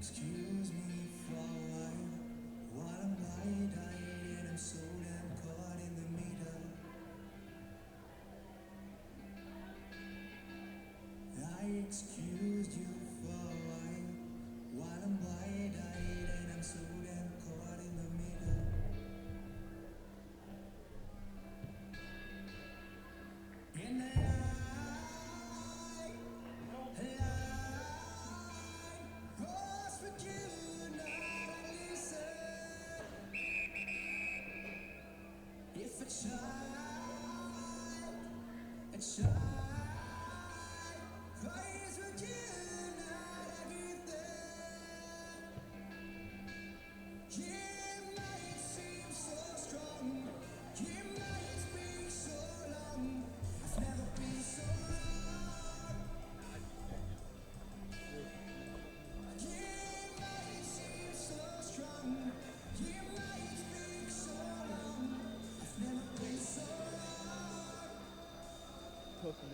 Excuse me for a while I'm wide-eyed and I'm so damn caught in the middle. I excused you for a while I'm wide-eyed and I'm so damn caught in the middle. And I was with you, not I listen. If a child cries with you, not I give them. You might seem so strong, you might speak so long. I've never been so wrong. You might seem so strong, you might speak so long. I've never been so wrong.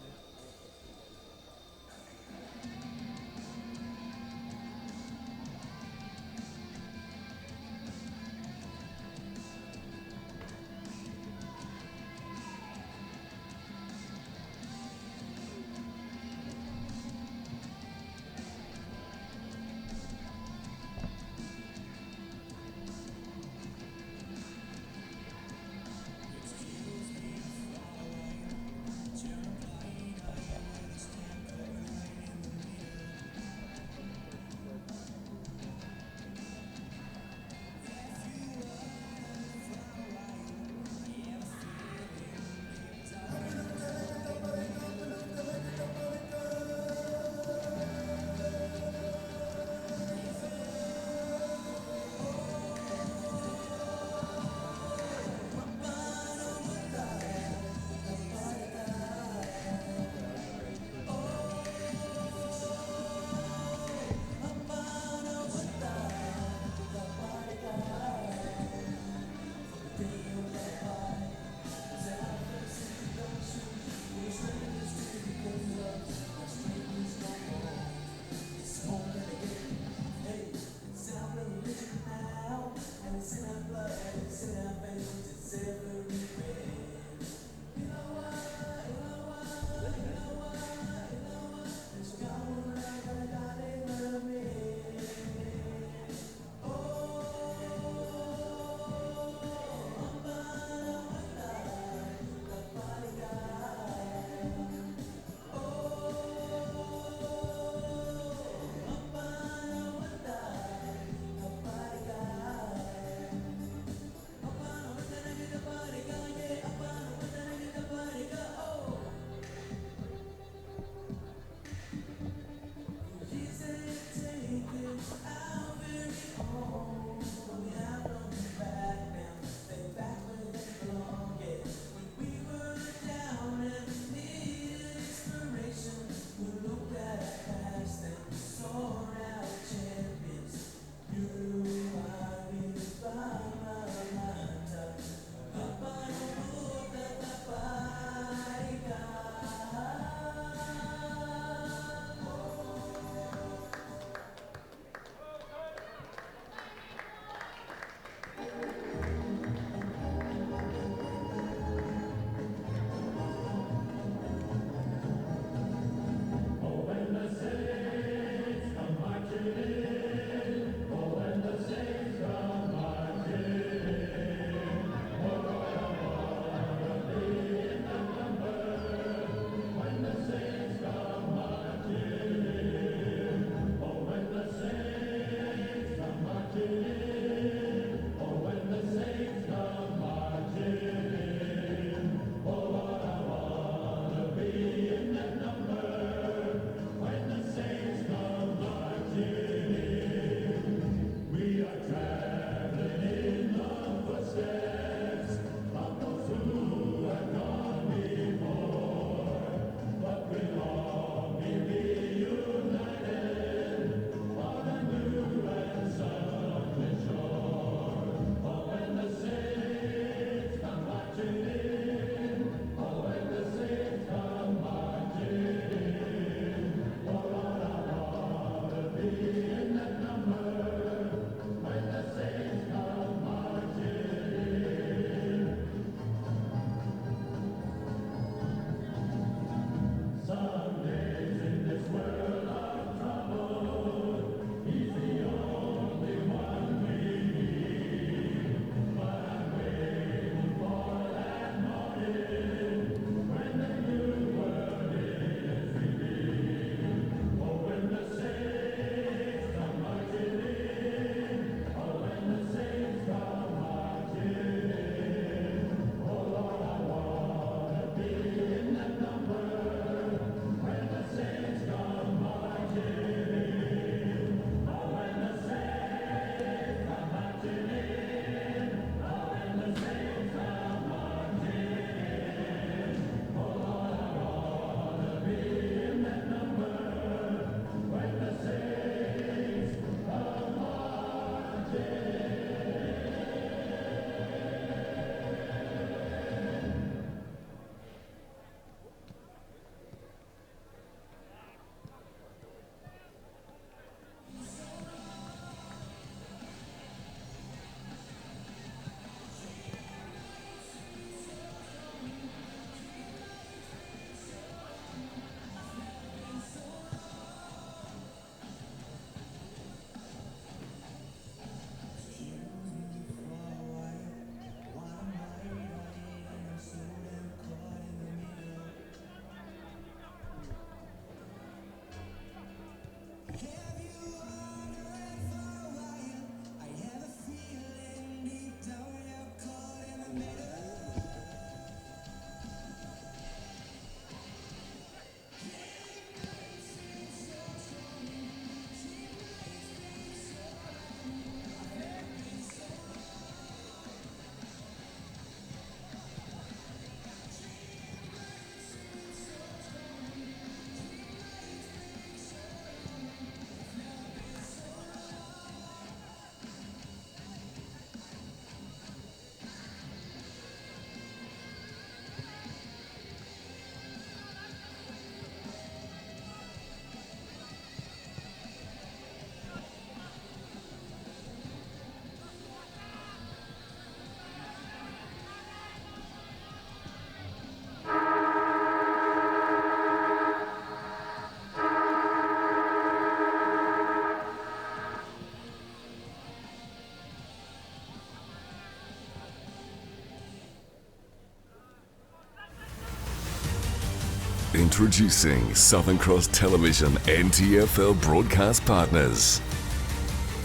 Introducing Southern Cross Television NTFL broadcast partners.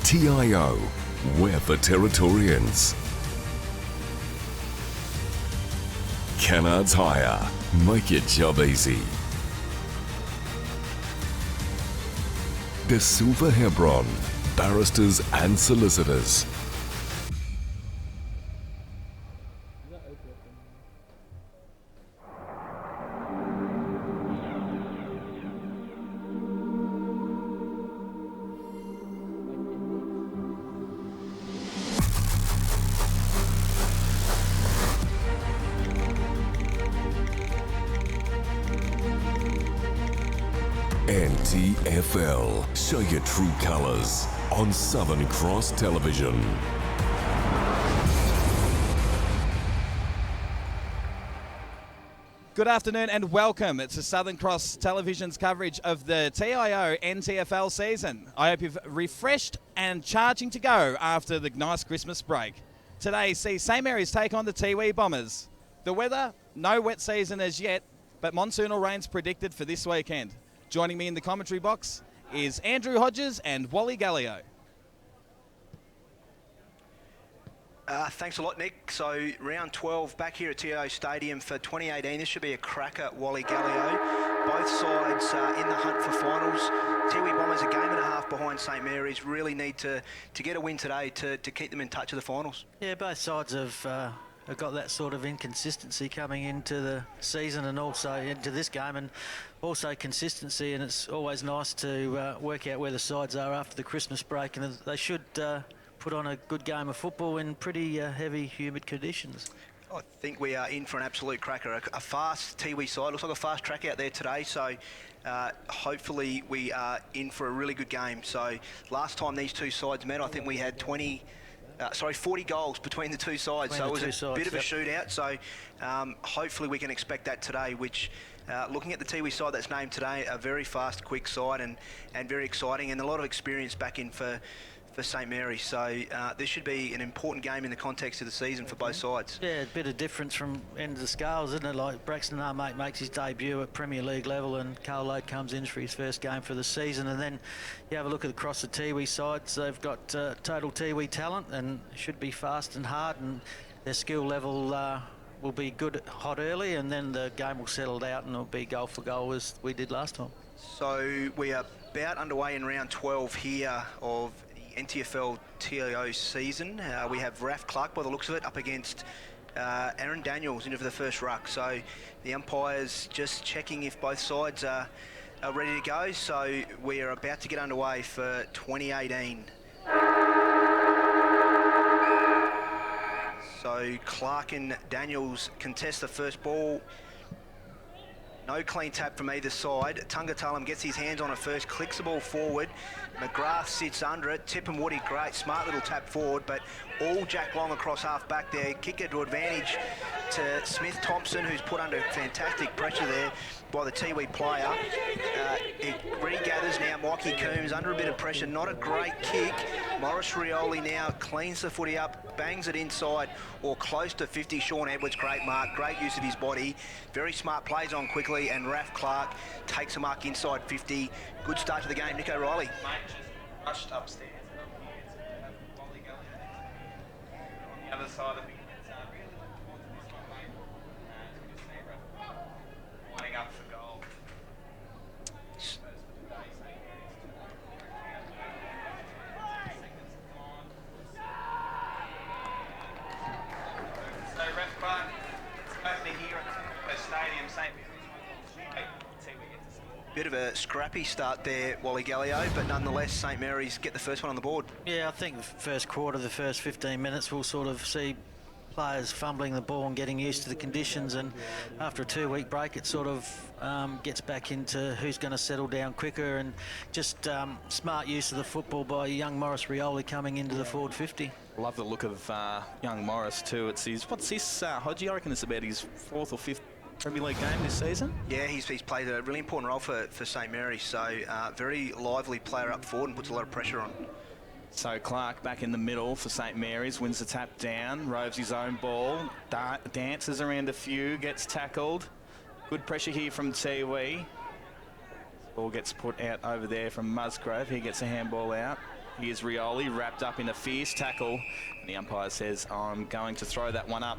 TIO, we're for Territorians. Kennard's Hire, make your job easy. De Silva Hebron, barristers and solicitors. NTFL, show your true colours on Southern Cross Television. Good afternoon and welcome to Southern Cross Television's coverage of the TIO NTFL season. I hope you've refreshed and charging to go after the nice Christmas break. Today sees St Mary's take on the Tiwi Bombers. The weather, no wet season as yet, but monsoonal rains predicted for this weekend. Joining me in the commentary box is Andrew Hodges and Wally Gallio. Thanks a lot, Nick. So round 12 back here at TIO Stadium for 2018. This should be a cracker, Wally Gallio. Both sides in the hunt for finals. Tiwi Bombers a game and a half behind St Mary's. Really need to get a win today to keep them in touch of the finals. Yeah, both sides have got that sort of inconsistency coming into the season and also into this game, and also consistency, and it's always nice to work out where the sides are after the Christmas break, and they should put on a good game of football in pretty heavy, humid conditions. I think we are in for an absolute cracker. A fast Tiwi side. Looks like a fast track out there today, so hopefully we are in for a really good game. So last time these two sides met, I think we had 40 goals between the two sides, so it was a bit of a shootout. So hopefully we can expect that today, which looking at the Tiwi side that's named today, a very fast, quick side and very exciting, and a lot of experience back in for St Mary's. So this should be an important game in the context of the season for both sides. Yeah, a bit of difference from end of the scales, isn't it? Like Braxton Armate makes his debut at Premier League level, and Carl Lode comes in for his first game for the season, and then you have a look across the Tiwi sides. They've got total Tiwi talent and should be fast and hard, and their skill level will be good hot early, and then the game will settle out and it'll be goal for goal as we did last time. So we are about underway in round 12 here of NTFL TIO season. We have Raf Clark, by the looks of it, up against Aaron Daniels into for the first ruck. So the umpires just checking if both sides are ready to go. So we are about to get underway for 2018. So Clark and Daniels contest the first ball. No clean tap from either side. Tungatalam gets his hands on it first, clicks the ball forward. McGrath sits under it. Tip and Woody, great, smart little tap forward, but all Jack Long across half back there. Kicker to advantage to Smith Thompson, who's put under fantastic pressure there by the Tiwi player. It regathers now. Mikey Coombs under a bit of pressure. Not a great kick. Morris Rioli now cleans the footy up, bangs it inside or close to 50. Sean Edwards, great mark, great use of his body. Very smart, plays on quickly, and Raf Clark takes a mark inside 50. Good start to the game, Nick O'Reilly. Rushed upstairs and Wally Gallio on the other side of the lining up for goal. So Ref Clark, it's opening here at the Stadium, St Mary's. Bit of a scrappy start there, Wally Gallio, but nonetheless, St Mary's get the first one on the board. Yeah, I think the first quarter, the first 15 minutes, we'll sort of see players fumbling the ball and getting used to the conditions, and after a 2-week break it sort of gets back into who's going to settle down quicker, and just smart use of the football by young Morris Rioli coming into the forward 50. Love the look of young Morris too. It's his, what's this, Hodgie? I reckon it's about his 4th or 5th Premier League game this season. Yeah, he's played a really important role for St Mary's, so very lively player up forward and puts a lot of pressure on. So Clark back in the middle for St Mary's, wins the tap down, roves his own ball, dances around a few, gets tackled. Good pressure here from Tiwi. Ball gets put out over there from Musgrove. He gets a handball out. Here's Rioli wrapped up in a fierce tackle. And the umpire says, I'm going to throw that one up.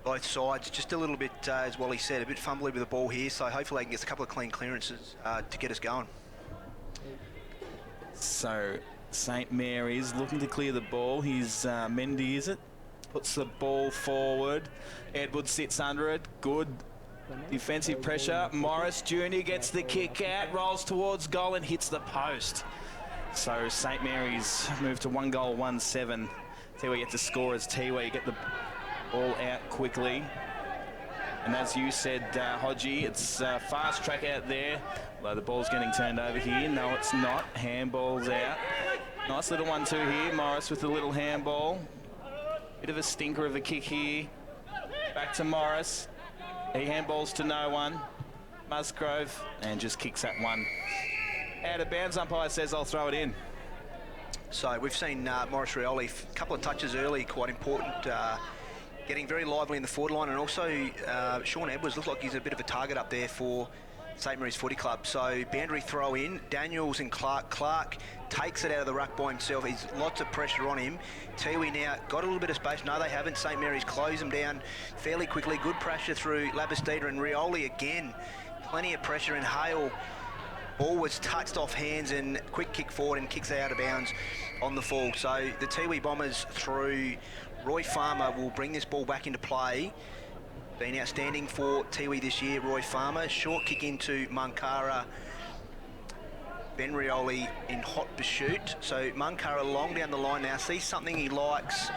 Both sides, just a little bit, as Wally said, a bit fumbly with the ball here. So hopefully they can get a couple of clean clearances to get us going. So St Mary's looking to clear the ball. He's Mendy, is it? Puts the ball forward. Edwards sits under it. Good defensive pressure. Morris Jr. gets the kick out, rolls towards goal and hits the post. So St Mary's move to 1 goal, 1-7. Tiwi get to score as Tiwi get the ball out quickly. And as you said, Hodgie, it's fast track out there. Although the ball's getting turned over here. No, it's not. Handball's out. Nice little 1-2 here. Morris with a little handball. Bit of a stinker of a kick here. Back to Morris. He handballs to no one. Musgrove and just kicks that one out of bounds. Umpire says, I'll throw it in. So we've seen Morris Rioli, a couple of touches early, quite important. Getting very lively in the forward line, and also Sean Edwards looks like he's a bit of a target up there for St Mary's Footy Club. So boundary throw in, Daniels and Clark. Clark takes it out of the ruck by himself. He's lots of pressure on him. Tiwi now got a little bit of space. No, they haven't. St Mary's close them down fairly quickly. Good pressure through Labastida and Rioli again. Plenty of pressure in Hale. Ball was touched off hands and quick kick forward and kicks out of bounds on the full. So the Tiwi Bombers through Roy Farmer will bring this ball back into play. Been outstanding for Tiwi this year, Roy Farmer. Short kick into Munkara. Ben Rioli in hot pursuit. So Munkara long down the line now, sees something he likes,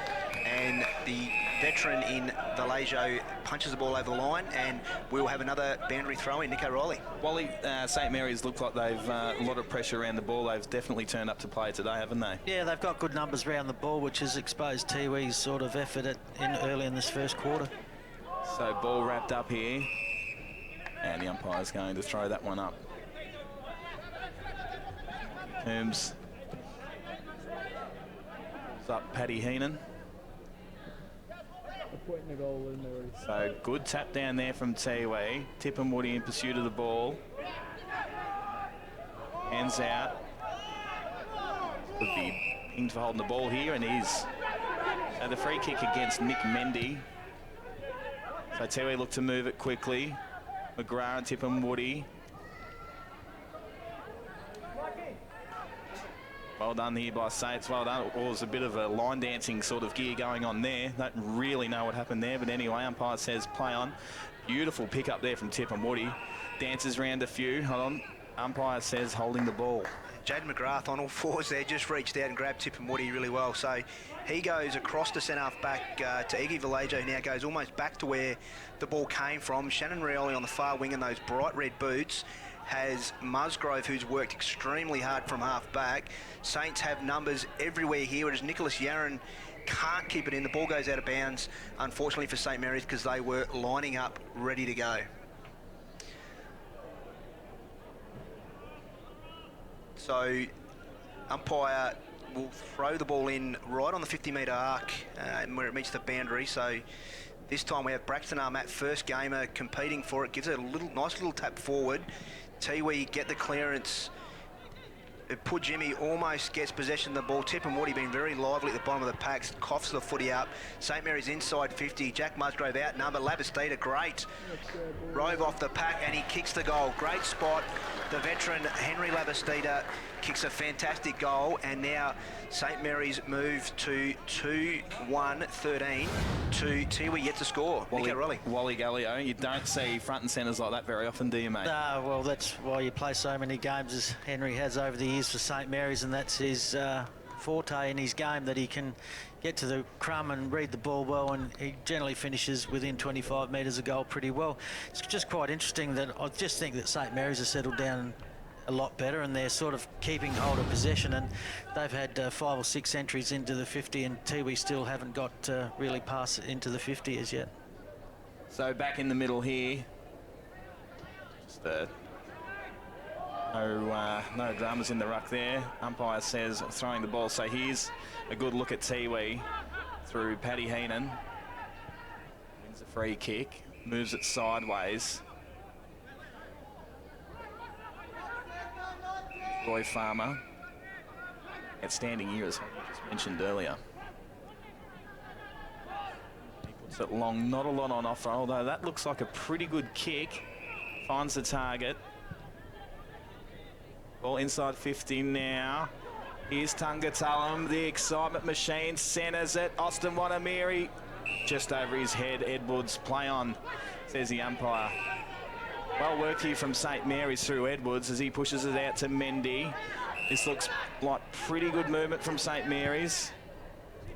and the veteran in Vallejo punches the ball over the line, and we'll have another boundary throw in, Nico Riley. Wally, St Mary's look like they've a lot of pressure around the ball. They've definitely turned up to play today, haven't they? Yeah, they've got good numbers around the ball, which has exposed Tiwi's sort of effort early in this first quarter. So ball wrapped up here, and the umpire's going to throw that one up. Holmes up Paddy Heenan. So good tap down there from Tiwi. Tip and Woody in pursuit of the ball. Hands out. Could be pinged for holding the ball here, and is. So the free kick against Nick Mendy. So Tiwi look to move it quickly. McGrath and Tip and Woody. Well done here by Saints, well done. It was a bit of a line dancing sort of gear going on there. Don't really know what happened there, but anyway, umpire says play on. Beautiful pick up there from Tip and Woody. Dances round a few, hold on. Umpire says holding the ball. Jaden McGrath on all fours there, just reached out and grabbed Tip and Woody really well. So he goes across to centre half back to Iggy Vallejo, now goes almost back to where the ball came from. Shannon Rioli on the far wing in those bright red boots has Musgrove, who's worked extremely hard from half back. Saints have numbers everywhere here, whereas Nicholas Yaron can't keep it in. The ball goes out of bounds, unfortunately for St Mary's, because they were lining up ready to go. So umpire will throw the ball in right on the 50-metre arc where it meets the boundary. So this time we have Braxton Armat, first gamer, competing for it. Gives it a nice little tap forward. Tiwi get the clearance. Jimmy almost gets possession of the ball. Tip and Woody being very lively at the bottom of the packs. Coughs the footy up. St Mary's inside 50. Jack Musgrove outnumbered. Labastida, great. Rove off the pack and he kicks the goal. Great spot. The veteran Henry Labastida kicks a fantastic goal, and now St Mary's move to 2-1-13 to Tiwi yet to score. Wally Gallio, you don't see front and centres like that very often, do you, mate? No, well, that's why you play so many games as Henry has over the years for St Mary's, and that's his forte in his game, that he can get to the crumb and read the ball well, and he generally finishes within 25 metres of goal pretty well. It's just quite interesting that I just think that St Mary's has settled down a lot better, and they're sort of keeping hold of possession, and they've had 5 or 6 entries into the 50, and Tiwi still haven't got really past it into the 50 as yet. So back in the middle here, just no dramas in the ruck there. Umpire says throwing the ball. So here's a good look at Tiwi through Paddy Heenan. It's a free kick. Moves it sideways. Roy Farmer. Outstanding year, as I just mentioned earlier. He puts it long, not a lot on offer, although that looks like a pretty good kick. Finds the target. Ball inside 50 now. Here's Tungatalam, the excitement machine, centres it. Austin Wanamiri just over his head. Edwards, play on, says the umpire. Well worked here from St Mary's through Edwards as he pushes it out to Mendy. This looks like pretty good movement from St Mary's.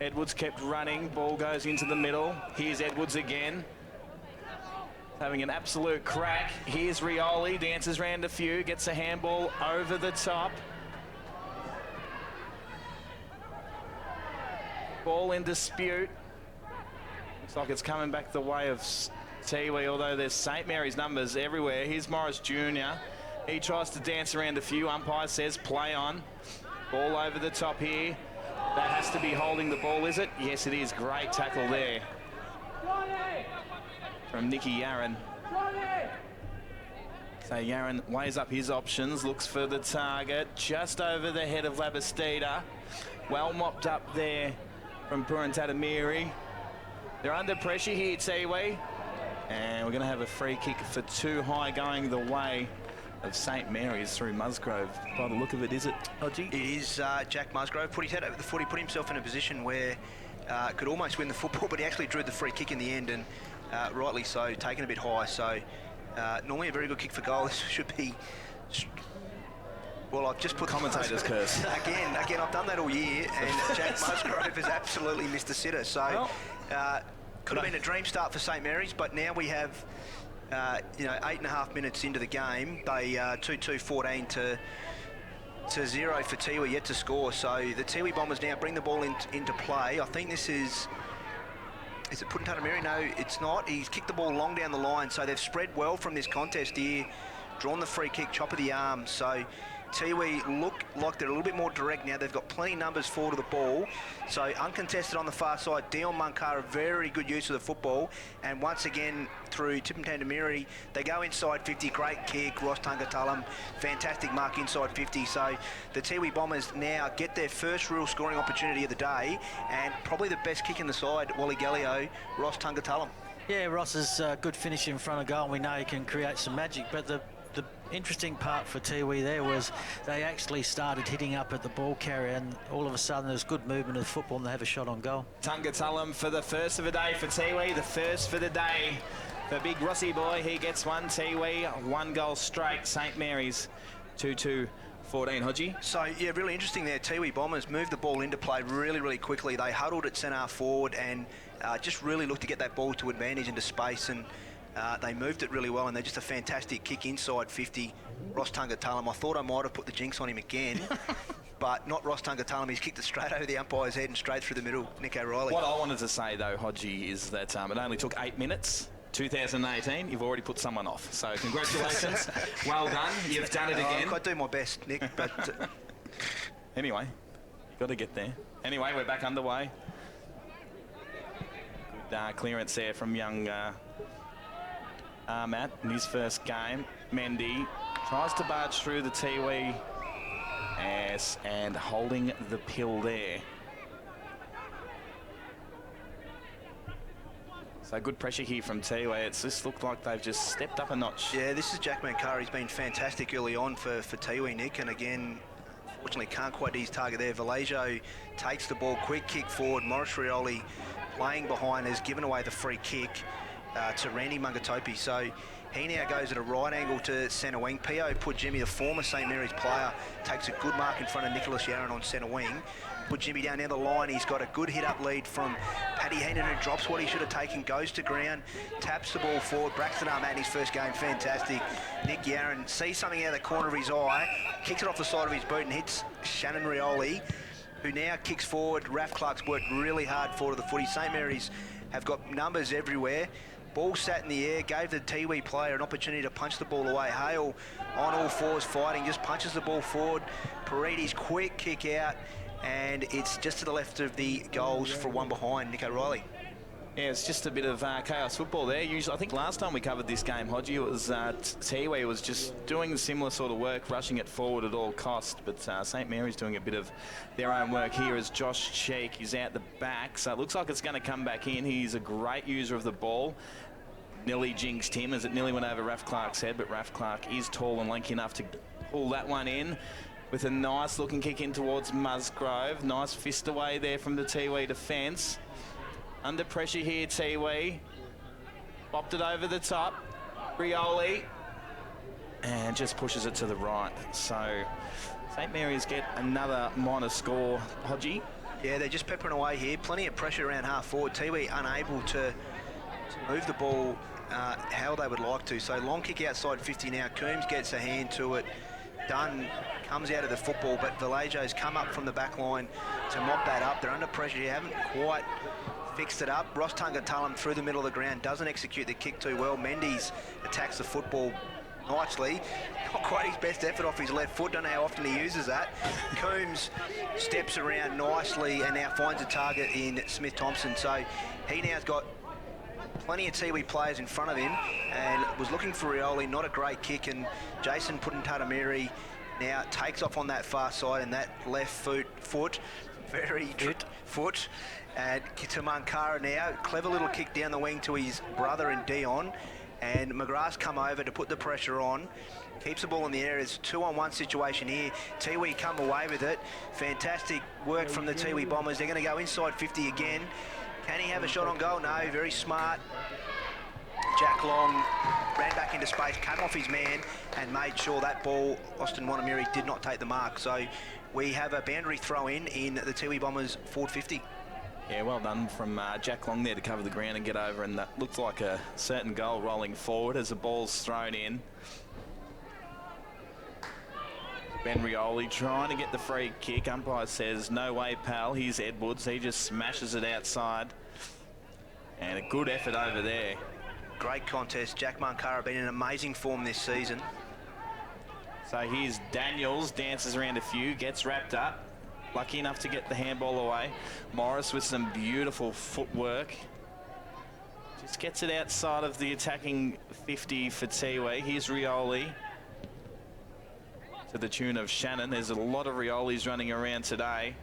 Edwards kept running, ball goes into the middle. Here's Edwards again. Having an absolute crack. Here's Rioli, dances round a few, gets a handball over the top. Ball in dispute. Looks like it's coming back the way of Tiwi, although there's St Mary's numbers everywhere. Here's Morris Jr. He tries to dance around a few. Umpire says play on. Ball over the top here. That has to be holding the ball, is it? Yes, it is. Great tackle there from Nicky Yaron. So Yaron weighs up his options, looks for the target, just over the head of Labastida. Well mopped up there from Purantatamiri. They're under pressure here, Tiwi. And we're going to have a free kick for too high going the way of St Mary's through Musgrove. By the look of it, is it, Hodgie? It is Jack Musgrove. Put his head over the foot. He put himself in a position where could almost win the football, but he actually drew the free kick in the end, and rightly so, taken a bit high. So normally a very good kick for goal. This should be... Well, I've just put commentator's curse. Again, I've done that all year, and Jack Musgrove has absolutely missed the sitter. So could have been a dream start for St Mary's, but now we have, 8.5 minutes into the game. They 2-2-14 to 0 for Tiwi, yet to score. So the Tiwi Bombers now bring the ball into play. I think this is it Purantatamiri? No, it's not. He's kicked the ball long down the line, so they've spread well from this contest here. Drawn the free kick, chop of the arm. So Tiwi look like they're a little bit more direct now. They've got plenty of numbers forward of the ball. So uncontested on the far side. Dion Munkara, very good use of the football. And once again, through Purantatamiri, they go inside 50. Great kick. Ross Tungatalam, fantastic mark inside 50. So the Tiwi Bombers now get their first real scoring opportunity of the day. And probably the best kick in the side, Wally Gallio, Ross Tungatalam. Yeah, Ross is a good finish in front of goal. We know he can create some magic, but the interesting part for Tiwi there was they actually started hitting up at the ball carrier, and all of a sudden there's good movement of the football and they have a shot on goal. Tungatalam for the first of the day for Tiwi, the first for the day for big Rossi boy. He gets one. Tiwi, 1 goal straight. St Mary's 2-2-14. Hodgie? So, yeah, really interesting there. Tiwi Bombers moved the ball into play really, really quickly. They huddled at centre forward and just really looked to get that ball to advantage into space, and they moved it really well, and they're just a fantastic kick inside 50. Ross Tungatalam, I thought I might have put the jinx on him again, but not Ross Tungatalam. He's kicked it straight over the umpire's head and straight through the middle. Nick O'Reilly. What I wanted to say, though, Hodgie, is that it only took 8 minutes. 2018, you've already put someone off. So congratulations. Well done. You've done it again. I do my best, Nick, but... Anyway, got to get there. Anyway, we're back underway. Good clearance there from young Matt in his first game. Mendy tries to barge through the Tiwi and holding the pill there. So good pressure here from Tiwi. It's just looked like they've just stepped up a notch. Yeah, this is Jack Mankara. He's been fantastic early on for Tiwi, Nick, and again, unfortunately can't quite hit his target there. Vallejo takes the ball, quick kick forward. Morris Rioli playing behind has given away the free kick to Randy Mungatopi. So he now goes at a right angle to centre wing. P.O. put Jimmy, the former St Mary's player, takes a good mark in front of Nicholas Yaron on centre wing. Put Jimmy down near the line. He's got a good hit-up lead from Paddy Heenan, who drops what he should have taken, goes to ground, taps the ball forward. Braxton Armat in his first game, fantastic. Nick Yaron sees something out of the corner of his eye, kicks it off the side of his boot and hits Shannon Rioli, who now kicks forward. Raf Clark's worked really hard forward of the footy. St Mary's have got numbers everywhere. Ball sat in the air, gave the Tiwi player an opportunity to punch the ball away. Hale on all fours fighting, just punches the ball forward. Parides quick kick out, and it's just to the left of the goals for one behind, Nick O'Reilly. Yeah, it's just a bit of chaos football there. Usually, I think last time we covered this game, Hodgie, it was Tiwi was just doing similar sort of work, rushing it forward at all cost. But St Mary's doing a bit of their own work here as Josh Cheek is out the back. So it looks like it's going to come back in. He's a great user of the ball. Nearly jinxed him as it nearly went over Raf Clark's head, but Raf Clark is tall and lanky enough to pull that one in with a nice looking kick in towards Musgrove. Nice fist away there from the Tiwi defence. Under pressure here, Tiwi. Bopped it over the top. Rioli. And just pushes it to the right. So St Mary's get another minor score, Hodgie. Yeah, they're just peppering away here. Plenty of pressure around half forward. Tiwi unable to move the ball how they would like to. So long kick outside 50 now. Coombs gets a hand to it. Dunn comes out of the football, but Vallejo's come up from the back line to mop that up. They're under pressure. You haven't quite fixed it up. Ross Tungatulum through the middle of the ground, doesn't execute the kick too well. Mendes attacks the football nicely. Not quite his best effort off his left foot. Don't know how often he uses that. Coombs steps around nicely and now finds a target in Smith Thompson. So he now's got plenty of Tiwi players in front of him and was looking for Rioli. Not a great kick, and Jason Putintatamiri now takes off on that far side, and that left foot foot. And Kitamankara now, clever little kick down the wing to his brother and Dion, and McGrath's come over to put the pressure on. Keeps the ball in the air. It's a 2-on-1 situation here. Tiwi come away with it. Fantastic work from the Tiwi Bombers. They're going to go inside 50 again. Can he have a shot on goal? No, very smart. Jack Long ran back into space, cut off his man, and made sure that ball, Austin Wanamiri, did not take the mark. So we have a boundary throw in the Tiwi Bombers forward 50. Yeah, well done from Jack Long there to cover the ground and get over, and that looked like a certain goal rolling forward as the ball's thrown in. Ben Rioli trying to get the free kick. Umpire says, no way, pal. Here's Edwards. He just smashes it outside. And a good effort over there. Great contest. Jack Mankara been in amazing form this season. So here's Daniels, dances around a few, gets wrapped up. Lucky enough to get the handball away. Morris with some beautiful footwork. Just gets it outside of the attacking 50 for Tiwi. Here's Rioli. To the tune of Shannon. There's a lot of Riolis running around today.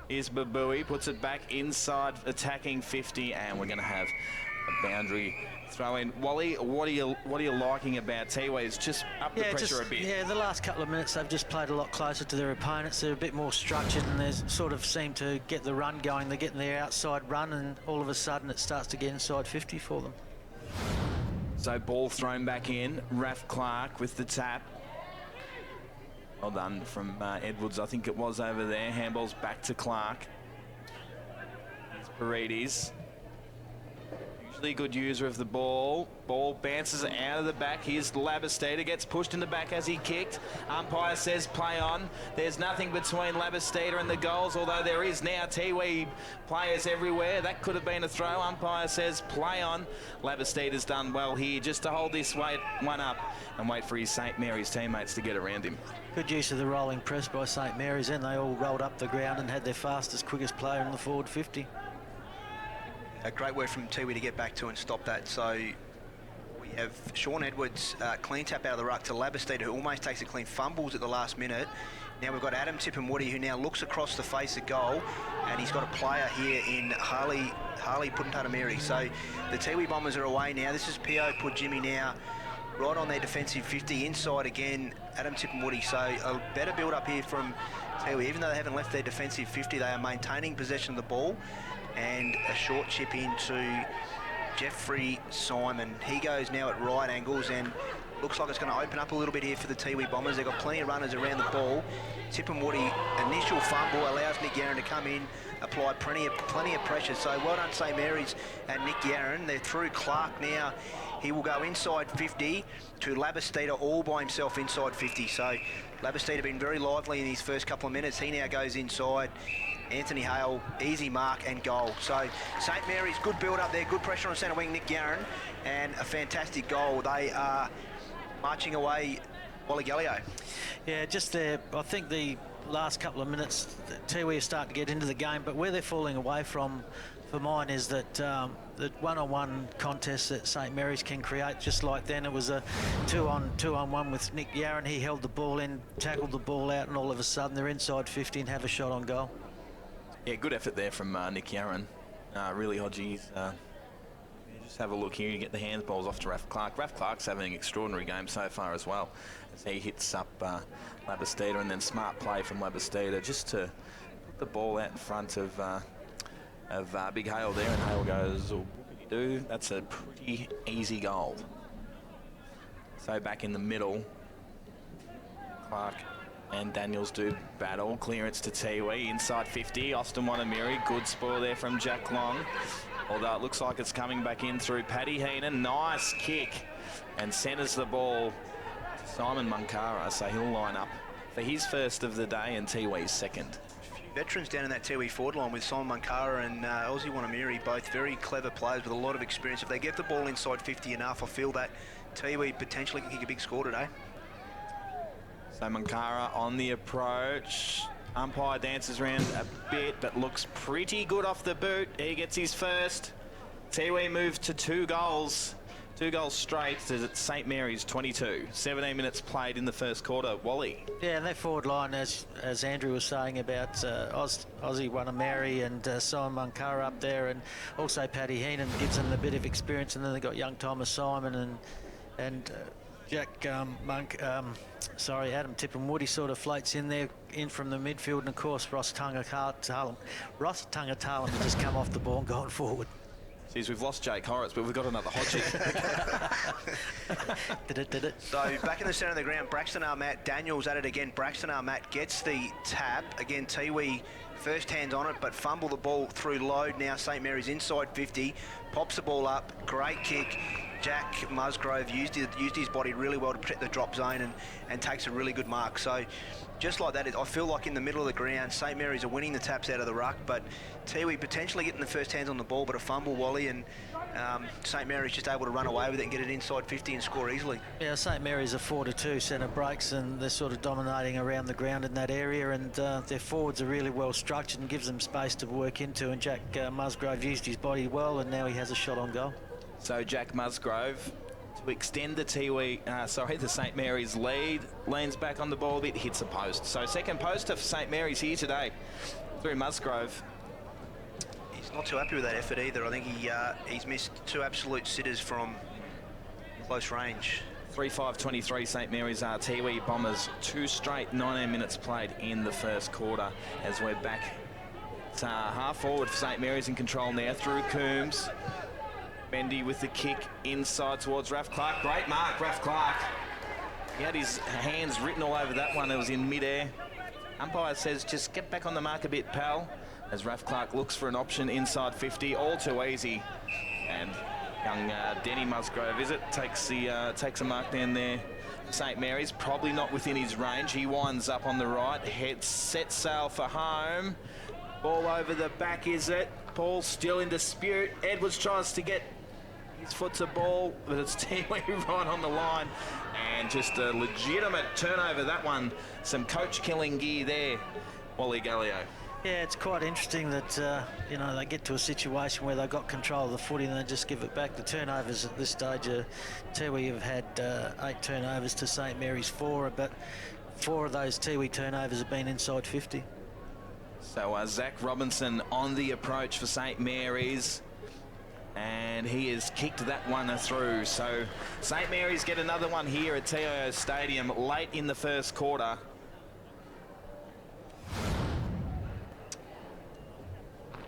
Here's Babui, puts it back inside attacking 50, and we're going to have a boundary throw in. Wally, what are you liking about Tiwi? It's just up the pressure a bit. Yeah, the last couple of minutes they've just played a lot closer to their opponents. They're a bit more structured, and they sort of seem to get the run going. They're getting their outside run, and all of a sudden it starts to get inside 50 for them. So ball thrown back in. Raf Clark with the tap. Well done from Edwards, I think it was over there. Handball's back to Clark. Here's Paredes. Usually a good user of the ball. Ball bounces out of the back. Here's Labastida, gets pushed in the back as he kicked. Umpire says play on. There's nothing between Labastida and the goals, although there is now Tiwi players everywhere. That could have been a throw. Umpire says play on. Labastida's done well here just to hold this one up and wait for his St Mary's teammates to get around him. Good use of the rolling press by St Mary's, and they all rolled up the ground and had their fastest, quickest player in the forward 50. A great work from Tiwi to get back to and stop that. So we have Sean Edwards clean tap out of the ruck to Labastida, who almost takes a clean, fumbles at the last minute. Now we've got Adam Tippenwoody, who now looks across the face of goal, and he's got a player here in Harley Putintatamiri. So the Tiwi Bombers are away now. This is Pio Pujimi now, right on their defensive 50, inside again, Adam Tippenwoody. So a better build up here from Tiwi. Even though they haven't left their defensive 50, they are maintaining possession of the ball. And a short chip into Jeffrey Simon. He goes now at right angles and looks like it's going to open up a little bit here for the Tiwi Bombers. They've got plenty of runners around the ball. Tippenwoody, initial fumble, allows Nick Yarron to come in, apply plenty of pressure. So well done St Mary's and Nick Yarron. They're through Clark now. He will go inside 50 to Labastida all by himself inside 50. So Labastida been very lively in his first couple of minutes. He now goes inside. Anthony Hale, easy mark and goal. So St Mary's, good build up there, good pressure on centre wing Nick Yarron, and a fantastic goal. They are marching away Wally Gallio. Yeah, just there, I think the last couple of minutes, Tiwi are starting to get into the game, but where they're falling away from for mine is that the one-on-one contest that St Mary's can create, just like then it was a two-on-one with Nick Yarran. He held the ball in, tackled the ball out, and all of a sudden they're inside 50 and have a shot on goal. Yeah, good effort there from Nick Yarran. Really, Hodges. Just have a look here. You get the handballs off to Raf Clark. Raf Clark's having an extraordinary game so far as well, as he hits up Labastida, and then smart play from Labastida just to put the ball out in front of Big Hale there, and Hale goes, oh, do. That's a pretty easy goal. So back in the middle, Clark and Daniels do battle. Clearance to Tiwi, inside 50. Austin Wanamiri, good spoil there from Jack Long. Although it looks like it's coming back in through Paddy Heenan. Nice kick, and centres the ball to Simon Munkara, so he'll line up for his first of the day and Tiwi's second. Veterans down in that Tiwi forward line with Simon Munkara and Aussie Wanamiri, both very clever players with a lot of experience. If they get the ball inside 50 enough, I feel that Tiwi potentially can kick a big score today. So Munkara on the approach. Umpire dances around a bit, but looks pretty good off the boot. He gets his first. Tiwi moves to 2 goals. 2 goals straight to St Mary's 22. 17 minutes played in the first quarter. Wally. Yeah, and their forward line, as Andrew was saying about Aussie Wanamiri and Simon Munkara up there, and also Paddy Heenan gives them a bit of experience, and then they've got young Thomas Simon and Jack Adam Tippenwood. He sort of floats in there, in from the midfield, and of course Ross Tungatulum has just come off the ball and gone forward. Geez, we've lost Jake Horrocks, but we've got another Hodgie. Did it. So back in the centre of the ground, Braxton Armat, Daniels at it again. Braxton Armat gets the tap. Again, Tiwi first hands on it, but fumble the ball through load. Now St Mary's inside 50, pops the ball up, great kick. Jack Musgrove used his body really well to protect the drop zone and takes a really good mark. So just like that, I feel like in the middle of the ground, St Mary's are winning the taps out of the ruck, but Tiwi potentially getting the first hands on the ball, but a fumble, Wally, and St Mary's just able to run away with it and get it inside 50 and score easily. Yeah, St Mary's are 4-2 centre breaks, and they're sort of dominating around the ground in that area, and their forwards are really well structured and gives them space to work into, and Jack Musgrove used his body well, and now he has a shot on goal. So Jack Musgrove, to extend the the St Mary's lead, leans back on the ball a bit, hits a post. So second poster for St Mary's here today through Musgrove. He's not too happy with that effort either. I think he's missed 2 absolute sitters from close range. 3-5-23 St Mary's are Tiwi Bombers. 2 straight 19 minutes played in the first quarter as we're back. It's half forward for St Mary's in control now through Coombs. Mendy with the kick inside towards Raf Clark. Great mark, Raf Clark. He had his hands written all over that one. It was in midair. Umpire says, just get back on the mark a bit, pal. As Raf Clark looks for an option inside 50. All too easy. And young Denny Musgrove, takes a mark down there. St Mary's, probably not within his range. He winds up on the right. Sets sail for home. Ball over the back, is it? Ball still in dispute. Edwards tries to get his foot to ball, but it's Tiwi right on the line. And just a legitimate turnover, that one. Some coach-killing gear there, Wally Gallio. Yeah, it's quite interesting that, they get to a situation where they've got control of the footy and they just give it back. The turnovers at this stage, Tiwi have had 8 turnovers to St Mary's 4, but 4 of those Tiwi turnovers have been inside 50. So Zach Robinson on the approach for St Mary's, and he has kicked that one through. So St Mary's get another one here at TIO Stadium late in the first quarter.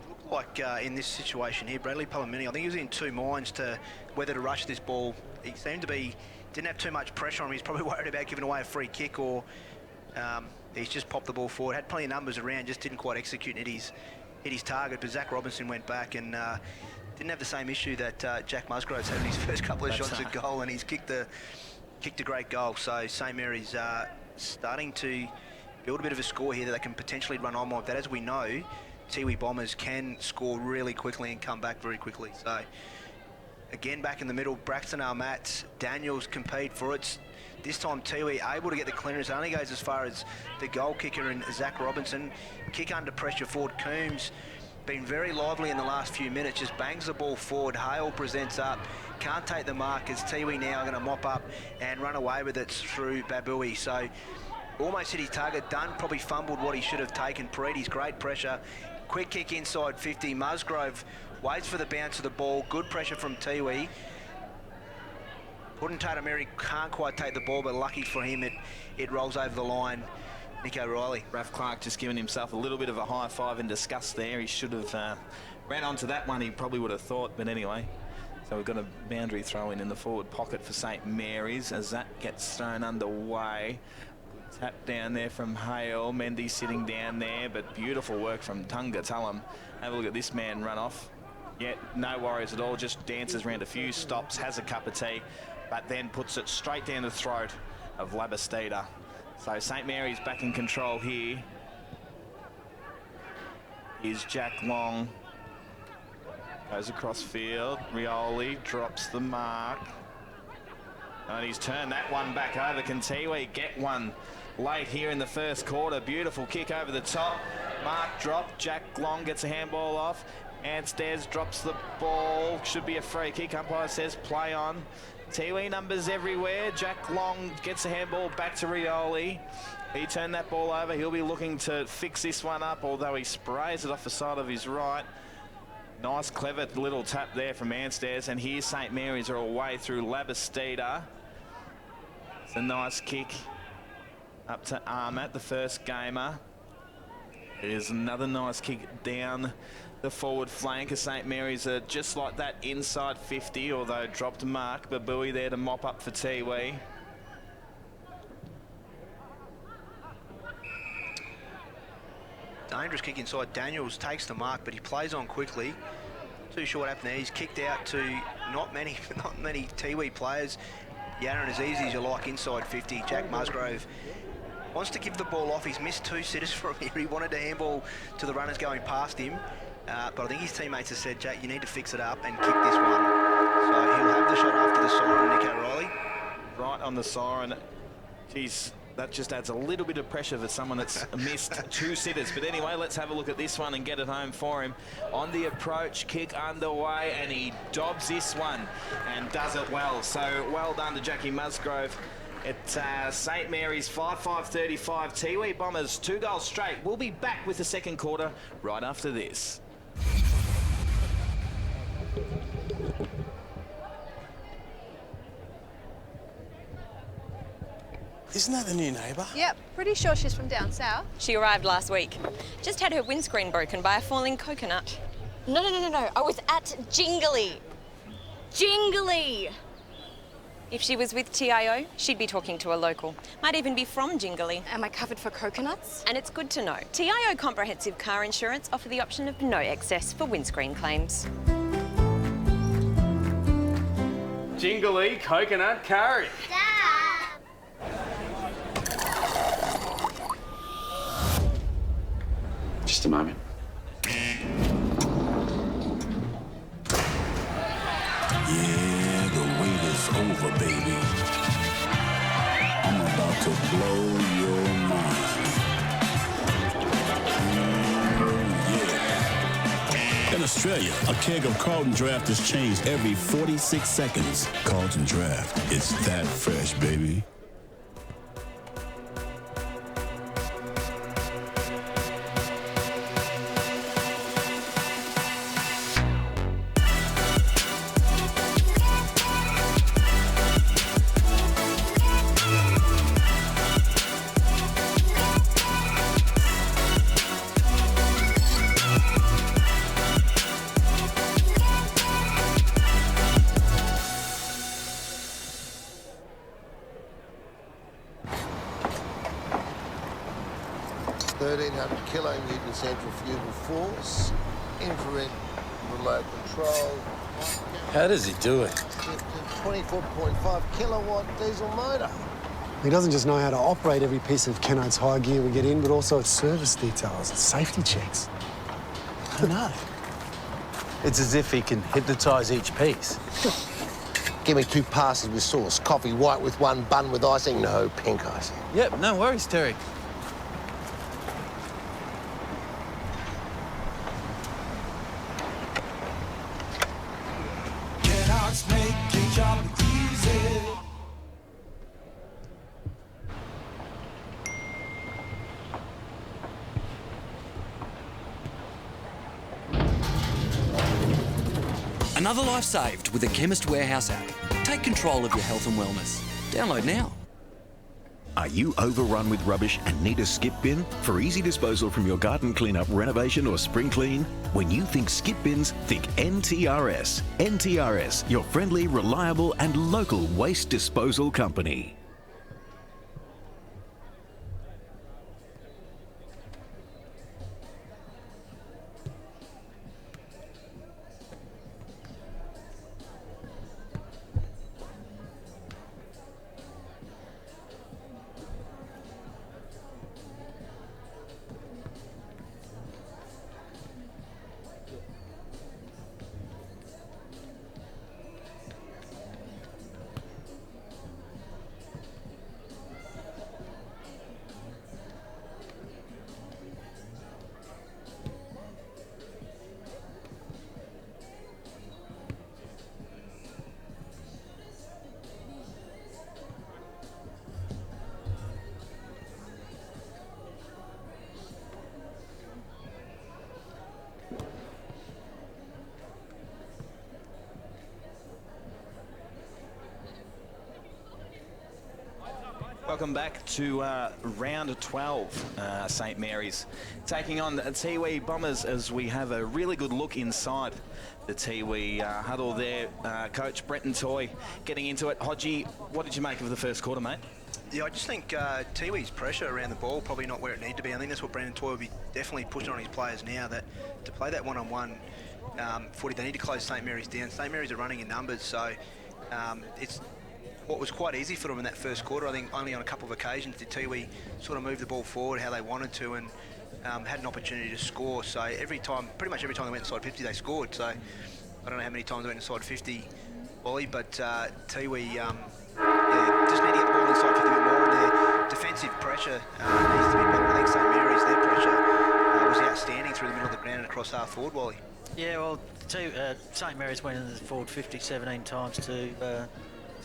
Looked like in this situation here, Bradley Palomini, I think he was in 2 minds to whether to rush this ball. He seemed to didn't have too much pressure on him. He's probably worried about giving away a free kick, or he's just popped the ball forward. Had plenty of numbers around, just didn't quite execute and hit his target. But Zach Robinson went back and didn't have the same issue that Jack Musgrove's had in his first couple of shots at goal, and he's kicked a great goal. So St Mary's starting to build a bit of a score here that they can potentially run on with that. As we know, Tiwi Bombers can score really quickly and come back very quickly. So again, back in the middle, Braxton Armat, Daniels compete for it. This time Tiwi able to get the clearance. It only goes as far as the goal kicker and Zach Robinson. Kick under pressure forward. Coombs been very lively in the last few minutes, just bangs the ball forward. Hale presents up, can't take the mark as Tiwi now going to mop up and run away with it through Babui. So almost hit his target, done, probably fumbled what he should have taken. Paredes, great pressure. Quick kick inside 50. Musgrove waits for the bounce of the ball. Good pressure from Tiwi. Puddin-Tatameri can't quite take the ball, but lucky for him, it rolls over the line. Nick O'Reilly. Raph Clark just giving himself a little bit of a high five in disgust there. He should have ran onto that one, he probably would have thought, but anyway. So we've got a boundary throw in the forward pocket for St Mary's as that gets thrown underway. Good tap down there from Hale. Mendy sitting down there, but beautiful work from Tunga Tullum. Have a look at this man run off. Yet no worries at all, just dances around a few stops, has a cup of tea, but then puts it straight down the throat of Labastida. So St Mary's back in control here. Here's Jack Long. Goes across field. Rioli drops the mark. And he's turned that one back over. Can Tiwi get one late here in the first quarter? Beautiful kick over the top. Mark dropped. Jack Long gets a handball off. Anstairs drops the ball. Should be a free kick. Umpire says play on. Tiwi numbers everywhere. Jack Long gets a handball back to Rioli. He turned that ball over. He'll be looking to fix this one up, although he sprays it off the side of his right. Nice, clever little tap there from Anstairs. And here's St Mary's are away through Labastida. It's a nice kick up to Armat, the first gamer. Here's another nice kick down the forward flank of St Mary's are just like that inside 50, although dropped mark. Babui there to mop up for Tiwi. Dangerous kick inside. Daniels takes the mark, but he plays on quickly. Not too sure what happened there. He's kicked out to not many Tiwi players. Yanner as easy as you like inside 50. Jack Musgrove wants to give the ball off. He's missed two sitters from here. He wanted to handball to the runners going past him. But I think his teammates have said, Jack, you need to fix it up and kick this one. So he'll have the shot after the siren, Nick O'Reilly. Right on the siren. Geez, that just adds a little bit of pressure for someone that's missed two sitters. But anyway, let's have a look at this one and get it home for him. On the approach, kick underway, and he dobs this one and does it well. So well done to Jackie Musgrove. It's St Mary's 5-5-35. Tiwi Bombers 2 goals straight. We'll be back with the second quarter right after this. Isn't that the new neighbour? Yep, pretty sure she's from down south. She arrived last week. Just had her windscreen broken by a falling coconut. No. I was at Jingly. Jingly! If she was with TIO, she'd be talking to a local. Might even be from Jingly. Am I covered for coconuts? And it's good to know. TIO Comprehensive Car Insurance offer the option of no excess for windscreen claims. Jingly coconut curry. Just a moment. Yeah, the wait is over, baby. I'm about to blow your mind. Yeah. In Australia, a keg of Carlton Draft is changed every 46 seconds. Carlton Draft, it's that fresh, baby. Centrifugal force, infrared remote control. How does he do it? 24.5 kilowatt diesel motor. He doesn't just know how to operate every piece of Kennard's hire gear we get in, but also its service details, its safety checks. I know. It's as if he can hypnotise each piece. Give me 2 passes with sauce, coffee white with 1 bun with icing, no pink icing. Yep, no worries, Terry. Another life saved with the Chemist Warehouse app. Take control of your health and wellness. Download now. Are you overrun with rubbish and need a skip bin? For easy disposal from your garden cleanup, renovation or spring clean? When you think skip bins, think NTRS. NTRS, your friendly, reliable and local waste disposal company. Welcome back to round 12, St Mary's taking on the Tiwi Bombers as we have a really good look inside the Tiwi huddle there. Coach Brenton Toy getting into it. Hodgie, what did you make of the first quarter, mate? Yeah, I just think Tiwi's pressure around the ball probably not where it needed to be. I think that's what Brendan Toy will be definitely pushing on his players now, that to play that one-on-one footy, they need to close St Mary's down. St Mary's are running in numbers, so it's what was quite easy for them in that first quarter. I think only on a couple of occasions did Tiwi sort of move the ball forward how they wanted to and had an opportunity to score. So pretty much every time they went inside 50, they scored. So I don't know how many times they went inside 50, Wally, but Tiwi just need to get the ball inside 50 a bit more. And their defensive pressure needs to be better. I think St Mary's, their pressure was outstanding through the middle of the ground and across half forward, Wally. Yeah, well, St Mary's went in the forward 50, 17 times to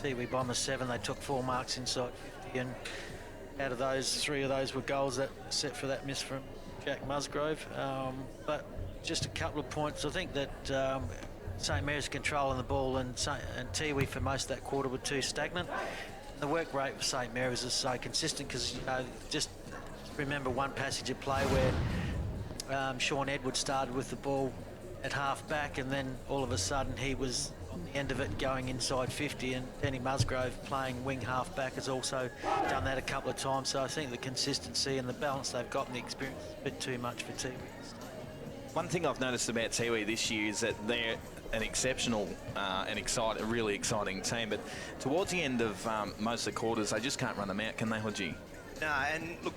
Tiwi Bombers 7. They took 4 marks inside 50, and out of those, 3 of those were goals that set for that miss from Jack Musgrove. But just a couple of points. I think that St Mary's controlling the ball and Tiwi for most of that quarter were too stagnant. The work rate for St Mary's is so consistent because, you know, just remember one passage of play where Sean Edwards started with the ball at half back, and then all of a sudden he was on the end of it going inside 50, and Danny Musgrove playing wing half back has also done that a couple of times. So I think the consistency and the balance they've got and the experience is a bit too much for Tiwi. One thing I've noticed about Tiwi this year is that they're an exceptional and really exciting team, but towards the end of most of the quarters, they just can't run them out, can they, Hodgie? No, and look,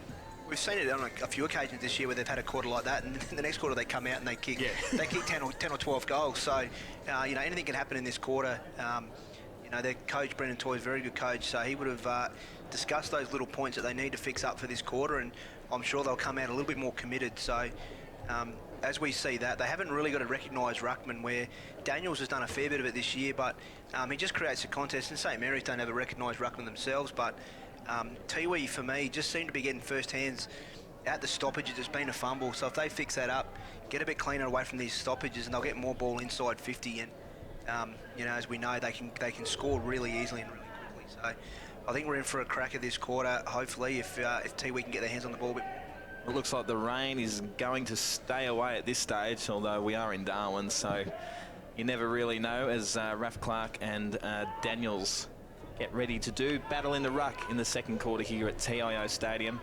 we've seen it on a few occasions this year where they've had a quarter like that, and the next quarter they come out and they kick 10 or 12 goals. So, you know, anything can happen in this quarter. You know, their coach, Brendan Toy, is a very good coach, so he would have discussed those little points that they need to fix up for this quarter, and I'm sure they'll come out a little bit more committed. So, as we see that, they haven't really got to recognise ruckman, where Daniels has done a fair bit of it this year, but he just creates a contest, and St Mary's don't have a recognised ruckman themselves, but Tiwi, for me, just seem to be getting first hands at the stoppages. It's been a fumble, so if they fix that up, get a bit cleaner away from these stoppages, and they'll get more ball inside 50, and you know, as we know, they can score really easily and really quickly. So I think we're in for a crack at this quarter, hopefully, if Tiwi can get their hands on the ball a bit. It looks like the rain is going to stay away at this stage, although we are in Darwin, so you never really know, as Raf Clark and Daniels get ready to do battle in the ruck in the second quarter here at TIO Stadium.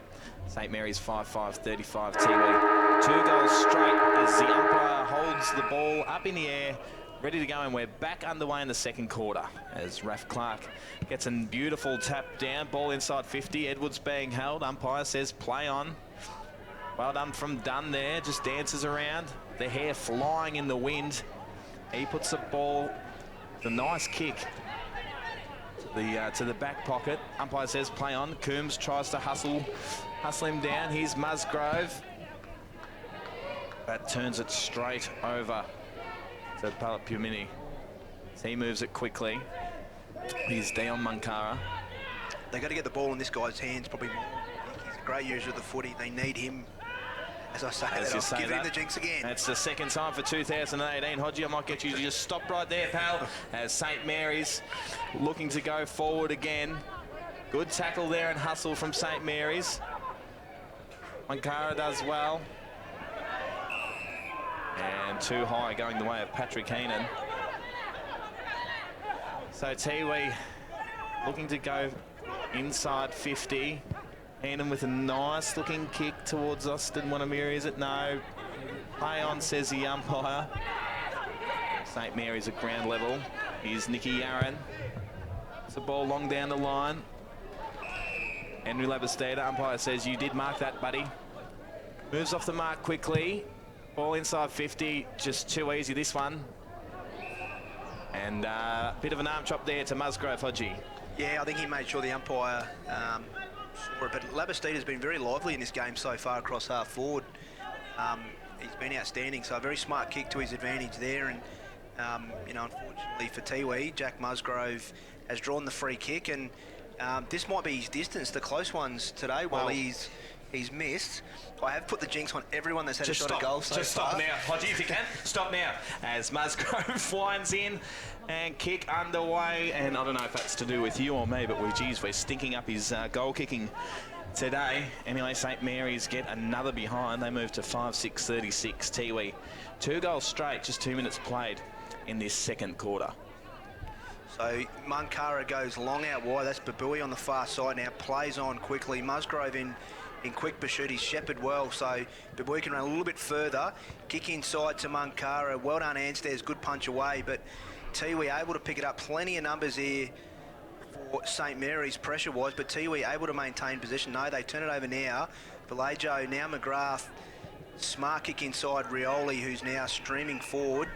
St Mary's 5-5-35 Tiwi. 2 goals straight as the umpire holds the ball up in the air, ready to go, and we're back underway in the second quarter as Raf Clark gets a beautiful tap down, ball inside 50, Edwards being held, umpire says play on. Well done from Dunn there, just dances around, the hair flying in the wind. He puts the ball, the nice kick to the back pocket. Umpire says play on. Coombs tries to hustle him down. Here's Musgrove. That turns it straight over to Palapumini. He moves it quickly. Here's Dion Munkara. They've got to get the ball in this guy's hands probably more. He's a great user of the footy. They need him As I say As that, you I'll say give that. him the jinx again. That's the second time for 2018. Hodgie, I might get you to just stop right there, pal, as St Mary's looking to go forward again. Good tackle there and hustle from St Mary's. Mankara does well. And too high going the way of Patrick Heenan. So Tiwi looking to go inside 50. Heenan with a nice looking kick towards Austin Wanamiri, is it? No. Play on, says the umpire. St Mary's at ground level. Here's Nicky Aaron. It's a ball long down the line. Henry Labastida, umpire says, you did mark that, buddy. Moves off the mark quickly. Ball inside 50, just too easy this one. And a bit of an arm chop there to Musgrove, Hodgie. Yeah, I think he made sure the umpire saw it, but Labastida's been very lively in this game so far across half forward. He's been outstanding, so a very smart kick to his advantage there. And, you know, unfortunately for Tiwi, Jack Musgrove has drawn the free kick, and this might be his distance, the close ones today, while he's missed. I have put the jinx on everyone that's had a shot at goal so far. Just stop now, Hodgie, if you can. Stop now. As Musgrove winds in and kick underway. And I don't know if that's to do with you or me, but we're stinking up his goal kicking today. Anyway, St Mary's get another behind. They move to 5-6-36. Tiwi, 2 goals straight, just 2 minutes played in this second quarter. So Mankara goes long out wide. That's Babui on the far side now. Plays on quickly. Musgrove in quick pursuit. He's shepherded well, so Babui can run a little bit further. Kick inside to Mankara. Well done, Anstairs. Good punch away, but Tiwi able to pick it up. Plenty of numbers here for St Mary's pressure-wise, but Tiwi able to maintain position. No, they turn it over now. Vallejo, now McGrath. Smart kick inside Rioli, who's now streaming forward.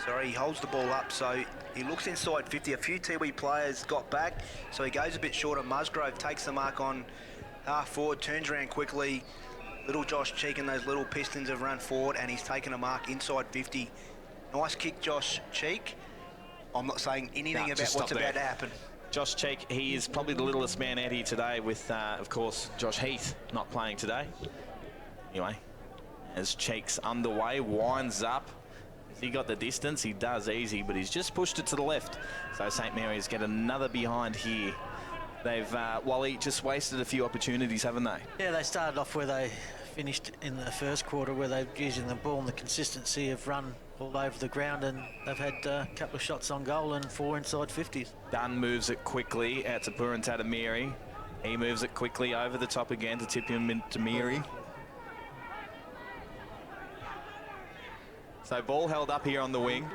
Sorry, he holds the ball up, so he looks inside 50. A few Tiwi players got back, so he goes a bit shorter. Musgrove takes the mark on half forward, turns around quickly. Little Josh Cheek and those little Pistons have run forward, and he's taken a mark inside 50. Nice kick, Josh Cheek. I'm not saying anything about what's about to happen. Josh Cheek, he is probably the littlest man out here today with, of course, Josh Heath not playing today. Anyway, as Cheek's underway, winds up. Has he got the distance? He does easy, but he's just pushed it to the left. So St Mary's get another behind here. They've, Wally, just wasted a few opportunities, haven't they? Yeah, they started off where they finished in the first quarter, where they're using the ball and the consistency of run all over the ground, and they've had a couple of shots on goal and 4 inside 50s. Dunn moves it quickly out to Puran Tatamiri. He moves it quickly over the top again to Tipian Tamiri. So ball held up here on the wing.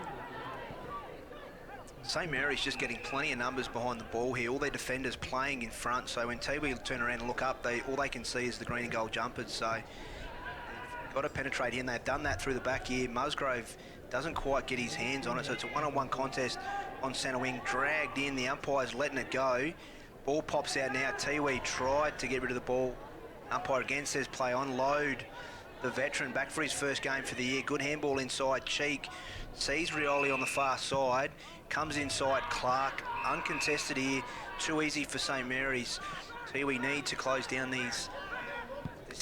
St Mary's just getting plenty of numbers behind the ball here. All their defenders playing in front, so when Tiwi turn around and look up, all they can see is the green and gold jumpers. So they've got to penetrate in. They've done that through the back here. Musgrove doesn't quite get his hands on it, so it's a one-on-one contest on centre wing. Dragged in, the umpire's letting it go. Ball pops out now. Tiwi tried to get rid of the ball. Umpire again says play on. Load, the veteran, back for his first game for the year. Good handball inside. Cheek sees Rioli on the far side. Comes inside Clark. Uncontested here. Too easy for St Mary's. Tiwi need to close down this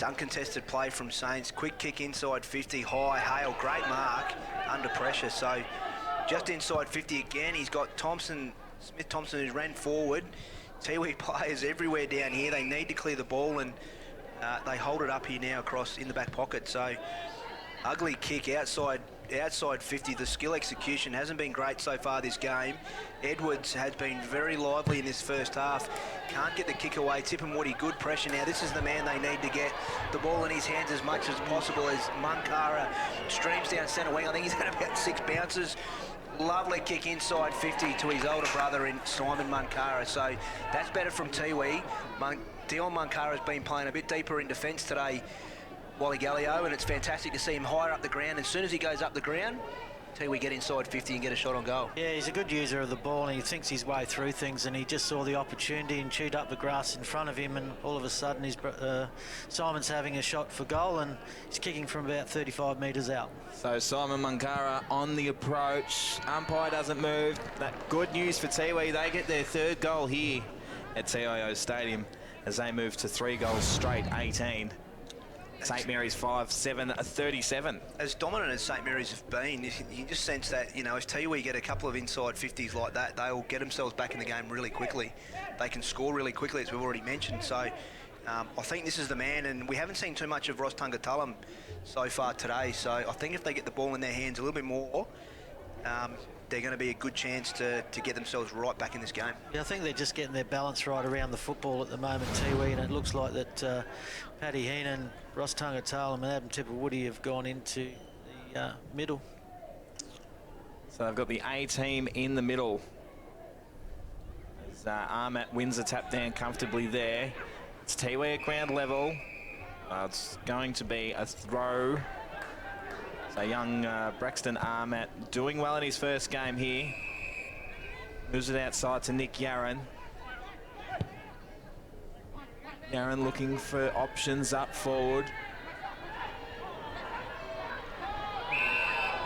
uncontested play from Saints. Quick kick inside 50. High. Hale. Great mark. Under pressure. So just inside 50 again. He's got Thompson. Smith Thompson, who's ran forward. Tiwi players everywhere down here. They need to clear the ball, and they hold it up here now across in the back pocket. So ugly kick outside 50. The skill execution hasn't been great so far this game. Edwards has been very lively in this first half. Can't get the kick away. Tippin Woody, good pressure now. This is the man they need to get the ball in his hands as much as possible as Mankara streams down centre wing. I think he's had about 6 bounces. Lovely kick inside 50 to his older brother in Simon Mankara. So that's better from Tiwi. Dion Mankara has been playing a bit deeper in defence today, Wally Gallio, and it's fantastic to see him higher up the ground. As soon as he goes up the ground, Tiwi get inside 50 and get a shot on goal. Yeah, he's a good user of the ball, and he thinks his way through things, and he just saw the opportunity and chewed up the grass in front of him, and all of a sudden Simon's having a shot for goal, and he's kicking from about 35 metres out. So Simon Mankara on the approach. Umpire doesn't move. That good news for Tiwi. They get their 3rd goal here at TIO Stadium as they move to 3 goals straight, 18. St Mary's 5-7-37. As dominant as St Mary's have been, you just sense that, you know, if Tiwi get a couple of inside 50s like that, they'll get themselves back in the game really quickly. They can score really quickly, as we've already mentioned. So I think this is the man, and we haven't seen too much of Ross Tungatulum so far today. So I think if they get the ball in their hands a little bit more, they're going to be a good chance to get themselves right back in this game. Yeah, I think they're just getting their balance right around the football at the moment, Tiwi, and it looks like that Paddy Heenan, Ross Tungatulum and Adam Tipper-Woody have gone into the middle. So they've got the A team in the middle. As Armat wins a tap down comfortably there. It's Tiwi at ground level. It's going to be a throw. So young Braxton Armat doing well in his first game here. Moves it outside to Nick Yarran. Yarran looking for options up forward.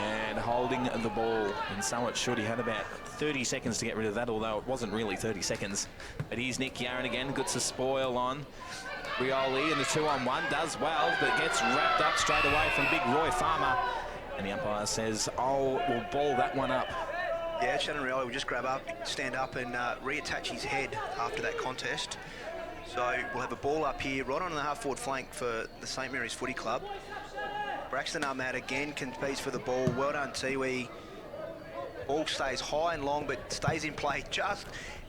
And holding the ball, and so it should. He had about 30 seconds to get rid of that, although it wasn't really 30 seconds. But here's Nick Yarran again, gets a spoil on. Rioli in the 2-on-1, does well, but gets wrapped up straight away from big Roy Farmer. And the umpire says, oh, we'll ball that one up. Yeah, Shannon Rioli will just grab up, stand up and reattach his head after that contest. So we'll have a ball up here, right on the half-forward flank for the St Mary's Footy Club. Braxton Armat again competes for the ball. Well done, Tiwi. Ball stays high and long, but stays in play just,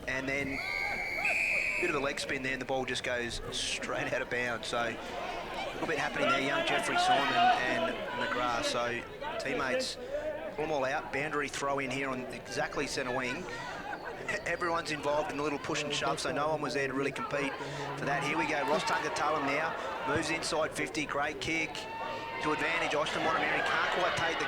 and then a bit of a leg spin there, and the ball just goes straight out of bounds. So a little bit happening there. Young Jeffrey Simon and McGrath. So teammates pull them all out. Boundary throw in here on exactly centre wing. Everyone's involved in a little push and shove, so no one was there to really compete for that. Here we go. Ross Tungatulum now moves inside 50. Great kick to advantage. Austin Montefiore can't quite take the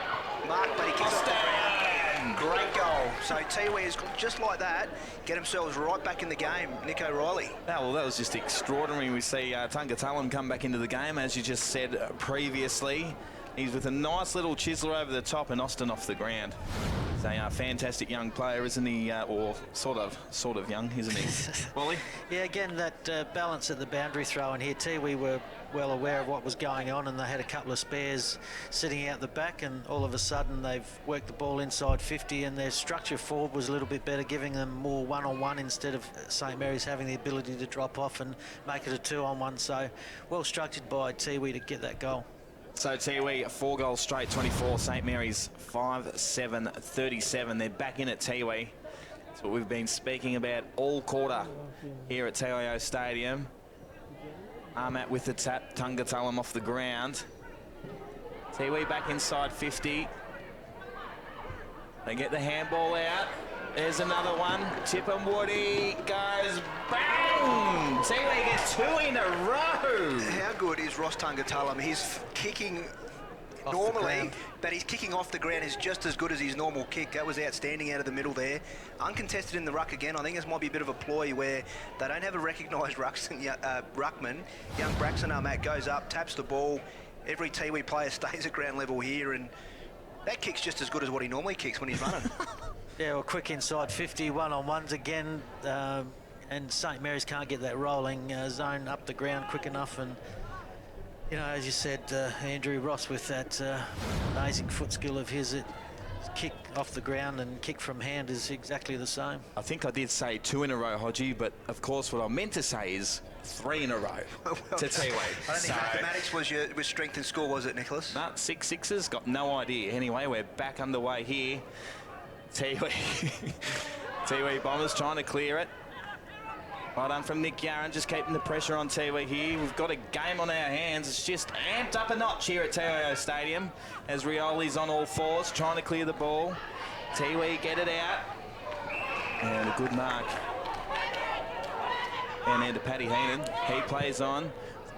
mark, but he kicks off the ground. Great goal. So Tiwi is just like that, get themselves right back in the game. Nick O'Reilly. Well, that was just extraordinary. We see Tungatulum come back into the game, as you just said previously. He's with a nice little chiseler over the top and Austin off the ground. He's a fantastic young player, isn't he? Or sort of young, isn't he? Wally? Yeah, again, that balance at the boundary throw in here. Tiwi were well aware of what was going on, and they had a couple of spares sitting out the back, and all of a sudden they've worked the ball inside 50, and their structure forward was a little bit better, giving them more one-on-one instead of St Mary's having the ability to drop off and make it a 2-on-1. So well structured by Tiwi to get that goal. So Tiwi, 4 goals straight, 24. St Mary's 5-7-37. They're back in at Tiwi. That's what we've been speaking about all quarter here at TIO Stadium. Armat with the tap, Tungatulum off the ground. Tiwi back inside 50. They get the handball out. There's another one. Tipper-Woody goes bang! Tiwi gets 2 in a row. How good is Ross Tungatulum? He's kicking off normally, but his kicking off the ground is just as good as his normal kick. That was outstanding out of the middle there. Uncontested in the ruck again. I think this might be a bit of a ploy where they don't have a recognised ruckman. Young Braxton Armat goes up, taps the ball. Every Tiwi player stays at ground level here, and that kick's just as good as what he normally kicks when he's running. Yeah, well, quick inside 50, one-on-ones again, and St Mary's can't get that rolling zone up the ground quick enough. And, you know, as you said, Andrew, Ross with that amazing foot skill of his, kick off the ground and kick from hand is exactly the same. I think I did say 2 in a row, Hodgie, but of course what I meant to say is 3 in a row to Tiwi. I don't think mathematics was your strength in school, was it, Nicholas? No, 6 sixes, got no idea. Anyway, we're back underway here. Tiwi Bombers trying to clear it. Well done from Nick Yarran, just keeping the pressure on Tiwi here. We've got a game on our hands. It's just amped up a notch here at TIO Stadium as Rioli's on all fours trying to clear the ball. Tiwi get it out. And a good mark. And then to Paddy Heenan. He plays on.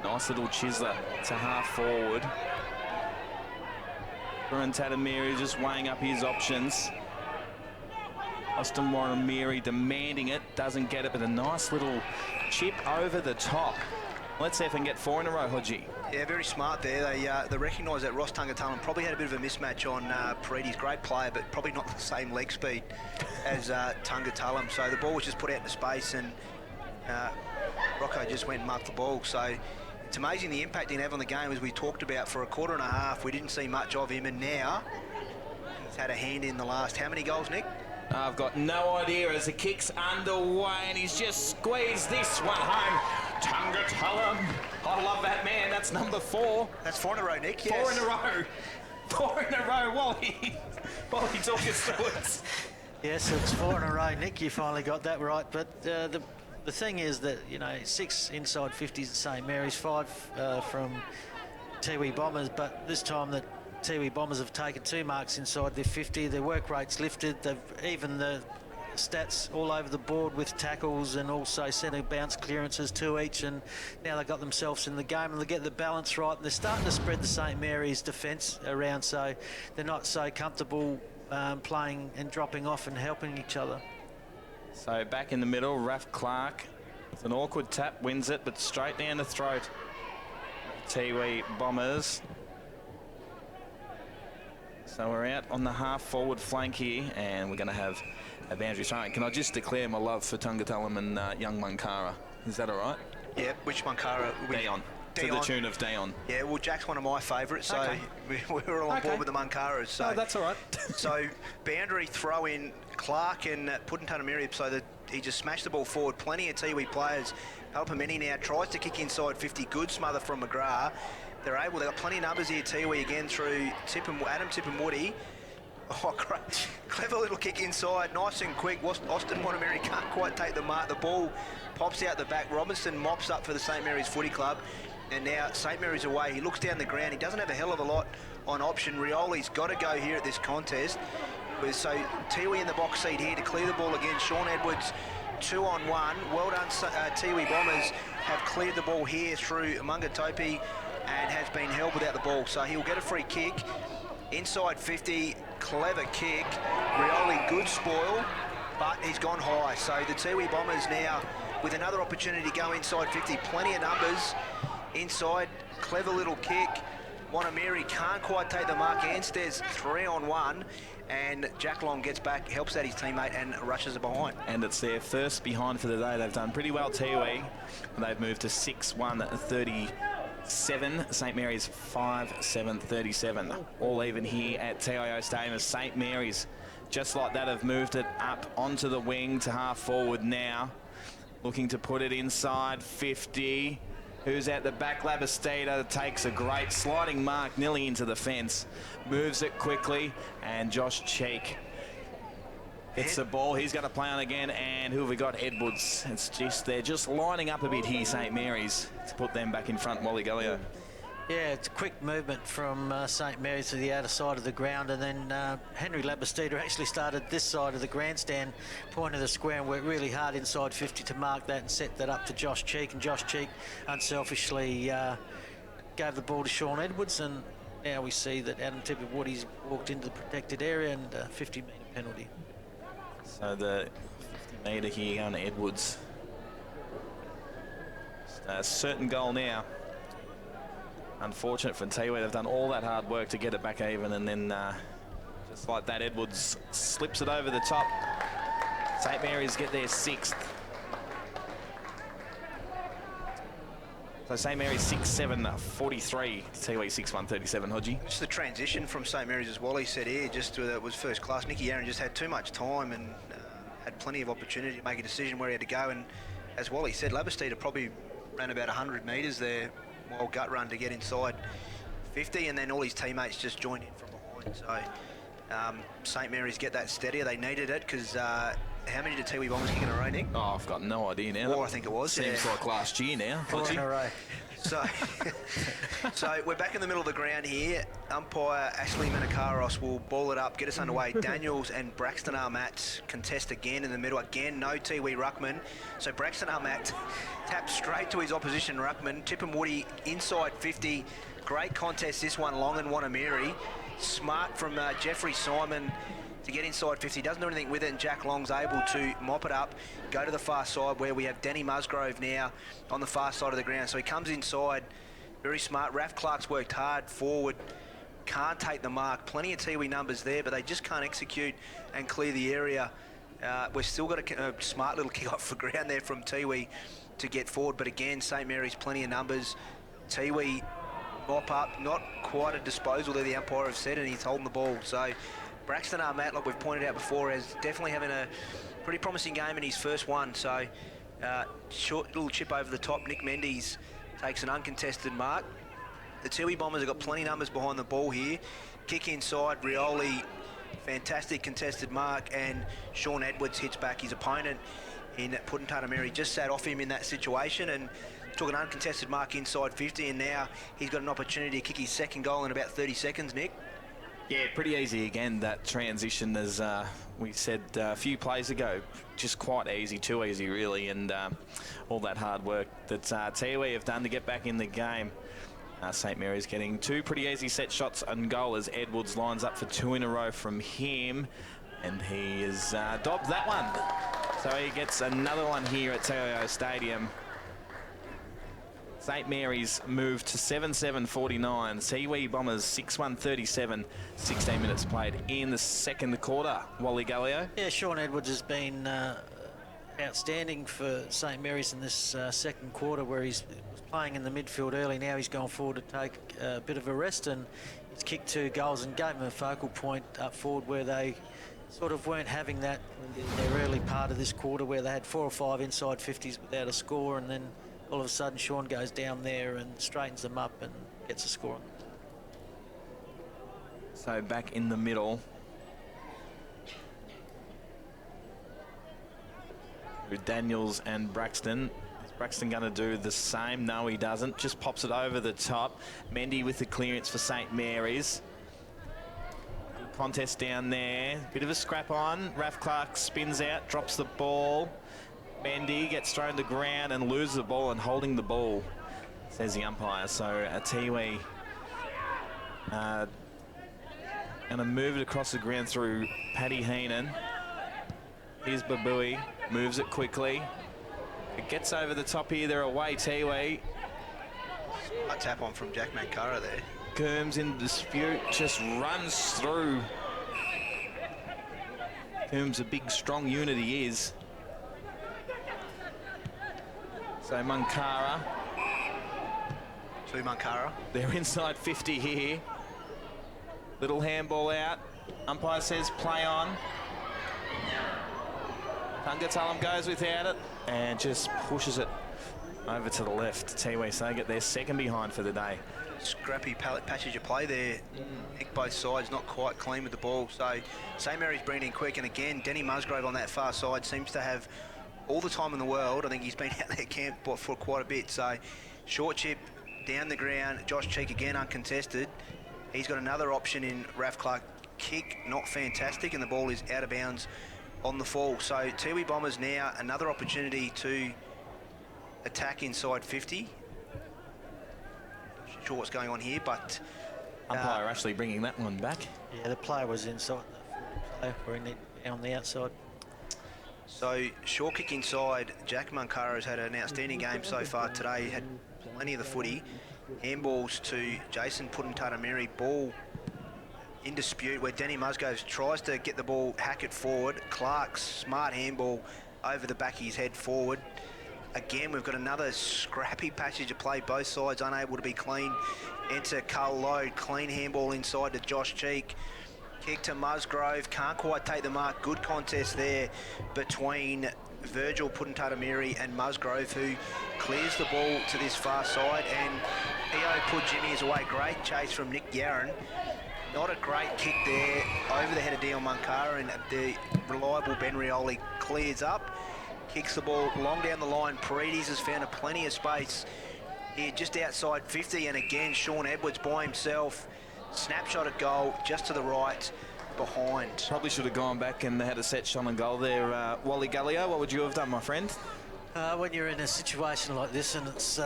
Nice little chiseler to half forward. Bruin Tatamiri just weighing up his options. Austin Montefiore demanding it, doesn't get it, but a nice little chip over the top. Let's see if we can get 4 in a row, Hodgie. Yeah, very smart there. They recognise that Ross Tungatulum probably had a bit of a mismatch on Paredes. Great player, but probably not the same leg speed as Tungatulum. So the ball was just put out into space, and Rocco just went and marked the ball. So it's amazing the impact he can have on the game, as we talked about. For a quarter and a half, we didn't see much of him, and now he's had a hand in the last. How many goals, Nick? I've got no idea as the kick's underway, and he's just squeezed this one home. Tungatulum. I love that man. That's number 4. That's 4 in a row, Nick. Yes. 4 in a row. 4 in a row. While he took us through it. Yes, it's 4 in a row, Nick. You finally got that right. But the thing is that, you know, 6 inside 50s at St Mary's, 5 from Tiwi Bombers, but this time the Tiwi Bombers have taken 2 marks inside their 50. Their work rate's lifted. They've even the stats all over the board with tackles and also centre bounce clearances, 2 each, and now they've got themselves in the game and they get the balance right, and they're starting to spread the St Mary's defence around, so they're not so comfortable playing and dropping off and helping each other. So back in the middle, Raph Clark with an awkward tap, wins it, but straight down the throat. Tiwi Bombers. So we're out on the half-forward flank here, and we're going to have a boundary throwing. Can I just declare my love for Tungatulum and young Munkara? Is that all right? Yeah, which Munkara? Dion. To the tune of Dion. Yeah, well, Jack's one of my favourites, so okay. we're all on board with the Munkaras. So that's all right. So boundary throw in Clark and Putintunamiri, so that he just smashed the ball forward. Plenty of Tiwi players. Palpameni now tries to kick inside 50. Good smother from McGrath. They've got plenty of numbers here, Tiwi, again through Adam Tipperwoody. Oh, great. Clever little kick inside, nice and quick. Austin Wantameri can't quite take the mark. The ball pops out the back. Robinson mops up for the St Mary's Footy Club. And now St Mary's away. He looks down the ground. He doesn't have a hell of a lot on option. Rioli's got to go here at this contest. So Tiwi in the box seat here to clear the ball again. Sean Edwards, 2-on-1. Well done, Tiwi Bombers have cleared the ball here through Mungatopi and has been held without the ball. So he'll get a free kick. Inside 50, clever kick. Rioli, good spoil, but he's gone high. So the Tiwi Bombers now with another opportunity to go inside 50. Plenty of numbers inside. Clever little kick. Wantameri can't quite take the mark. Anstey's 3-on-1. And Jack Long gets back, helps out his teammate and rushes it behind. And it's their first behind for the day. They've done pretty well, Tiwi. They've moved to 6-1-37. St Mary's 5-7-37. All even here at TIO Stadium as St Mary's, just like that, have moved it up onto the wing to half forward now. Looking to put it inside 50. Who's at the back? Labastida takes a great sliding mark nearly into the fence. Moves it quickly, and Josh Cheek hits the ball. He's going to play on again, and who have we got? Edwards. It's just, they're just lining up a bit here, St Mary's, to put them back in front. Wally Gallio. Yeah, it's a quick movement from St Mary's to the outer side of the ground, and then Henry Labastida actually started this side of the grandstand point of the square and worked really hard inside 50 to mark that and set that up to Josh Cheek, and Josh Cheek unselfishly gave the ball to Sean Edwards, and now we see that Adam Tipperwoody's walked into the protected area and 50-metre penalty. So the 50-metre here going to Edwards. A certain goal now. Unfortunate for Tiwi, they've done all that hard work to get it back even, and then just like that, Edwards slips it over the top. St Mary's get their 6th. So St Mary's 6-7-43, Tiwi 6-1-37. Hodgie. Just the transition from St Mary's, as Wally said here, just was first class. Nicky Aaron just had too much time and had plenty of opportunity to make a decision where he had to go. And as Wally said, Labastida probably ran about 100 metres there, wild gut run to get inside 50, and then all his teammates just joined in from behind. So St Mary's get that steadier. They needed it because how many did Tiwi Bombers kick in a row, Nick? Oh, I've got no idea now. 4, I think it was. Seems like last year now. 4 in a row. So we're back in the middle of the ground here. Umpire Ashley Menakaros will ball it up, get us underway. Daniels and Braxton Armat contest again in the middle. Again, no Tiwi ruckman. So Braxton Armat taps straight to his opposition ruckman. Tipperwoody inside 50. Great contest this one, Long and Wantameri. Smart from Jeffrey Simon to get inside 50. Doesn't do anything with it, and Jack Long's able to mop it up, go to the far side where we have Danny Musgrove now on the far side of the ground. So he comes inside, very smart. Raph Clark's worked hard forward, can't take the mark. Plenty of Tiwi numbers there, but they just can't execute and clear the area. We've still got a smart little kick off for ground there from Tiwi to get forward, but again, St Mary's plenty of numbers. Tiwi mop up, not quite a disposal there, the umpire have said, and he's holding the ball. So Braxton Armat, like we've pointed out before, is definitely having a pretty promising game in his first one. So short little chip over the top. Nick Mendes takes an uncontested mark. The Tiwi Bombers have got plenty of numbers behind the ball here. Kick inside, Rioli, fantastic contested mark, and Sean Edwards hits back his opponent in Puddentata Mary. Just sat off him in that situation and took an uncontested mark inside 50, and now he's got an opportunity to kick his second goal in about 30 seconds, Nick. Yeah, pretty easy again, that transition, as we said a few plays ago. Just quite easy, too easy really, and all that hard work that Tiwi have done to get back in the game. St Mary's getting two pretty easy set shots and goal as Edwards lines up for two in a row from him, and he has dobbed that one. So he gets another one here at TIO Stadium. St Mary's moved to 7-7-49. Tiwi Bombers 6-1-37. 16 minutes played in the second quarter. Wally Gallio. Yeah, Sean Edwards has been outstanding for St Mary's in this second quarter, where he's playing in the midfield early. Now he's gone forward to take a bit of a rest, and he's kicked 2 goals and gave them a focal point up forward where they sort of weren't having that in their early part of this quarter, where they had 4 or 5 inside 50s without a score, and then all of a sudden Sean goes down there and straightens them up and gets a score. So back in the middle with Daniels and Braxton. Is Braxton going to do the same? No, he doesn't. Just pops it over the top. Mendy with the clearance for St Mary's. Contest down there. Bit of a scrap on. Raf Clark spins out, drops the ball. Mendy gets thrown to the ground and loses the ball, and holding the ball, says the umpire. So Tiwi going to move it across the ground through Paddy Heenan. Here's Babui, moves it quickly. It gets over the top here, they're away, Tiwi. A tap on from Jack Mankara there. Coombs in dispute, just runs through. Coombs a big, strong unit he is. So Mankara. To Mankara. They're inside 50 here. Little handball out. Umpire says play on. Tungatalam goes without it and just pushes it over to the left. Tiwi, so they get their second behind for the day. Scrappy passage of play there. Nick both sides, not quite clean with the ball. So St Mary's bringing in quick, and again, Denny Musgrove on that far side seems to have all the time in the world. I think he's been out there camp for quite a bit. So short chip down the ground. Josh Cheek again uncontested. He's got another option in Raf Clark. Kick not fantastic, and the ball is out of bounds on the fall. So Tiwi Bombers now another opportunity to attack inside 50. Not sure what's going on here, but umpire actually bringing that one back. Yeah, the player was inside the player on the outside. So short kick inside. Jack Mankara has had an outstanding game so far today. He had plenty of the footy. Handballs to Jason Puddentata Mary. Ball in dispute where Denny Musgrove tries to get the ball, hack it forward. Clark's smart handball over the back of his head forward. Again, we've got another scrappy passage of play. Both sides unable to be clean. Enter Carl Load. Clean handball inside to Josh Cheek. Kick to Musgrove. Can't quite take the mark. Good contest there between Virgil Puddentata Mary and Musgrove, who clears the ball to this far side. And P.O. put Jimmy is away. Great chase from Nick Yarron. Not a great kick there over the head of Dion Mankara, and the reliable Ben Rioli clears up. Kicks the ball long down the line. Paredes has found plenty of space here just outside 50, and again Sean Edwards by himself. Snapshot at goal just to the right behind. Probably should have gone back and had a set shot on goal there. Wally Gallio, what would you have done, my friend? When you're in a situation like this and it's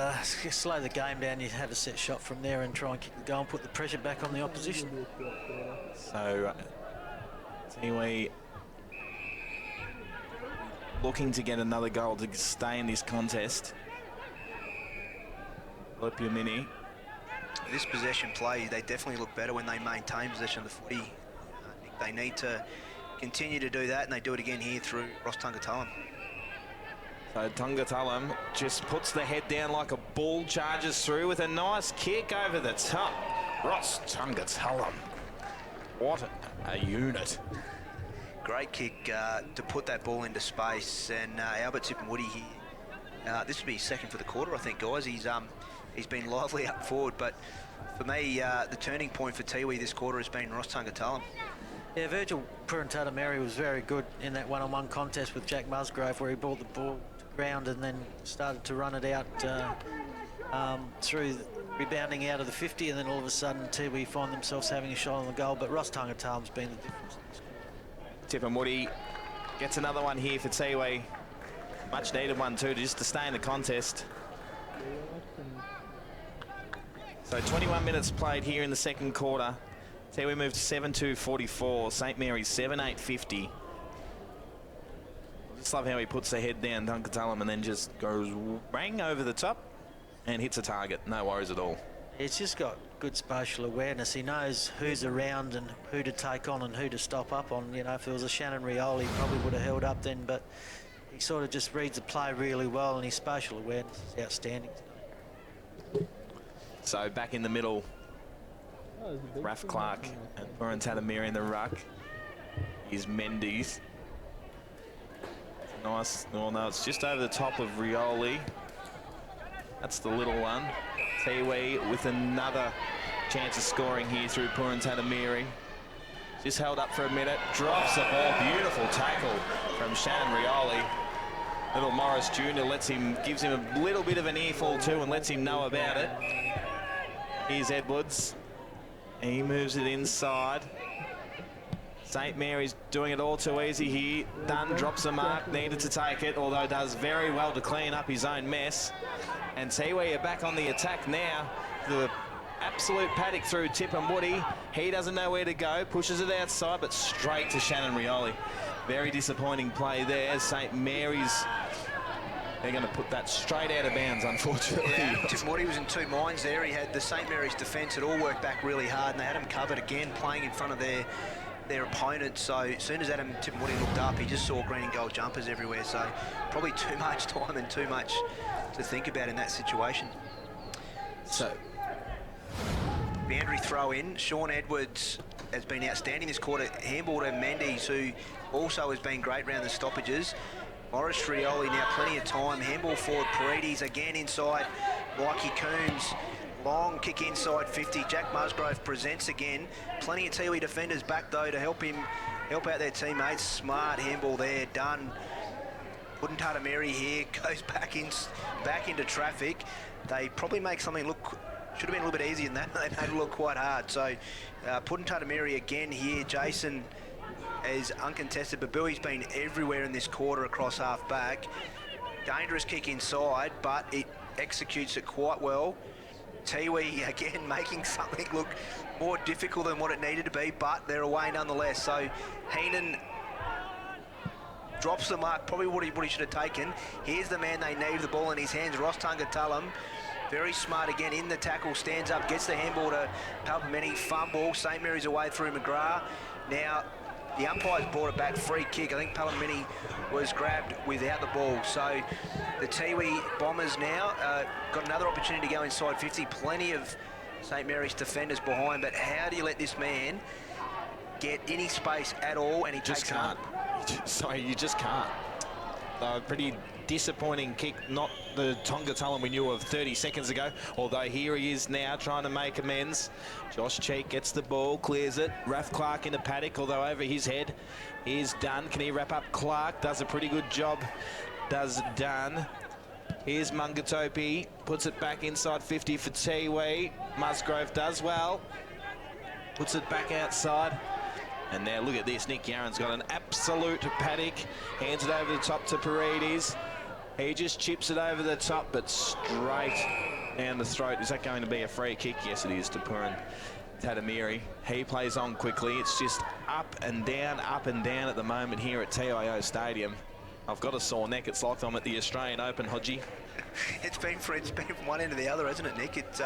slow the game down, you have a set shot from there and try and kick the goal and put the pressure back on the opposition. So Tiwi looking to get another goal to stay in this contest. Lopia Mini. This possession play, they definitely look better when they maintain possession of the footy. I think they need to continue to do that, and they do it again here through Ross Tungatalam. So Tungatullum just puts the head down like a bull, charges through with a nice kick over the top. Ross Tungatullum. What a unit. Great kick to put that ball into space, and Albert Tipperwoody here. This will be his second for the quarter, I think, guys. He's been lively up forward, but for me, the turning point for Tiwi this quarter has been Ross Tungatullum. Yeah, Virgil Purantatameri was very good in that one-on-one contest with Jack Musgrove, where he brought the ball to ground and then started to run it out through rebounding out of the 50, and then all of a sudden Tiwi find themselves having a shot on the goal. But Ross Tungatullum's been the difference. Tipperwoody gets another one here for Tiwi. Much needed one too, just to stay in the contest. So 21 minutes played here in the second quarter. Tiwi moved 7-2-44. St Mary's 7-8-50. Just love how he puts the head down, Tungatullum, and then just goes bang over the top and hits a target. No worries at all. He's just got good spatial awareness. He knows who's around and who to take on and who to stop up on. You know, if it was a Shannon Rioli, he probably would have held up then, but he sort of just reads the play really well, and his spatial awareness is outstanding. So back in the middle, Raf Clark and Purantatameri in the ruck. Here's Mendes. Nice. Oh no, it's just over the top of Rioli. That's the little one. Tiwi with another chance of scoring here through Purantatameri. Just held up for a minute, drops the ball. Beautiful tackle from Shannon Rioli. Little Morris Jr. gives him a little bit of an earful too and lets him know about it. Here's Edwards. He moves it inside. St Mary's doing it all too easy here. Dunn drops the mark, needed to take it, although does very well to clean up his own mess. And Tiwi are back on the attack now. The absolute paddock through Tipperwoody. He doesn't know where to go, pushes it outside, but straight to Shannon Rioli. Very disappointing play there. St Mary's, they're going to put that straight out of bounds, unfortunately. Yeah, Tipperwoody was in two minds there. He had the St Mary's defence had all worked back really hard, and they had him covered again, playing in front of their opponent. So as soon as Adam Tipperwoody looked up, he just saw green and gold jumpers everywhere. So probably too much time and too much to think about in that situation. So boundary throw in. Sean Edwards has been outstanding this quarter. Handball to Mendes, who also has been great round the stoppages. Morris Rioli now plenty of time. Handball forward, Paredes again inside. Mikey Coombs, long kick inside 50. Jack Musgrove presents again. Plenty of Tiwi defenders back though to help out their teammates. Smart handball there, done. Purantatameri here goes back into traffic. They probably make something look, should have been a little bit easier than that. They made it look quite hard. So Purantatameri again here. Jason is uncontested, but Bowie's been everywhere in this quarter across half back. Dangerous kick inside, but it executes it quite well. Tiwi again making something look more difficult than what it needed to be, but they're away nonetheless. So Heenan drops the mark, probably what he should have taken. Here's the man they need, the ball in his hands, Ross Tungatullum. Very smart again in the tackle, stands up, gets the handball to Palpameni, fumble. St Mary's away through McGrath. Now, the umpire's brought it back, free kick. I think Palpameni was grabbed without the ball. So the Tiwi Bombers now got another opportunity to go inside 50. Plenty of St Mary's defenders behind, but how do you let this man get any space at all? And he just takes can't. Sorry, you just can't. Pretty disappointing kick, not the Tungatullum we knew of 30 seconds ago, although here he is now trying to make amends. Josh Cheek gets the ball, clears it. Raf Clark in the paddock, although over his head is Dunn. Can he wrap up Clark? Does a pretty good job, does Dunn. Here's Mungatopi, puts it back inside 50 for Tiwi. Musgrove does well, puts it back outside. And now look at this, Nick Yarren's got an absolute paddock. Hands it over the top to Paredes. He just chips it over the top, but straight down the throat. Is that going to be a free kick? Yes, it is to Purantatameri. He plays on quickly. It's just up and down at the moment here at TIO Stadium. I've got a sore neck. It's like I'm at the Australian Open, Hodgie. It's been from one end to the other, hasn't it, Nick? It's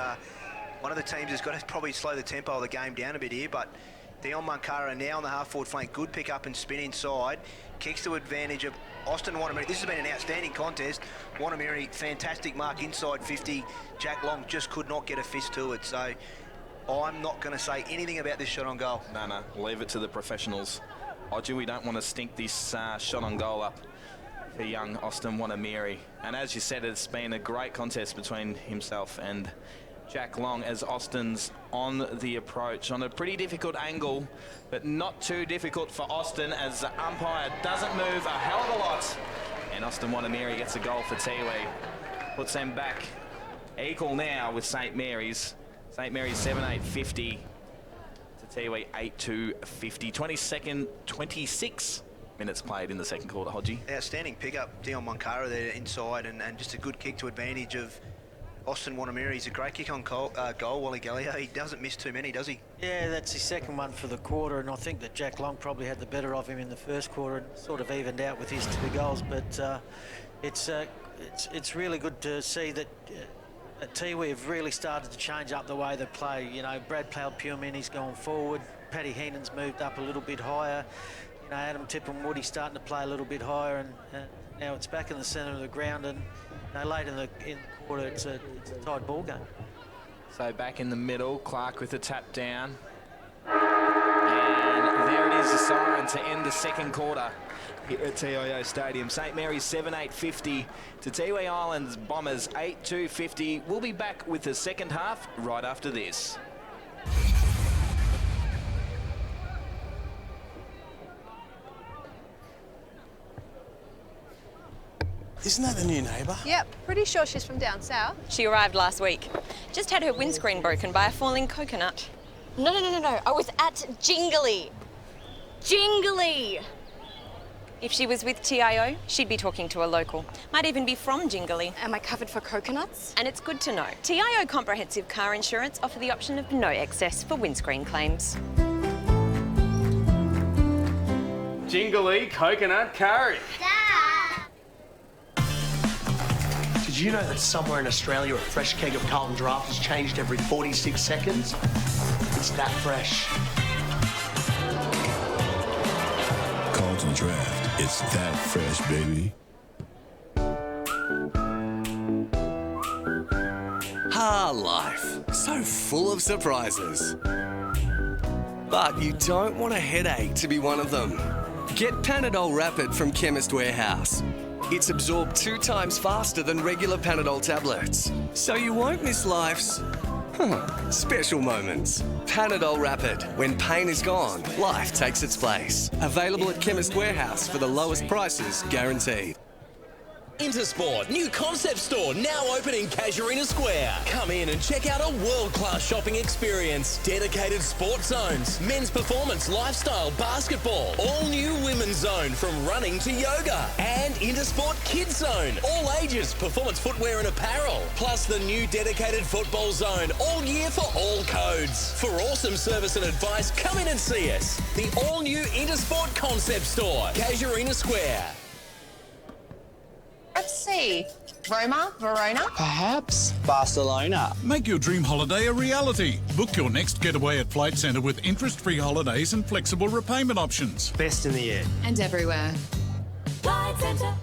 one of the teams has got to probably slow the tempo of the game down a bit here, but Dion Mankara now on the half-forward flank. Good pick up and spin inside. kicks to advantage of Austin Wanamiri. This has been an outstanding contest. Wanamiri, fantastic mark inside 50. Jack Long just could not get a fist to it. So I'm not going to say anything about this shot on goal. No, leave it to the professionals. Odgie, we don't want to stink this shot on goal up for young Austin Wanamiri. And as you said, it's been a great contest between himself and Jack Long as Austin's on the approach on a pretty difficult angle, but not too difficult for Austin as the umpire doesn't move a hell of a lot. And Austin Wanamiri gets a goal for Tiwi. Puts them back equal now with St. Mary's. St. Mary's 7-8-50 to Tiwi 8-2-50. 26 minutes played in the second quarter, Hodgie. Outstanding pickup, Dion Moncara there inside, and just a good kick to advantage of Austin Wanamiri. He's a great kick on goal, Wally Gallio. He doesn't miss too many, does he? Yeah, that's his second one for the quarter, and I think that Jack Long probably had the better of him in the first quarter and sort of evened out with his 2 goals. But it's really good to see that Tiwi have really started to change up the way they play. You know, Brad Ploud-Pumin, gone forward. Paddy Heenan's moved up a little bit higher. You know, Adam Tipper-Woody's starting to play a little bit higher, and now it's back in the centre of the ground, and late in the quarter, it's a tight ball game. So back in the middle, Clark with the tap down. And there it is, the siren to end the second quarter here at TIO Stadium. St. Mary's 7-8-50 to Tiwi Islands Bombers 8-2-50. We'll be back with the second half right after this. Isn't that the new neighbour? Yep, pretty sure she's from down south. She arrived last week. Just had her windscreen broken by a falling coconut. No. I was at Jingly. Jingly! If she was with TIO, she'd be talking to a local. Might even be from Jingly. Am I covered for coconuts? And it's good to know. TIO Comprehensive Car Insurance offer the option of no excess for windscreen claims. Jingly coconut curry. Did you know that somewhere in Australia a fresh keg of Carlton Draft is changed every 46 seconds? It's that fresh. Carlton Draft, it's that fresh, baby. Life. So full of surprises. But you don't want a headache to be one of them. Get Panadol Rapid from Chemist Warehouse. It's absorbed 2 times faster than regular Panadol tablets. So you won't miss life's special moments. Panadol Rapid. When pain is gone, life takes its place. Available at Chemist Warehouse for the lowest prices guaranteed. Intersport, new concept store now open in Casuarina Square. Come in and check out a world-class shopping experience. Dedicated sports zones, men's performance, lifestyle, basketball. All new women's zone from running to yoga. And Intersport Kids Zone. All ages, performance footwear and apparel. Plus the new dedicated football zone. All year for all codes. For awesome service and advice, come in and see us. The all-new Intersport concept store, Casuarina Square. Let's see. Roma, Verona? Perhaps Barcelona. Make your dream holiday a reality. Book your next getaway at Flight Centre with interest-free holidays and flexible repayment options. Best in the air. And everywhere. Flight Centre.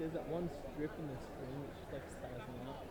There's that one strip in the screen which just like stays me up.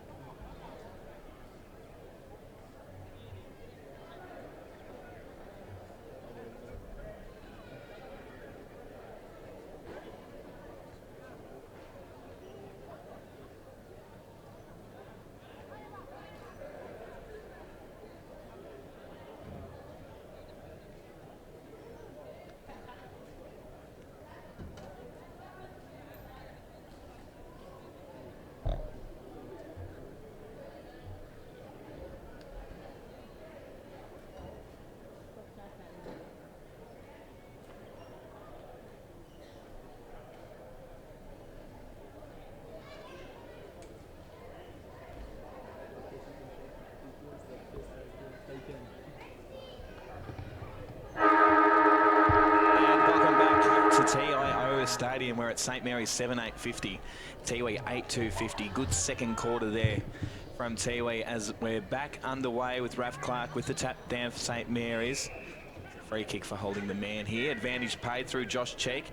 TIO Stadium, we're at St Mary's 7-8-50, Tiwi 8-2-50. Good second quarter there from Tiwi as we're back underway with Raf Clark with the tap down for St Mary's. Free kick for holding the man here. Advantage paid through Josh Cheek.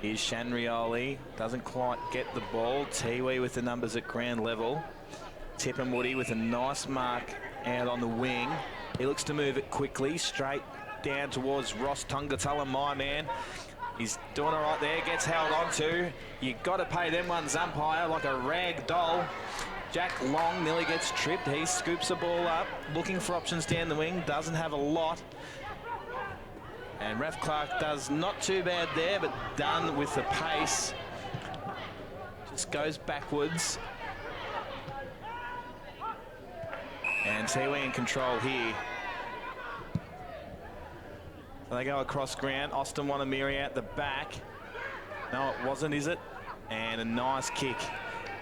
Here's Shanrioli, doesn't quite get the ball. Tiwi with the numbers at ground level. Tipperwoody with a nice mark out on the wing. He looks to move it quickly, straight down towards Ross Tungatulum, my man. He's doing all right there, gets held on to. You got to pay them ones umpire like a rag doll. Jack Long nearly gets tripped. He scoops the ball up, looking for options down the wing, doesn't have a lot. And Raf Clark does not too bad there, but done with the pace. Just goes backwards. And Tiwi in control here. So they go across ground. Austin Wanamiri at the back. No, it wasn't, is it? And a nice kick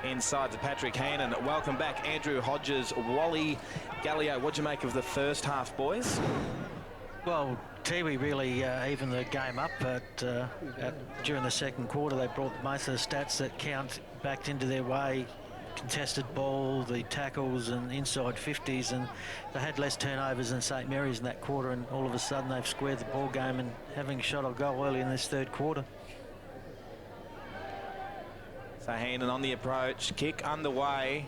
inside to Patrick Heenan. Welcome back, Andrew Hodges, Wally Gallio. What'd you make of the first half, boys? Well, Tiwi really evened the game up, but during the second quarter they brought most of the stats that count back into their way. Contested ball, the tackles and inside 50s, and they had less turnovers than St Mary's in that quarter, and all of a sudden they've squared the ball game and having a shot on goal early in this third quarter. So Heenan on the approach, kick underway.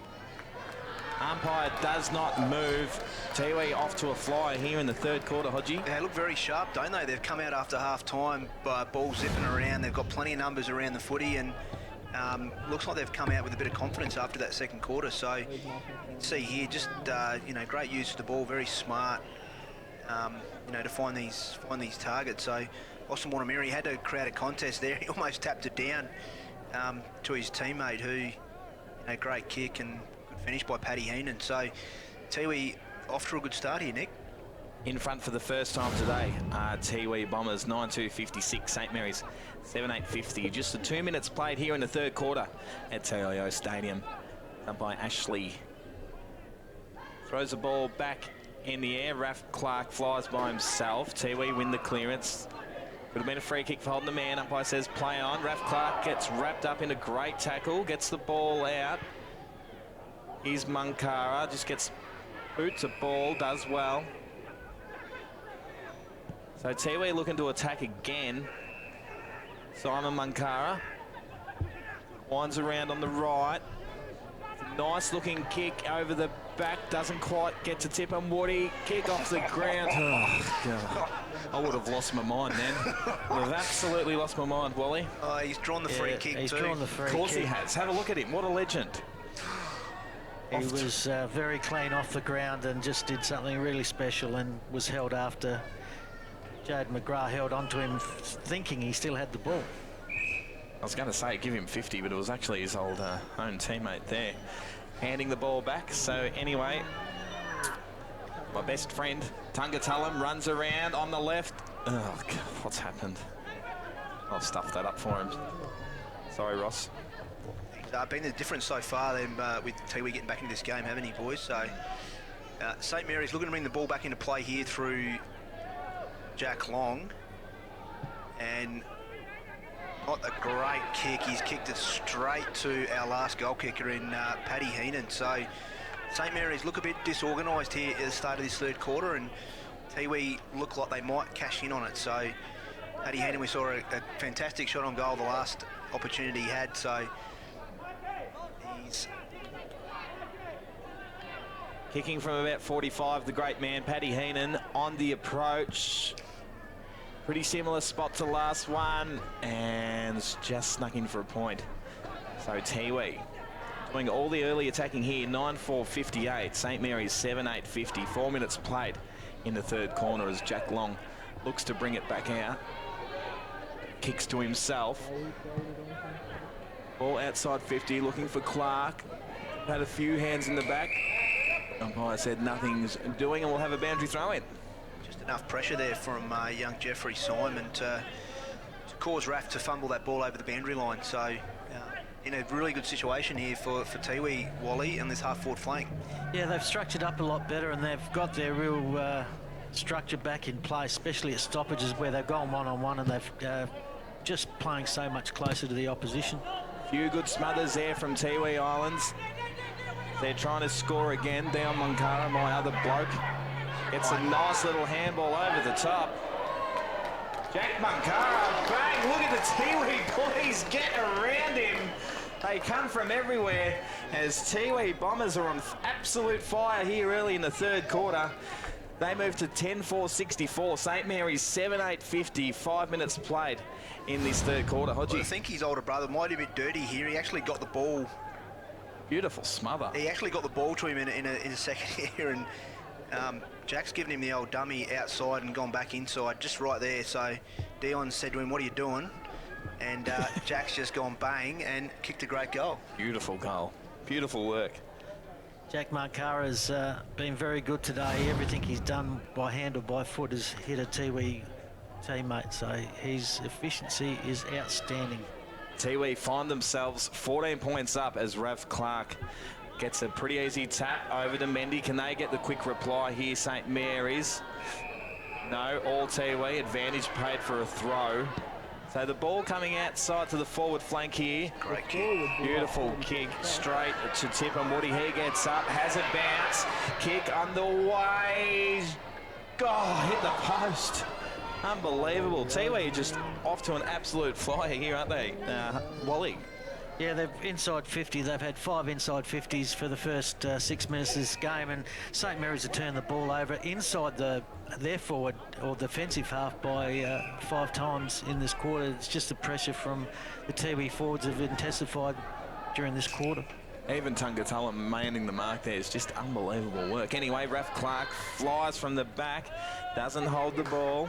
Umpire does not move. Tiwi off to a flyer here in the third quarter, Hodgie. They look very sharp, don't they? They've come out after half-time, ball zipping around. They've got plenty of numbers around the footy, and looks like they've come out with a bit of confidence after that second quarter. So you can see here, just you know, great use of the ball, very smart, you know, to find these targets. So Austin Wanamiri had to create a contest there. He almost tapped it down to his teammate, who, you know, great kick and good finish by Paddy Heenan. So Tiwi off to a good start here, Nick. In front for the first time today, Tiwi Bombers 9-2-56, St Mary's 7-8-50. Just the 2 minutes played here in the third quarter at TIO Stadium. Up by Ashley. Throws the ball back in the air. Raf Clark flies by himself. Tiwi win the clearance. Could have been a free kick for holding the man. Umpire says play on. Raf Clark gets wrapped up in a great tackle, gets the ball out. Here's Munkara, just gets boots a ball, does well. So Tiwi looking to attack again. Simon Munkara winds around on the right. Nice looking kick over the back, doesn't quite get to Tipperwoody. Kick off the ground. Oh, God. I would have lost my mind then. I would have absolutely lost my mind, Wally. Oh, he's drawn the free kick he's too. drawn the free kick. Of course kick. he has. Have a look at him. What a legend. He was very clean off the ground and just did something really special, and was held after Jade McGrath held onto him thinking he still had the ball. I was going to say give him 50, but it was actually his old own teammate there handing the ball back. So anyway, my best friend Tungatulum runs around on the left. Oh, God, what's happened? I'll stuff that up for him. Sorry, Ross. He's been the difference so far then with Tiwi getting back into this game, haven't he, boys? So St Mary's looking to bring the ball back into play here through Jack Long, and not a great kick. He's kicked it straight to our last goal kicker in Paddy Heenan. So St Mary's look a bit disorganised here at the start of this third quarter, and Tiwi look like they might cash in on it. So Paddy Heenan, we saw a fantastic shot on goal the last opportunity he had. So is. Kicking from about 45, the great man, Paddy Heenan, on the approach. Pretty similar spot to last one, and just snuck in for a point. So Tiwi doing all the early attacking here, 9-4-58. St Mary's 7-8-50. 4 minutes played in the third corner as Jack Long looks to bring it back out. Kicks to himself. Ball outside 50, looking for Clark. Had a few hands in the back. Umpire said nothing's doing, and we'll have a boundary throw in. Just enough pressure there from young Jeffrey Simon to cause Raf to fumble that ball over the boundary line. So in a really good situation here for Tiwi, Wally, and this half-forward flank. Yeah, they've structured up a lot better, and they've got their real structure back in place, especially at stoppages where they've gone one-on-one, and they've just playing so much closer to the opposition. Few good smothers there from Tiwi Islands. They're trying to score again. Down Monkara, my other bloke. It's a nice little handball over the top. Jack Monkara, bang, look at the Tiwi boys get around him. They come from everywhere as Tiwi Bombers are on absolute fire here early in the third quarter. They move to 10-4-64. St Mary's 7-8-50. 5 minutes played in this third quarter. Hodgie. Well, I think his older brother might have been dirty here. He actually got the ball. Beautiful smother. He actually got the ball to him in a second here, and Jack's given him the old dummy outside and gone back inside, just right there. So Dion said to him, "What are you doing?" And Jack's just gone bang and kicked a great goal. Beautiful goal. Beautiful work. Jack Monkara's been very good today. Everything he's done by hand or by foot has hit a Tiwi teammate, so his efficiency is outstanding. Tiwi find themselves 14 points up as Rav Clark gets a pretty easy tap over to Mendy. Can they get the quick reply here, St Mary's? No, all Tiwi. Advantage paid for a throw. So the ball coming outside to the forward flank here. Great kick. Beautiful kick straight to Tip and Woody. He gets up, has a bounce. Kick underway. Oh, hit the post. Unbelievable. Tiwi just off to an absolute flyer here, aren't they, Wally? Yeah, they've inside 50. They've had 5 inside 50s for the first 6 minutes of this game, and St Mary's have turned the ball over inside their forward or defensive half by 5 times in this quarter. It's just the pressure from the Tiwi forwards have intensified during this quarter. Even Tungatulum manning the mark there is just unbelievable work. Anyway, Raf Clark flies from the back, doesn't hold the ball.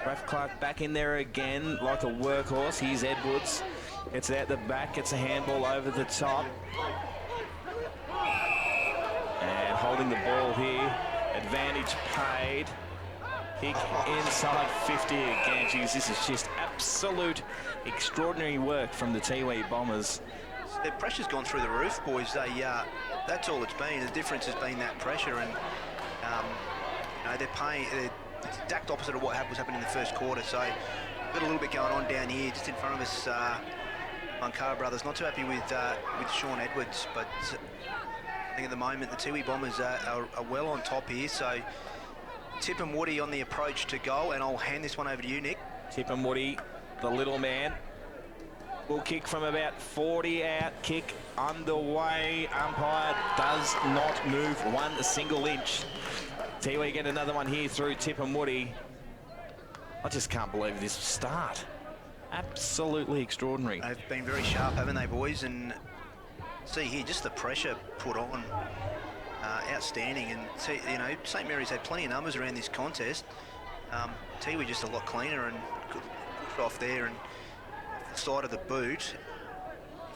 Raf Clark back in there again like a workhorse. Here's Edwards. It's out the back, gets a handball over the top. And holding the ball here. Advantage paid. Kick inside 50 again. Jeez, this is just absolute extraordinary work from the Tiwi Bombers. Their pressure's gone through the roof, boys. That's all it's been. The difference has been that pressure, and they're paying. It's the exact opposite of what was happening in the first quarter. So we've got a little bit going on down here, just in front of us. Monkara brothers not too happy with Sean Edwards, but I think at the moment the Tiwi Bombers are well on top here. So Tip and Woody on the approach to goal, and I'll hand this one over to you, Nick. Tip and Woody, the little man, will kick from about 40 out. Kick underway. Umpire does not move one single inch. Tiwi get another one here through Tip and Woody. I just can't believe this start. Absolutely extraordinary. They've been very sharp, haven't they, boys? And see here, just the pressure put on, outstanding. And St Mary's had plenty of numbers around this contest. Tiwi just a lot cleaner and good push off there and off the side of the boot,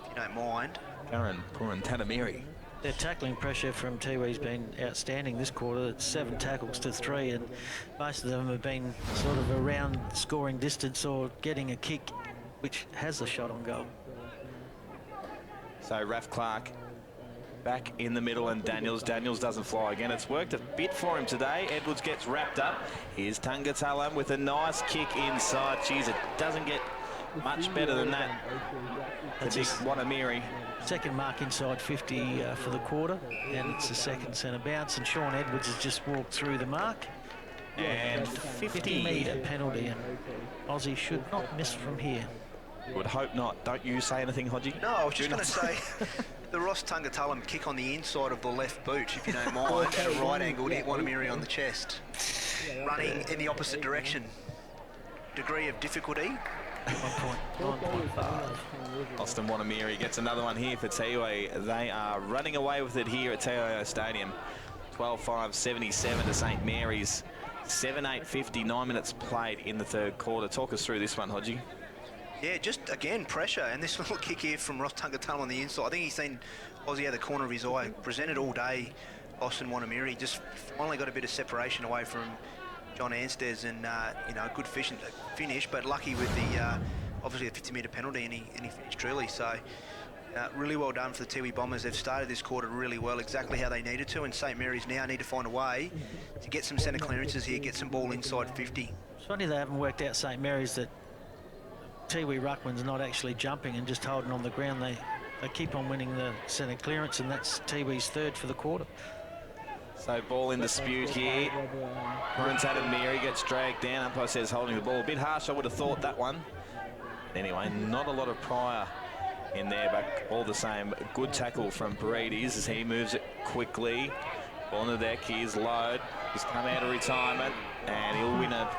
if you don't mind. Karen Puran Tanamiri. Their tackling pressure from Tiwi's been outstanding this quarter. It's 7 tackles to 3, and most of them have been sort of around scoring distance or getting a kick, which has a shot on goal. So Raf Clark back in the middle, and Daniels doesn't fly again. It's worked a bit for him today. Edwards gets wrapped up. Here's Tungatulum with a nice kick inside. Jeez, it doesn't get much better than that. That's Wanamiri. Second mark inside 50 for the quarter, and it's the second centre bounce, and Sean Edwards has just walked through the mark. And 50 metre penalty, and Aussie should not miss from here. Would hope not. Don't you say anything, Hodgie? No, I was just going to say the Ross Tungatulum kick on the inside of the left boot, if you don't mind, at a right angle to hit Wanamiri on the chest. Running in the opposite direction. Degree of difficulty. 1.5. Austin Wanamiri gets another one here for Tiwi. They are running away with it here at TIO Stadium. 12-5-77 to St Mary's. 7-8-50, 9 minutes played in the third quarter. Talk us through this one, Hodgie. Yeah, just again pressure, and this little kick here from Ross Tungatulum on the inside. I think he's seen Aussie out the corner of his eye. Presented all day, Austin Wanamiri. Just finally got a bit of separation away from John Ansteds, and you know, a good finish, but lucky with the obviously a 50-metre penalty, and he finished truly. So really well done for the Tiwi Bombers. They've started this quarter really well, exactly how they needed to, and St Mary's now need to find a way to get some centre clearances here, get some ball inside 50. It's funny they haven't worked out St Mary's that Tiwi Ruckman's not actually jumping and just holding on the ground. They keep on winning the centre clearance, and that's Tiwi's third for the quarter. So ball in dispute here. Puruntatum Mary gets dragged down. Umpire says holding the ball. A bit harsh, I would have thought, that one. Anyway, not a lot of prior in there, but all the same, good tackle from Paredes as he moves it quickly. Ball on the deck, here's Load. He's come out of retirement, and he'll win a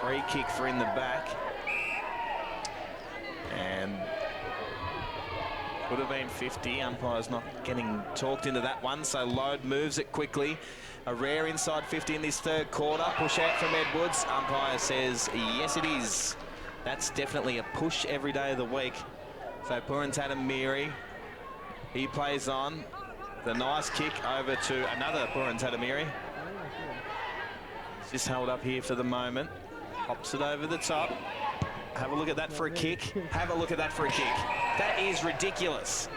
free kick for in the back. And would have been 50. Umpire's not getting talked into that one, so Load moves it quickly. A rare inside 50 in this third quarter. Push out from Edwards. Umpire says yes, it is. That's definitely a push every day of the week. So Puruntatum Miri, he plays on. The nice kick over to another Puruntatum Miri. Just held up here for the moment. Hops it over the top. Have a look at that for a kick. Have a look at that for a kick. That is ridiculous.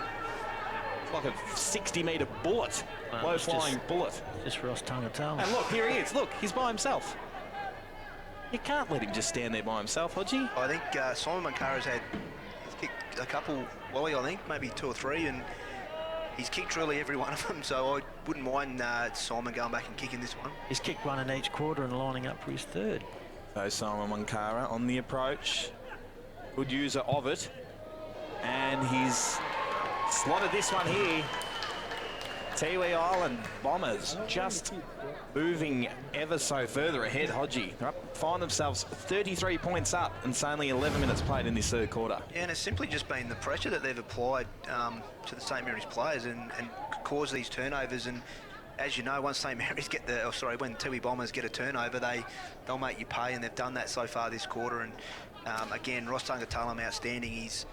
It's like a 60-metre bullet. Low-flying bullet. Just Ross Tungatulum. And look, here he is. Look, he's by himself. You can't let him just stand there by himself, Hodgie. I think Simon Mankara's kicked a couple, Wally, I think, maybe 2 or 3, and he's kicked really every one of them, so I wouldn't mind Simon going back and kicking this one. He's kicked one in each quarter and lining up for his third. So Simon Mankara on the approach. Good user of it. And he's slotted this one here. Tiwi Island Bombers just moving ever so further ahead, Hodgie. They find themselves 33 points up, and it's only 11 minutes played in this third quarter. Yeah, and it's simply just been the pressure that they've applied to the St Mary's players and caused these turnovers. And as you know, once St Mary's get when Tiwi Bombers get a turnover, they'll make you pay, and they've done that so far this quarter. And again, Ross Tungatulum outstanding. He's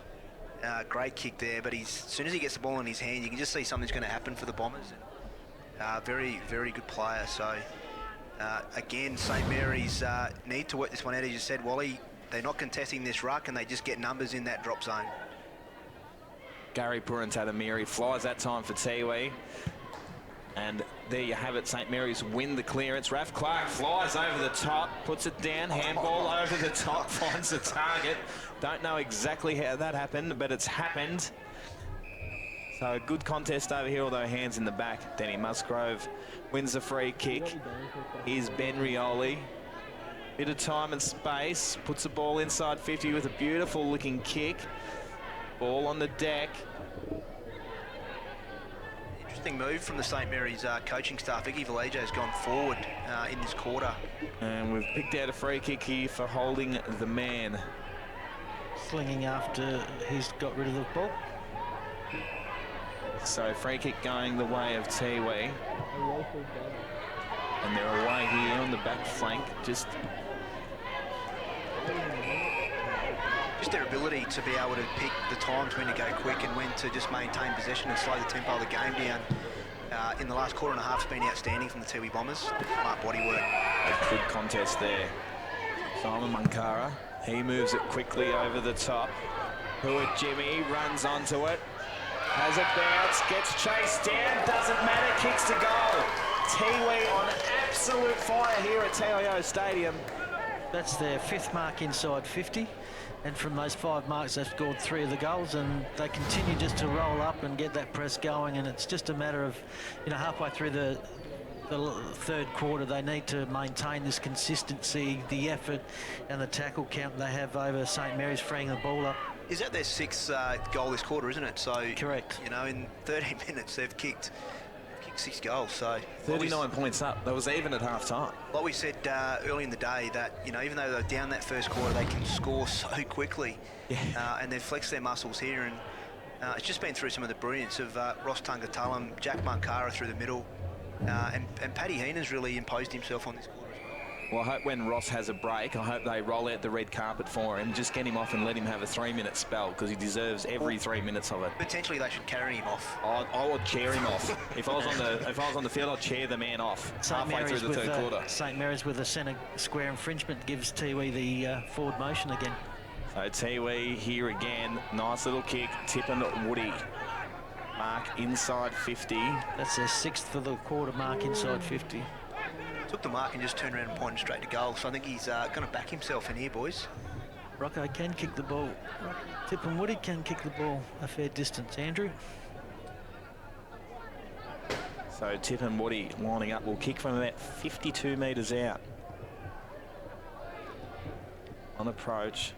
great kick there, but as soon as he gets the ball in his hand, you can just see something's going to happen for the Bombers. Very, very good player. So again, St Mary's need to work this one out, as you said, Wally. They're not contesting this ruck, and they just get numbers in that drop zone. Gary Puruntatum Miri flies that time for Tiwi. And there you have it, St Mary's win the clearance. Raf Clark flies over the top, puts it down, handball over the top, finds the target. Don't know exactly how that happened, but it's happened. So a good contest over here, although hands in the back. Danny Musgrove wins the free kick. Here's Ben Rioli. Bit of time and space, puts the ball inside 50 with a beautiful looking kick. Ball on the deck. Interesting move from the St Mary's coaching staff. Vicky Vallejo has gone forward in this quarter. And we've picked out a free kick here for holding the man. Slinging after he's got rid of the ball. So free kick going the way of Tiwi. And they're away here on the back flank. Just their ability to be able to pick the times when to go quick and when to just maintain possession and slow the tempo of the game down. In the last quarter and a half has been outstanding from the Tiwi Bombers. Smart body work. A good contest there. Simon Mankara, he moves it quickly over the top. Hua Jimmy runs onto it. Has a bounce, gets chased down, doesn't matter, kicks to goal. Tiwi on absolute fire here at TIO Stadium. That's their 5th mark inside 50. And from those 5 marks, they've scored 3 of the goals, and they continue just to roll up and get that press going. And it's just a matter of, halfway through the third quarter, they need to maintain this consistency, the effort, and the tackle count they have over St Mary's, freeing the ball up. Is that their sixth goal this quarter, isn't it? So correct. You know, in 30 minutes they've kicked 6 goals. So 39 points up. That was even at half time. Like we said early in the day, that even though they're down that first quarter, they can score so quickly. Yeah. And they've flexed their muscles here, and it's just been through some of the brilliance of Ross Tungatullum, Jack Munkara through the middle, and Paddy Heenan's really imposed himself on this quarter. Well, I hope when Ross has a break, I hope they roll out the red carpet for him, just get him off and let him have a 3-minute spell, because he deserves every 3 minutes of it. Potentially they should carry him off. I would chair him off. If I was on the field, I'd chair the man off halfway through the third quarter. St Mary's with a centre square infringement gives Tiwi the forward motion again. So Tiwi here again, nice little kick, tipping Woody. Mark inside 50. That's their 6th for the quarter, mark inside 50. Took the mark and just turned around and pointed straight to goal. So I think he's going to back himself in here, boys. Rocco can kick the ball. Tip and Woody can kick the ball a fair distance. Andrew? So Tip and Woody lining up will kick from about 52 metres out. On approach.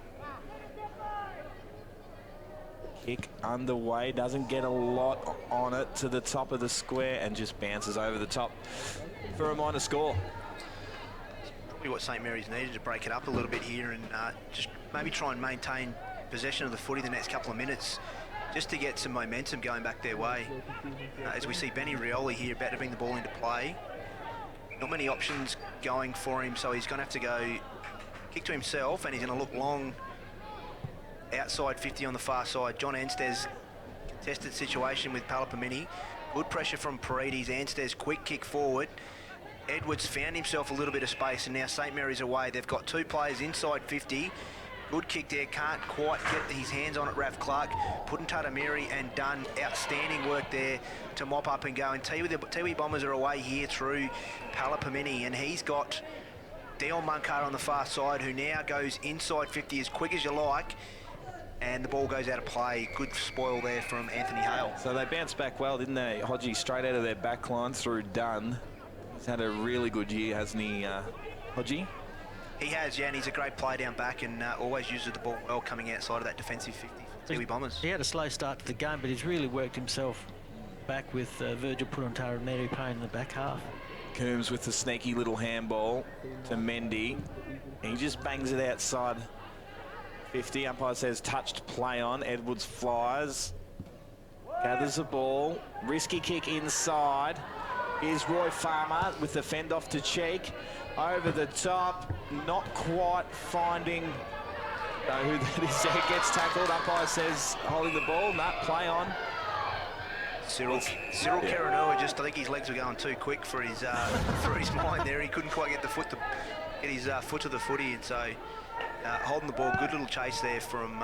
Kick underway, doesn't get a lot on it to the top of the square and just bounces over the top for a minor score. Probably what St Mary's needed to break it up a little bit here, and just maybe try and maintain possession of the footy the next couple of minutes, just to get some momentum going back their way. As we see Benny Rioli here about to bring the ball into play. Not many options going for him, so he's going to have to go kick to himself, and he's going to look long outside 50 on the far side. John Anstey's contested situation with Palapamini. Good pressure from Paredes. Anstey's quick kick forward. Edwards found himself a little bit of space, and now St Mary's away. They've got 2 players inside 50. Good kick there, can't quite get his hands on it, Raf Clark. Putting Tatamiri and done outstanding work there to mop up and go. And Tiwi Bombers are away here through Palapamini, and he's got Dion Munkar on the far side, who now goes inside 50 as quick as you like. And the ball goes out of play. Good spoil there from Anthony Hale. So they bounced back well, didn't they? Hodgie straight out of their back line through Dunn. He's had a really good year, hasn't he, Hodgie? He has, yeah, and he's a great play down back, and always uses the ball well coming outside of that defensive 50 for Tiwi Bombers. He had a slow start to the game, but he's really worked himself back with Virgil Purantarameri playing in the back half. Coombs with the sneaky little handball to Mendy. He just bangs it outside 50. Umpire says touched play on. Edwards flies. Gathers the ball. Risky kick inside. Here's Roy Farmer with the fend off to Cheek. Over the top. Not quite finding who that is there. Gets tackled. Umpire says holding the ball. Play on. Cyril Karanua, I think his legs were going too quick for his mind there. He couldn't quite get his foot to the footy, and so holding the ball. Good little chase there from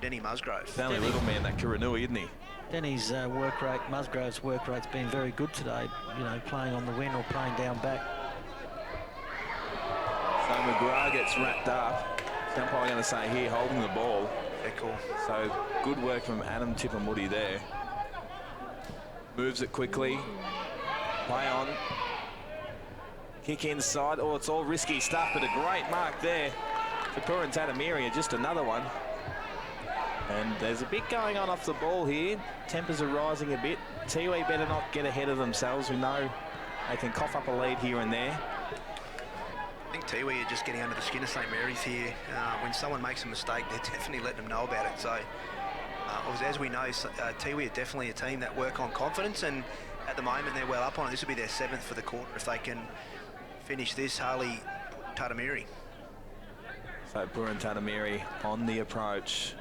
Denny Musgrove. Only little man, that Karanua, isn't he? Denny's work rate, Musgrove's work rate's been very good today, playing on the wing or playing down back. So McGrath gets wrapped up. I'm probably going to say here, holding the ball. Yeah, cool. So good work from Adam Tippermoody there. Moves it quickly. Play on. Kick inside. Oh, it's all risky stuff, but a great mark there for Puran Tatamiri. Just another one. And there's a bit going on off the ball here. Tempers are rising a bit. Tiwi better not get ahead of themselves. We know they can cough up a lead here and there. I think Tiwi are just getting under the skin of St Mary's here. When someone makes a mistake, they're definitely letting them know about it. So, as we know, Tiwi are definitely a team that work on confidence, and at the moment they're well up on it. This will be their 7th for the quarter if they can finish this. Harley Tatamiri. So Puran Tatamiri on the approach.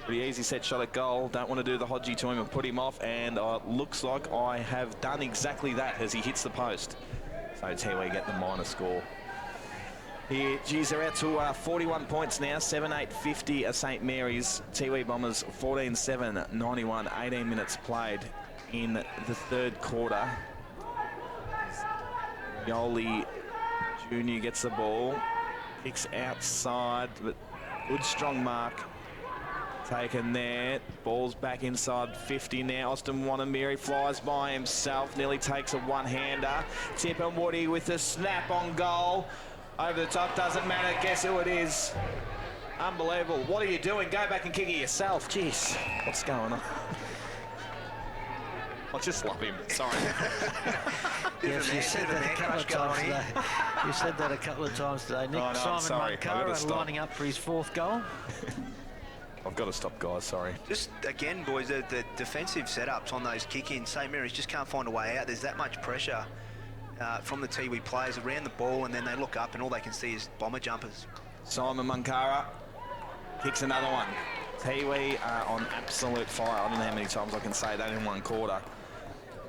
Pretty easy set shot at goal. Don't want to do the Hodgie to him and put him off, and looks like I have done exactly that as he hits the post. So Tiwi get the minor score. Here, geez, they're out to 41 points now, 7-8-50 at St Mary's. Tiwi Bombers 14-7, 91, 18 minutes played in the third quarter. Yoli Jr. gets the ball, kicks outside, but good strong mark taken there. Ball's back inside 50 now. Austin Wanamiri flies by himself, nearly takes a one-hander. Tip and Woody with the snap on goal. Over the top, doesn't matter, guess who it is. Unbelievable. What are you doing? Go back and kick it yourself. Jeez, what's going on? I just love him. Sorry. Yes, you said that a couple of times today. You said that a couple of times today. Nick, Oh, no, I'm Simon sorry. Mankara lining up for his 4th goal. I've got to stop, guys. Sorry. Just again, boys, the defensive setups on those kick-ins, St Mary's just can't find a way out. There's that much pressure from the Tiwi players around the ball, and then they look up and all they can see is bomber jumpers. Simon Mankara kicks another one. Tiwi are on absolute fire. I don't know how many times I can say that in one quarter.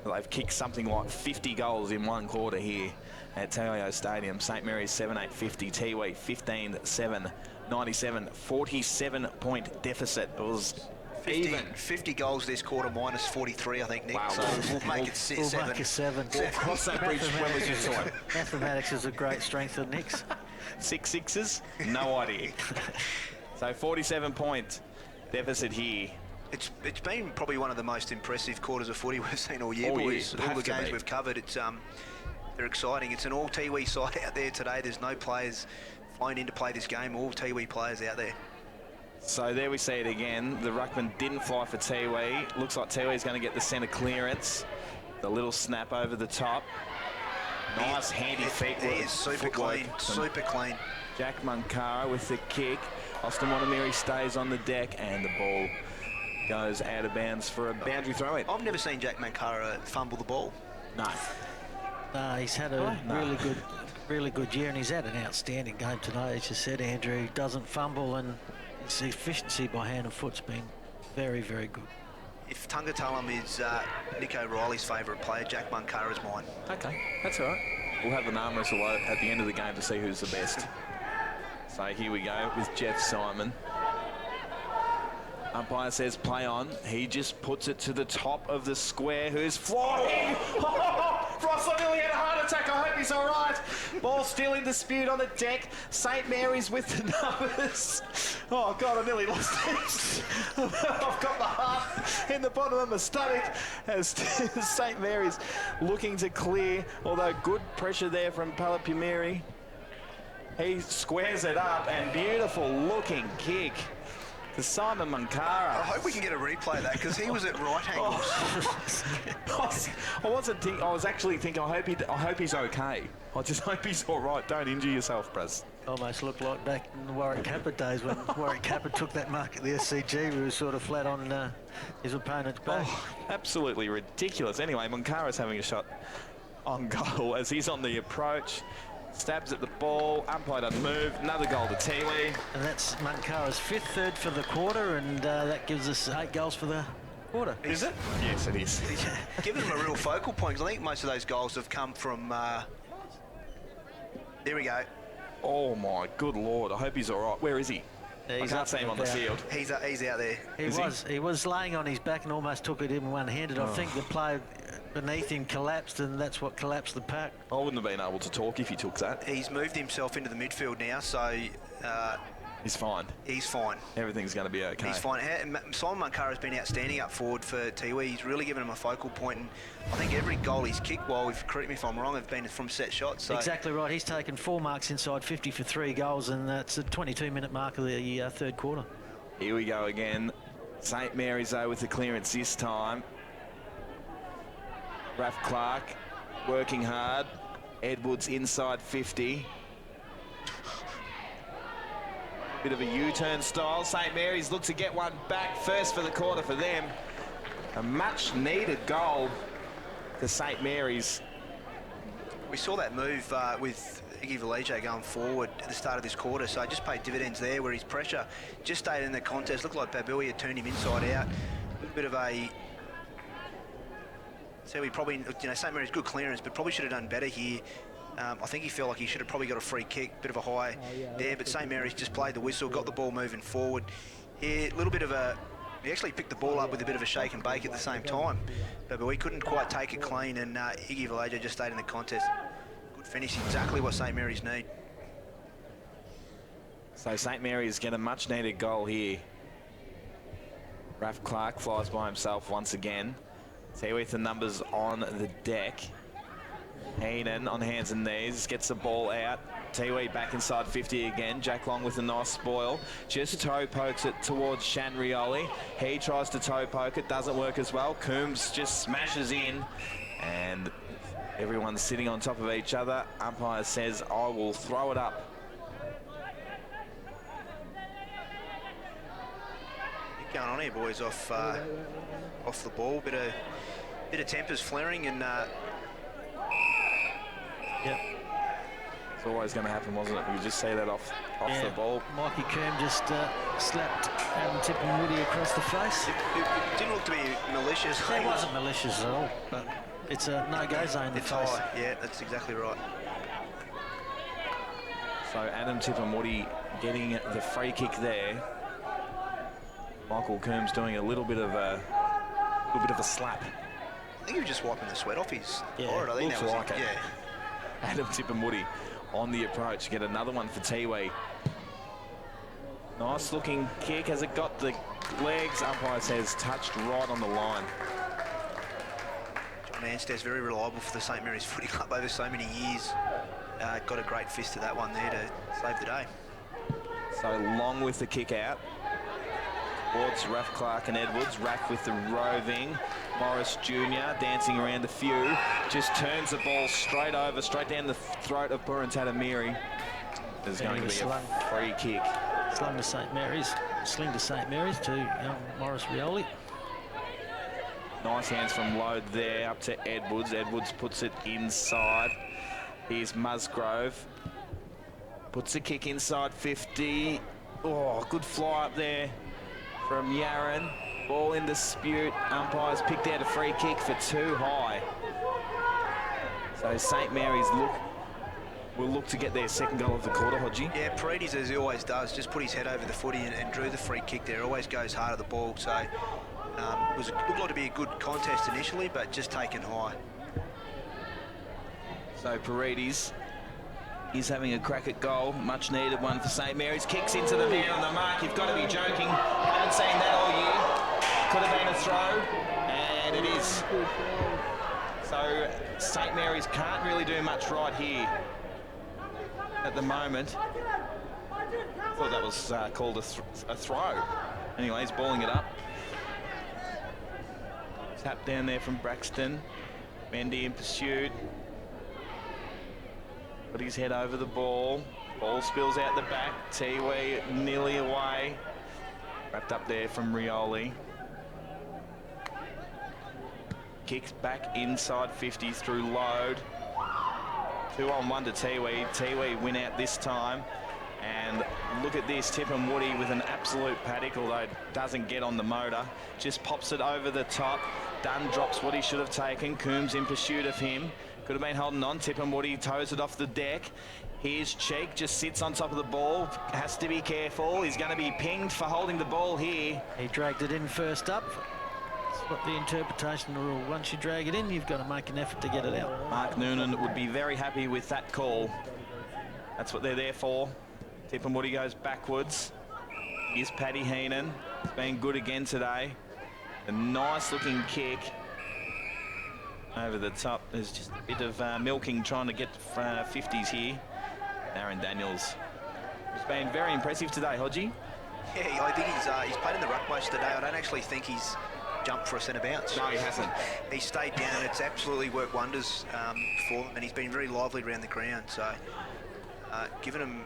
They've kicked something like 50 goals in one quarter here at TIO Stadium. St Mary's 7-8-50, Tiwi 15-7, 97, 47-point deficit. It was 50 goals this quarter, minus 43, I think, Nick. Wow. So we'll make it 7. We'll make it 7. We'll cross that bridge when we get to it. Mathematics is a great strength of Nick's. 6 sixes? No idea. So 47-point deficit here. It's been probably one of the most impressive quarters of footy we've seen all year, All year. boys. All Have the to games be. we've covered, they're exciting. It's an all Tiwi side out there today. There's no players flown in to play this game. All Tiwi players out there. So there we see it again. The ruckman didn't fly for Tiwi. Looks like Tiwi's going to get the centre clearance. The little snap over the top. Nice handy feet work. He is super clean, super clean. Jack Mankara with the kick. Austin Wanamiri stays on the deck and the ball goes out of bounds for a boundary throw-in. I've never seen Jack Mankara fumble the ball. No. No, he's had a really good year, and he's had an outstanding game tonight. As you said, Andrew, he doesn't fumble, and his efficiency by hand and foot's been very, very good. If Tungatalam is Nick O'Reilly's favourite player, Jack Mankara is mine. Okay, that's all right. We'll have an arm wrestle at the end of the game to see who's the best. So here we go with Jeff Simon. Umpire says play on. He just puts it to the top of the square. Who's flying? Ross nearly had a heart attack. I hope he's all right. Ball still in dispute on the deck. St Mary's with the numbers. Oh, God, I nearly lost it. I've got the heart in the bottom of my stomach as St Mary's looking to clear, although good pressure there from Palapumiri. He squares it up, and beautiful looking kick to Simon Mankara. I hope we can get a replay of that, because he was at right angles. I was actually thinking, I hope he's okay. I just hope he's all right. Don't injure yourself, Braz. Almost looked like back in the Warwick Kappa days when Warwick Kappa took that mark at the SCG. We were sort of flat on his opponent's back. Oh, absolutely ridiculous. Anyway, Mankara's having a shot on goal as he's on the approach. Stabs at the ball, umpire doesn't move, another goal to Tiwi. And that's Mankara's 5th third for the quarter, and that gives us 8 goals for the quarter. Is it? Yes, it is. Giving him a real focal point, 'cause I think most of those goals have come from... there we go. Oh my good Lord, I hope he's all right. Where is he? I can't see him on the field. He's out there. He was laying on his back and almost took it in one-handed. I think the player beneath him collapsed, and that's what collapsed the pack. I wouldn't have been able to talk if he took that. He's moved himself into the midfield now, so... he's fine. He's fine. Everything's going to be okay. He's fine. Simon Mankara's been outstanding up forward for Tiwi. He's really given him a focal point, and I think every goal he's kicked, correct me if I'm wrong, have been from set shots. So. Exactly right. He's taken 4 marks inside 50 for 3 goals, and that's a 22-minute mark of the third quarter. Here we go again. St Mary's, though, with the clearance this time. Raph Clark working hard. Edwards inside 50. Bit of a U-turn style. St Mary's look to get one back first for the quarter for them. A much-needed goal to St Mary's. We saw that move with Iggy Vallejo going forward at the start of this quarter, so it just paid dividends there where his pressure just stayed in the contest. Looked like Babui had turned him inside out. A little bit of a... So we probably, St Mary's good clearance, but probably should have done better here. I think he felt like he should have probably got a free kick, bit of a high there, but St Mary's just played the whistle, got the ball moving forward. Here, a little bit of a... He actually picked the ball up with a bit of a shake and bake at the same time, but we couldn't quite take it clean, and Iggy Vallejo just stayed in the contest. Good finish, exactly what St Mary's need. So St Mary's get a much-needed goal here. Raph Clark flies by himself once again. See with the numbers on the deck. Heenan on hands and knees, gets the ball out. Tiwi back inside 50 again. Jack Long with a nice spoil. Just toe pokes it towards Shan Rioli. He tries to toe poke it, doesn't work as well. Coombs just smashes in, and everyone's sitting on top of each other. Umpire says, I will throw it up. Going on here, boys, off the ball. Bit of tempers flaring, and yep. It's always going to happen, wasn't it? You just see that off the ball. Mikey Coombe just slapped Adam Tipperwoody across the face. It didn't look to be malicious. It wasn't malicious at all, but it's a no-go zone. It's high. Yeah, that's exactly right. So Adam Tipperwoody getting the free kick there. Michael Coombs doing a little bit of a slap. I think he was just wiping the sweat off his forehead. I think looks that was like it. Yeah. Adam Tipperwoody on the approach. Get another one for Tiwi. Nice looking kick. Has it got the legs? Umpire says touched right on the line. John Anstey's very reliable for the St Mary's Footy Club over so many years. Got a great fist to that one there to save the day. So Long with the kick out. Towards Raff Clark and Edwards. Raff with the roving. Morris Jr. dancing around a few. Just turns the ball straight down the throat of Burantata Miri. There's going to be a free kick. Sling to St Mary's to Morris Rioli. Nice hands from Load there up to Edwards. Edwards puts it inside. Here's Musgrove. Puts a kick inside 50. Oh, good fly up there from Yaron. Ball in dispute. Umpires picked out a free kick for too high. So St Mary's will look to get their second goal of the quarter, Hodgie. Yeah, Paredes, as he always does, just put his head over the footy and drew the free kick there. Always goes hard at the ball. So it looked like to be a good contest initially, but just taken high. So Paredes is having a crack at goal. Much needed one for St Mary's. Kicks into the man on the mark. You've got to be joking. Haven't seen that all year. Could have been a throw, and it is. So St Mary's can't really do much right here at the moment. I thought that was called a throw. Anyway, he's balling it up. Tap down there from Braxton. Mendy in pursuit. Put his head over the ball. Ball spills out the back. Tiwi nearly away. Wrapped up there from Rioli. Kicks back inside 50 through Load. 2-on-1 to Tiwi. Tiwi win out this time. And look at this, Tipperwoody with an absolute paddock, although doesn't get on the motor. Just pops it over the top. Dunn drops what he should have taken. Coombs in pursuit of him. Could have been holding on. Tipperwoody toes it off the deck. Here's Cheek, just sits on top of the ball. Has to be careful. He's going to be pinged for holding the ball here. He dragged it in first up. That's what the interpretation of the rule. Once you drag it in, you've got to make an effort to get it out. Mark Noonan would be very happy with that call. That's what they're there for. Tipperwoody goes backwards. Here's Paddy Heenan. He's been good again today. A nice looking kick over the top. There's just a bit of milking trying to get 50s here. Aaron Daniels has been very impressive today, Hodgie. Yeah, I think he's played in the ruck most of the day. I don't actually think he's jumped for a centre bounce. No, he hasn't. He stayed down, and it's absolutely worked wonders for him, and he's been very lively around the ground. So giving him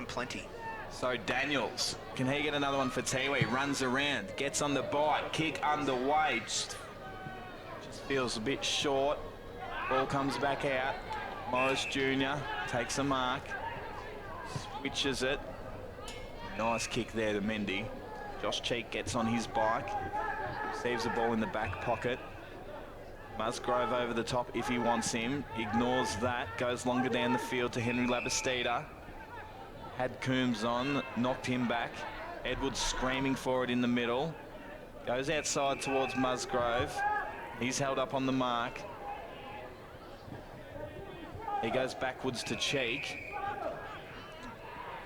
plenty. So Daniels, can he get another one for Tiwi? Runs around, gets on the bite, kick underway. Just feels a bit short. Ball comes back out. Morris Jr. takes a mark. Switches it. Nice kick there to Mendy. Josh Cheek gets on his bike. Receives the ball in the back pocket. Musgrove over the top if he wants him. Ignores that. Goes longer down the field to Henry Labastida. Had Coombs on. Knocked him back. Edwards screaming for it in the middle. Goes outside towards Musgrove. He's held up on the mark. He goes backwards to Cheek.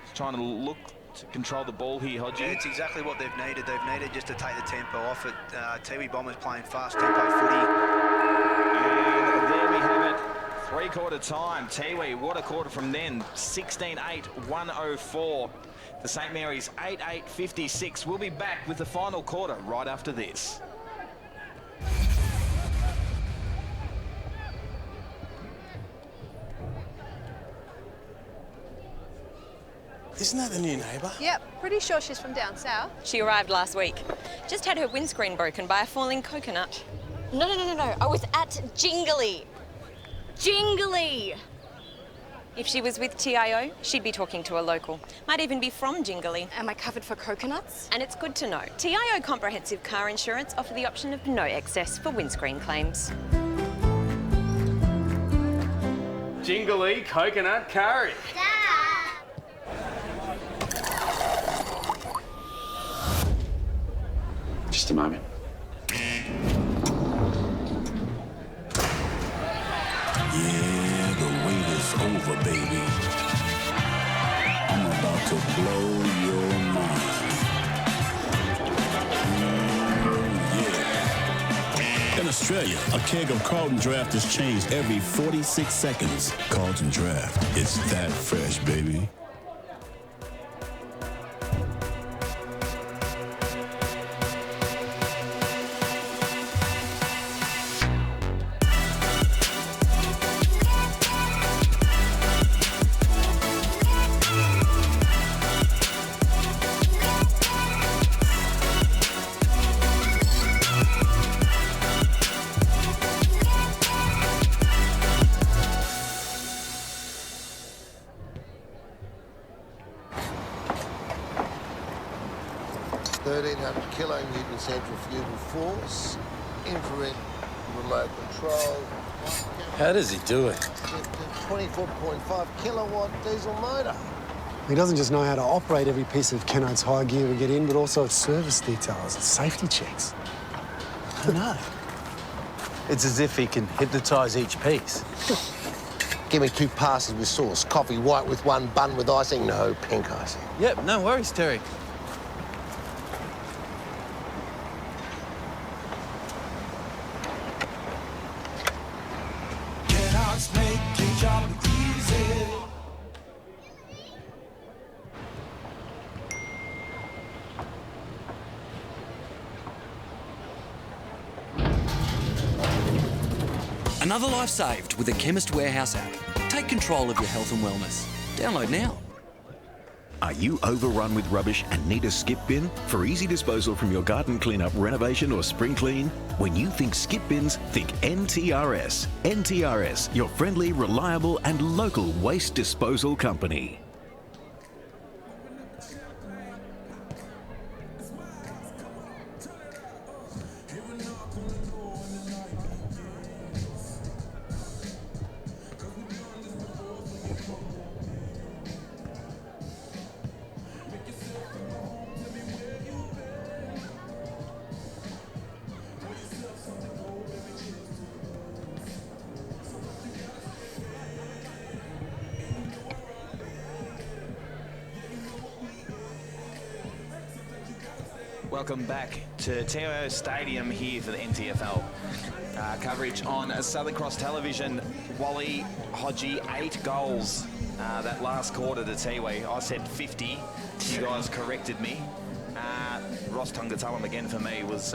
He's trying to look to control the ball here, Hodgie. Yeah, it's exactly what they've needed. They've needed just to take the tempo off it. Tiwi Bombers playing fast tempo footy. And there we have it. 3 three-quarter time. Tiwi, what a quarter from then. 16-8, 104. The St Mary's 8-8, 56. We'll be back with the final quarter right after this. Isn't that the new neighbour? Yep, pretty sure she's from down south. She arrived last week. Just had her windscreen broken by a falling coconut. No. I was at Jingly. Jingly! If she was with TIO, she'd be talking to a local. Might even be from Jingly. Am I covered for coconuts? And it's good to know. TIO Comprehensive Car Insurance offer the option of no excess for windscreen claims. Jingly coconut curry. Just a moment. Yeah, the wait is over, baby. I'm about to blow your mind. Yeah. In Australia, a keg of Carlton Draft is changed every 46 seconds. Carlton Draft, it's that fresh, baby. Centrifugal force, infrared remote control. How does he do it? 24.5 kilowatt diesel motor. He doesn't just know how to operate every piece of Kennard's hire gear we get in, but also its service details, its safety checks. I know. It's as if he can hypnotise each piece. Give me 2 passes with sauce. Coffee white with 1, bun with icing. No, pink icing. Yep, no worries, Terry. Another life saved with the Chemist Warehouse app. Take control of your health and wellness. Download now. Are you overrun with rubbish and need a skip bin? For easy disposal from your garden cleanup, renovation or spring clean? When you think skip bins, think NTRS. NTRS, your friendly, reliable and local waste disposal company. Welcome back to TIO Stadium here for the NTFL. Coverage on Southern Cross Television. Wally Hodgie, 8 goals that last quarter to Tiwi. I said 50. You guys corrected me. Ross Tungatalam again for me was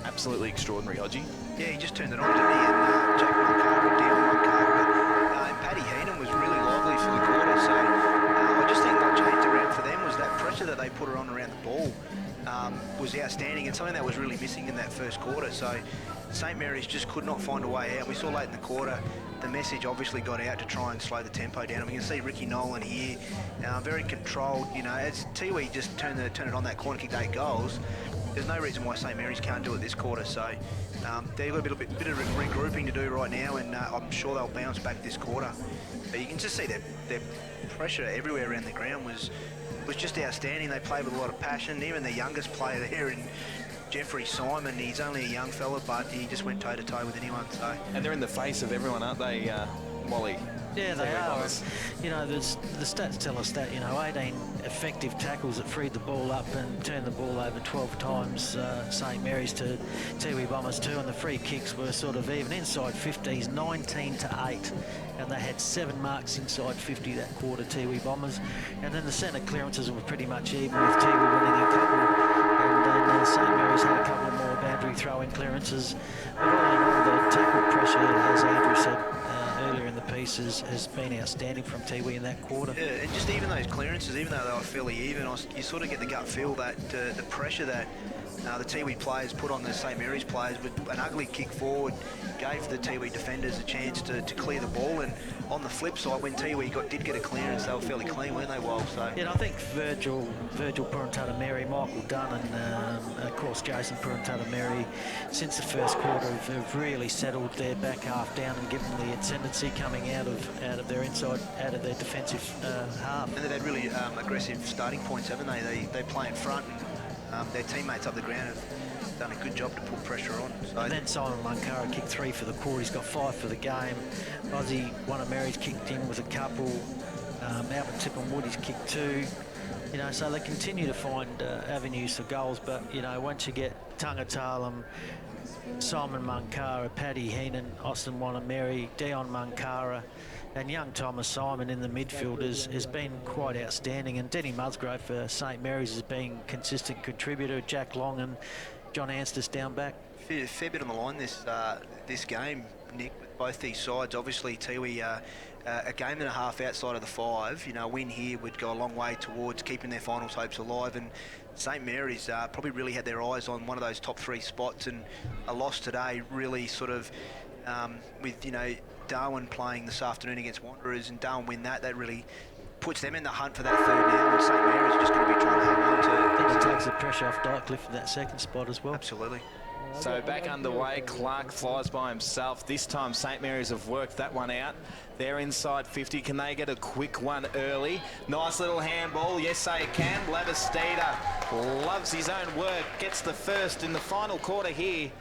absolutely extraordinary, Hodgie. Yeah, he just turned it on, didn't he? And Jack Moncada, Dion Moncada, and Paddy Heenan was really lively for the quarter. So I just think what changed around for them was that pressure that they put on around the ball. Was outstanding and something that was really missing in that first quarter. So St Mary's just could not find a way out. We saw late in the quarter the message obviously got out to try and slow the tempo down. And we can see Ricky Nolan here, very controlled. You know, as Tiwi just turned it on that corner, kicked 8 goals. There's no reason why St Mary's can't do it this quarter. So they've got a bit of regrouping to do right now, and I'm sure they'll bounce back this quarter. But you can just see their pressure everywhere around the ground was just outstanding. They played with a lot of passion. Even the youngest player there in Jeffrey Simon, he's only a young fella, but he just went toe-to-toe with anyone. So. And they're in the face of everyone, aren't they? Wally. Yeah, they Tiwi are. Bombers. You know, the stats tell us that, 18 effective tackles that freed the ball up and turned the ball over 12 times, St Mary's to Tiwi Bombers 2, and the free kicks were sort of even inside 50s, 19-8, and they had 7 marks inside 50 that quarter, Tiwi Bombers. And then the centre clearances were pretty much even, with Tiwi winning a couple, and then St Mary's had a couple more boundary throwing clearances. But all in all, the tackle pressure, as Andrew said earlier in the piece, has been outstanding from Tiwi in that quarter. Yeah, and just even those clearances, even though they were fairly even, you sort of get the gut feel that the pressure that the Tiwi players put on the St Mary's players with an ugly kick forward gave the Tiwi defenders a chance to clear the ball. And on the flip side, when Tiwi did get a clearance, they were fairly clean, weren't they, Wild? So yeah, I think Virgil Puruntada-Mary, Michael Dunn, and of course Jason Puruntada-Mary, since the first quarter have really settled their back half down and given the ascendancy coming out of their defensive half. And they've had really aggressive starting points, haven't they? They play in front, and their teammates up the ground have done a good job to put pressure on. So and then Simon Munkara kicked 3 for the quarter. He's got 5 for the game. Aussie, one of Mary's kicked in with a couple. Albert Tippin-Woody's kicked 2. So they continue to find avenues for goals. But once you get Tangatalam, Simon Munkara, Paddy Heenan, Austin Wanameri, Dion Munkara, and young Thomas Simon in the midfield has been quite outstanding. And Denny Musgrove for St Mary's has been consistent contributor. Jack Long and John Anstis down back. Fair bit on the line this game, Nick, with both these sides. Obviously, Tiwi a game and a half outside of the 5. A win here would go a long way towards keeping their finals hopes alive. And St Mary's probably really had their eyes on one of those top 3 spots, and a loss today really sort of with Darwin playing this afternoon against Wanderers, and Darwin win that really puts them in the hunt for that 3rd now, and St Mary's are just going to be trying to hang on to. I think it takes the pressure off Dycliffe for that 2nd spot as well. Absolutely. So back underway, Clark flies by himself. This time St Mary's have worked that one out. They're inside 50. Can they get a quick one early? Nice little handball. Yes, they can. Labastida loves his own work. Gets the first in the final quarter here.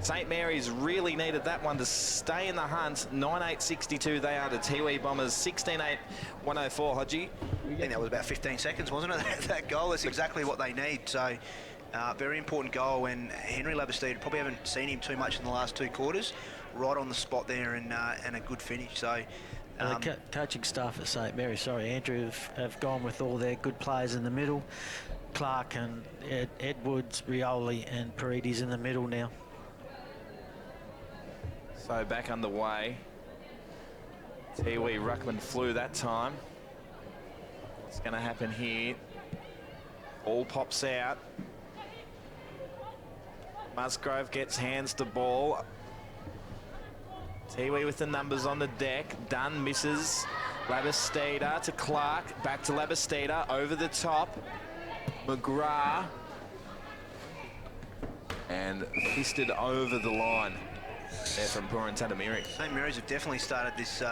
St Mary's really needed that one to stay in the hunt. 9-8-62 they are to Tiwi Bombers. 16-8-104, Hodgie. I think that was about 15 seconds, wasn't it, that goal? That's exactly what they need. So very important goal, and Henry Labastida, probably haven't seen him too much in the last 2 quarters. Right on the spot there, and a good finish. So the coaching staff at St Mary's, Andrew, have gone with all their good players in the middle. Clark and Edwards, Rioli and Paredes in the middle now. So back underway. Tiwi Ruckman flew that time. What's going to happen here? Ball pops out. Musgrove gets hands to ball. Tiwi with the numbers on the deck. Dunn misses. Labastida to Clark. Back to Labastida. Over the top. McGrath. And fisted over the line. There from Puruntada-Mary. St Mary's have definitely started this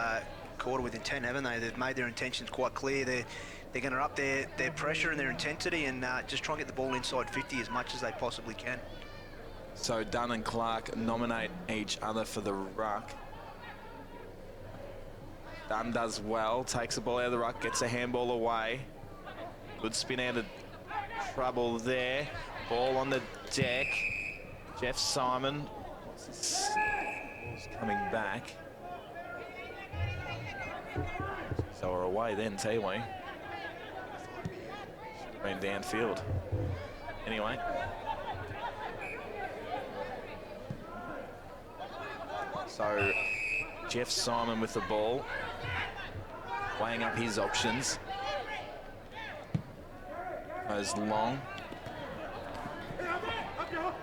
quarter with intent, haven't they? They've made their intentions quite clear. They're going to up their pressure and their intensity, and just try and get the ball inside 50 as much as they possibly can. So Dunn and Clark nominate each other for the ruck. Dunn does well, takes the ball out of the ruck, gets a handball away. Good spin out of trouble there. Ball on the deck. Jeff Simon. Ball's coming back. So we're away then, Tiwi. Should have been downfield. Anyway. So Jeff Simon with the ball, weighing up his options. Goes long.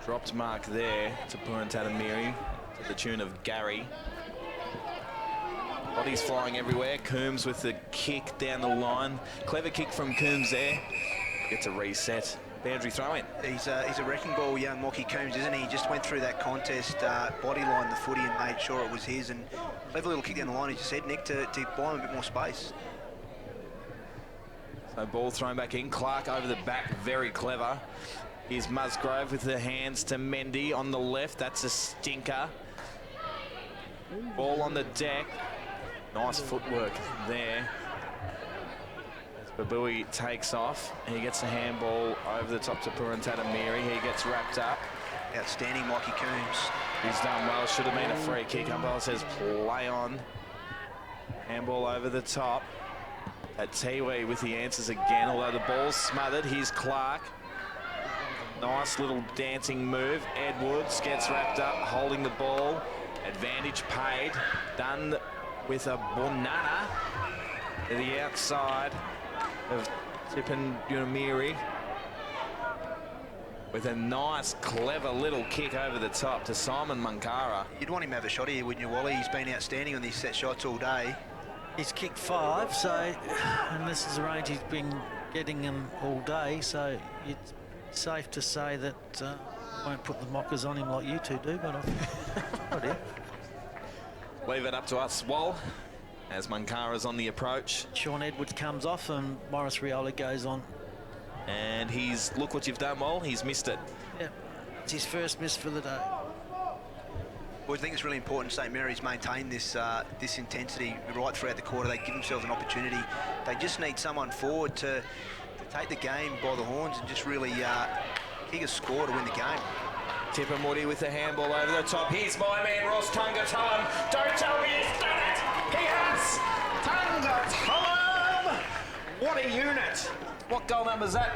Dropped mark there to Puruntada-Mary to the tune of Gary. Bodies flying everywhere. Coombs with the kick down the line. Clever kick from Coombs there. Gets a reset. Boundary throw in. He's a wrecking ball, young Mocky Coombs, isn't he? He just went through that contest, body lined the footy and made sure it was his. And clever little kick down the line, as you said, Nick, to buy him a bit more space. So ball thrown back in. Clark over the back, very clever. Here's Musgrove with the hands to Mendy on the left. That's a stinker. Ball on the deck. Nice footwork there. As Babui takes off, he gets a handball over the top to Purantatamiri. He gets wrapped up. Outstanding, Mikey Coombs. He's done well. Should have been a free kick. Umpire says play on. Handball over the top. At Tiwi with the answers again, although the ball's smothered. Here's Clark. Nice little dancing move. Edwards gets wrapped up, holding the ball. Advantage paid. Done with a Bonana to the outside of Tipan Unamiri. With a nice, clever little kick over the top to Simon Munkara. You'd want him to have a shot here, wouldn't you, Wally? He's been outstanding on these set shots all day. He's kicked 5, so, and this is the range he's been getting them all day, so it's safe to say that I won't put the mockers on him like you two do, but I do. Leave it up to us, Wall, as Munkara's on the approach. Sean Edwards comes off and Morris Rioli goes on. And he's, look what you've done, Wall, he's missed it. Yeah, it's his first miss for the day. Well, I think it's really important St Mary's maintain this this intensity right throughout the quarter. They give themselves an opportunity. They just need someone forward to take the game by the horns and just really kick a score to win the game. Tipper Moody with the handball over the top. Here's my man, Ross Tungatullum. Don't tell me he's done it. He has. Tungatullum. What a unit. What goal number is that?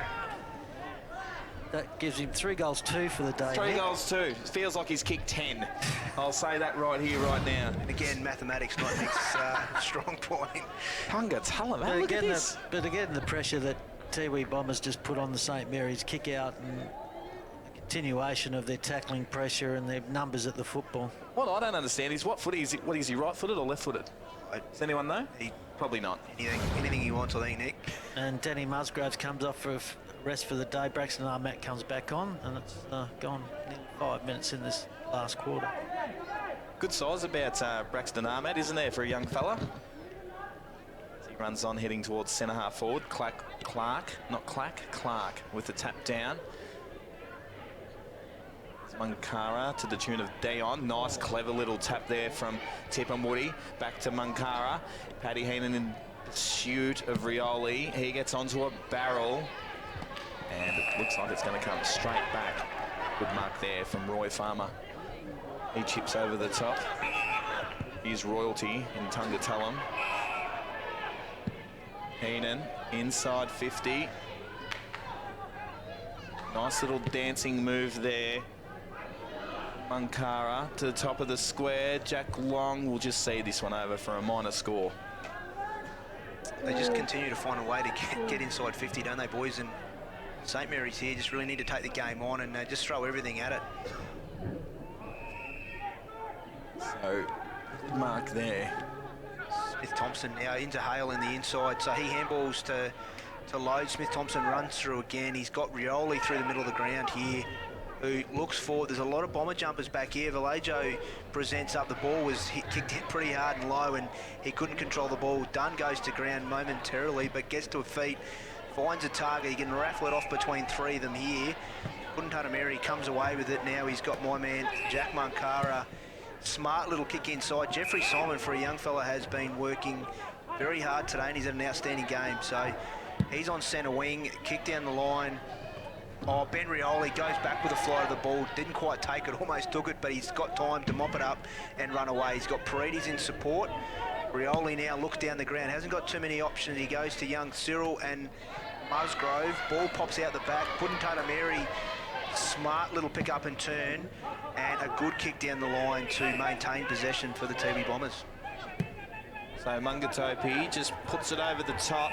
That gives him 3 goals, 2 for the day. 3 goals, 2. Feels like he's kicked 10. I'll say that right here, right now. Again, mathematics not Nick's strong point. Tungatullum, man, look at this. But again, the pressure that Tiwi Bombers just put on the St Mary's kick out and the continuation of their tackling pressure and their numbers at the football. What I don't understand is what foot is he? What is he, right-footed or left-footed? Does anyone know? Probably not. Anything he wants, I think, Nick. And Danny Musgraves comes off for a rest for the day. Braxton Armatt comes back on, and it's gone nearly 5 minutes in this last quarter. Good size about Braxton Armatt, isn't there, for a young fella? As he runs on, heading towards centre half forward. Clark with the tap down. Munkara to the tune of Dayon. Nice, clever little tap there from Tipamuri. Back to Munkara. Paddy Heenan in pursuit of Rioli. He gets onto a barrel. And it looks like it's going to come straight back. Good mark there from Roy Farmer. He chips over the top. Here's Royalty in Tungatullum. Heenan inside 50. Nice little dancing move there. Munkara to the top of the square. Jack Long will just see this one over for a minor score. They just continue to find a way to get inside 50, don't they, boys? And St Mary's here just really need to take the game on and just throw everything at it. So, good mark there. Smith-Thompson now into Hale in the inside, so he handballs to load. Smith-Thompson runs through again. He's got Rioli through the middle of the ground here, who looks forward. There's a lot of bomber jumpers back here. Vallejo presents up. The ball was kicked in pretty hard and low, and he couldn't control the ball. Dunn goes to ground momentarily, but gets to a feet, finds a target. He can raffle it off between 3 of them here. Purantatamiri comes away with it. Now he's got my man, Jack Munkara. Smart little kick inside. Jeffrey Simon, for a young fella, has been working very hard today, and he's had an outstanding game. So he's on centre wing, kick down the line. Oh, Ben Rioli goes back with a fly to the ball. Didn't quite take it, almost took it, but he's got time to mop it up and run away. He's got Paredes in support. Rioli now looks down the ground. Hasn't got too many options. He goes to young Cyril and Musgrove. Ball pops out the back. Purantatamiri, smart little pick up and turn. And a good kick down the line to maintain possession for the Tiwi Bombers. So Mungatopi just puts it over the top.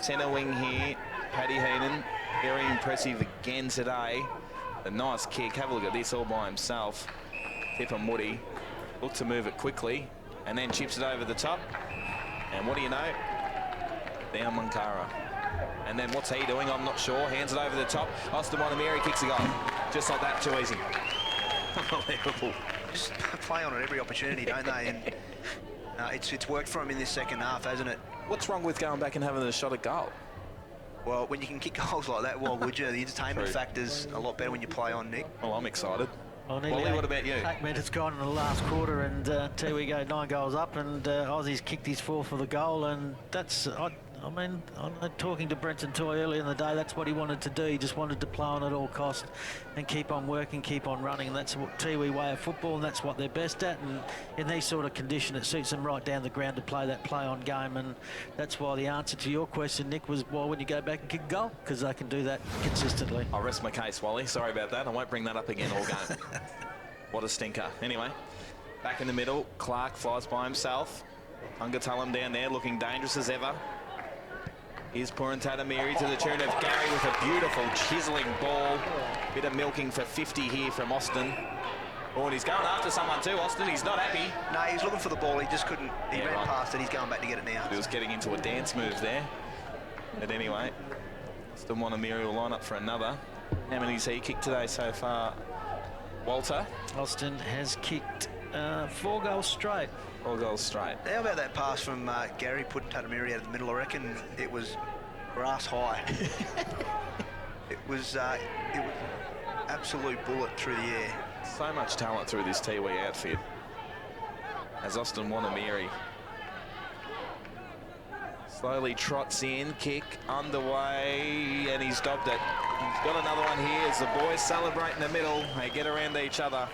Centre wing here. Paddy Heenan. Very impressive again today. A nice kick. Have a look at this all by himself. Tipper Moody looked to move it quickly and then chips it over the top. And what do you know? Down Munkara. And then what's he doing? I'm not sure. Hands it over the top. Austin Montemeri kicks a goal. Just like that, too easy. Unbelievable. Just play on it every opportunity, don't they? And it's worked for him in this second half, hasn't it? What's wrong with going back and having a shot at goal? Well, when you can kick goals like that, why would you? The entertainment factor's a lot better when you play on, Nick. Well, I'm excited. Well, Wally, what about you? 8 minutes gone in the last quarter, and Tiwi go 9 goals up, and Aussies kicked his 4th for the goal, and that's. I mean, I'm talking to Brenton Toy earlier in the day. That's what he wanted to do. He just wanted to play on at all costs and keep on working, keep on running, and that's what Tiwi way of football, and that's what they're best at. And in these sort of conditions, it suits them right down the ground to play that play-on game. And that's why the answer to your question, Nick, was why wouldn't you go back and kick a goal? Because they can do that consistently. I'll rest my case, Wally. Sorry about that. I won't bring that up again all game. What a stinker. Anyway, back in the middle, Clark flies by himself. Tungatulum down there looking dangerous as ever. Here's Purantatamiri to the tune of Gary with a beautiful chiselling ball. Bit of milking for 50 here from Austin. Oh, and he's going after someone too, Austin. He's not happy. No, he's looking for the ball. He just couldn't. He ran past it. He's going back to get it now. He was getting into a dance move there. But anyway, Austin Wanamiri will line up for another. How many's he kicked today so far, Walter? Austin has kicked 4 goals straight. 4 goals straight. How about that pass from Gary Purantatamiri out of the middle? I reckon it was grass high. it was absolute bullet through the air. So much talent through this Tiwi outfit. As Austin Wanamiri slowly trots in, kick underway, and he's dobbed it. He's got another one here as the boys celebrate in the middle. They get around each other.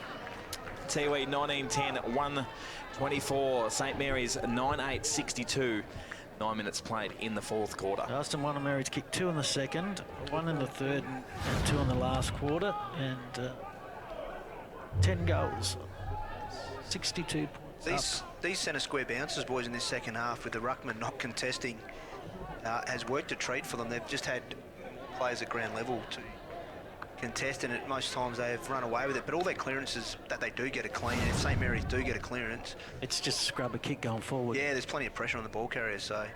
Tiwi 19-10, 1-24. St Mary's 9-8-62. 9 minutes played in the 4th quarter. Austin Wanamiri's kicked 2 in the 2nd, 1 in the 3rd, and 2 in the last quarter, and 10 goals, 62 points. These centre square bounces, boys, in this second half, with the ruckman not contesting, has worked a treat for them. They've just had players at ground level to contest, and at most times they've run away with it. But all their clearances that they do get a clean, if St Mary's do get a clearance, it's just a scrub a kick going forward. Yeah, there's plenty of pressure on the ball carrier. So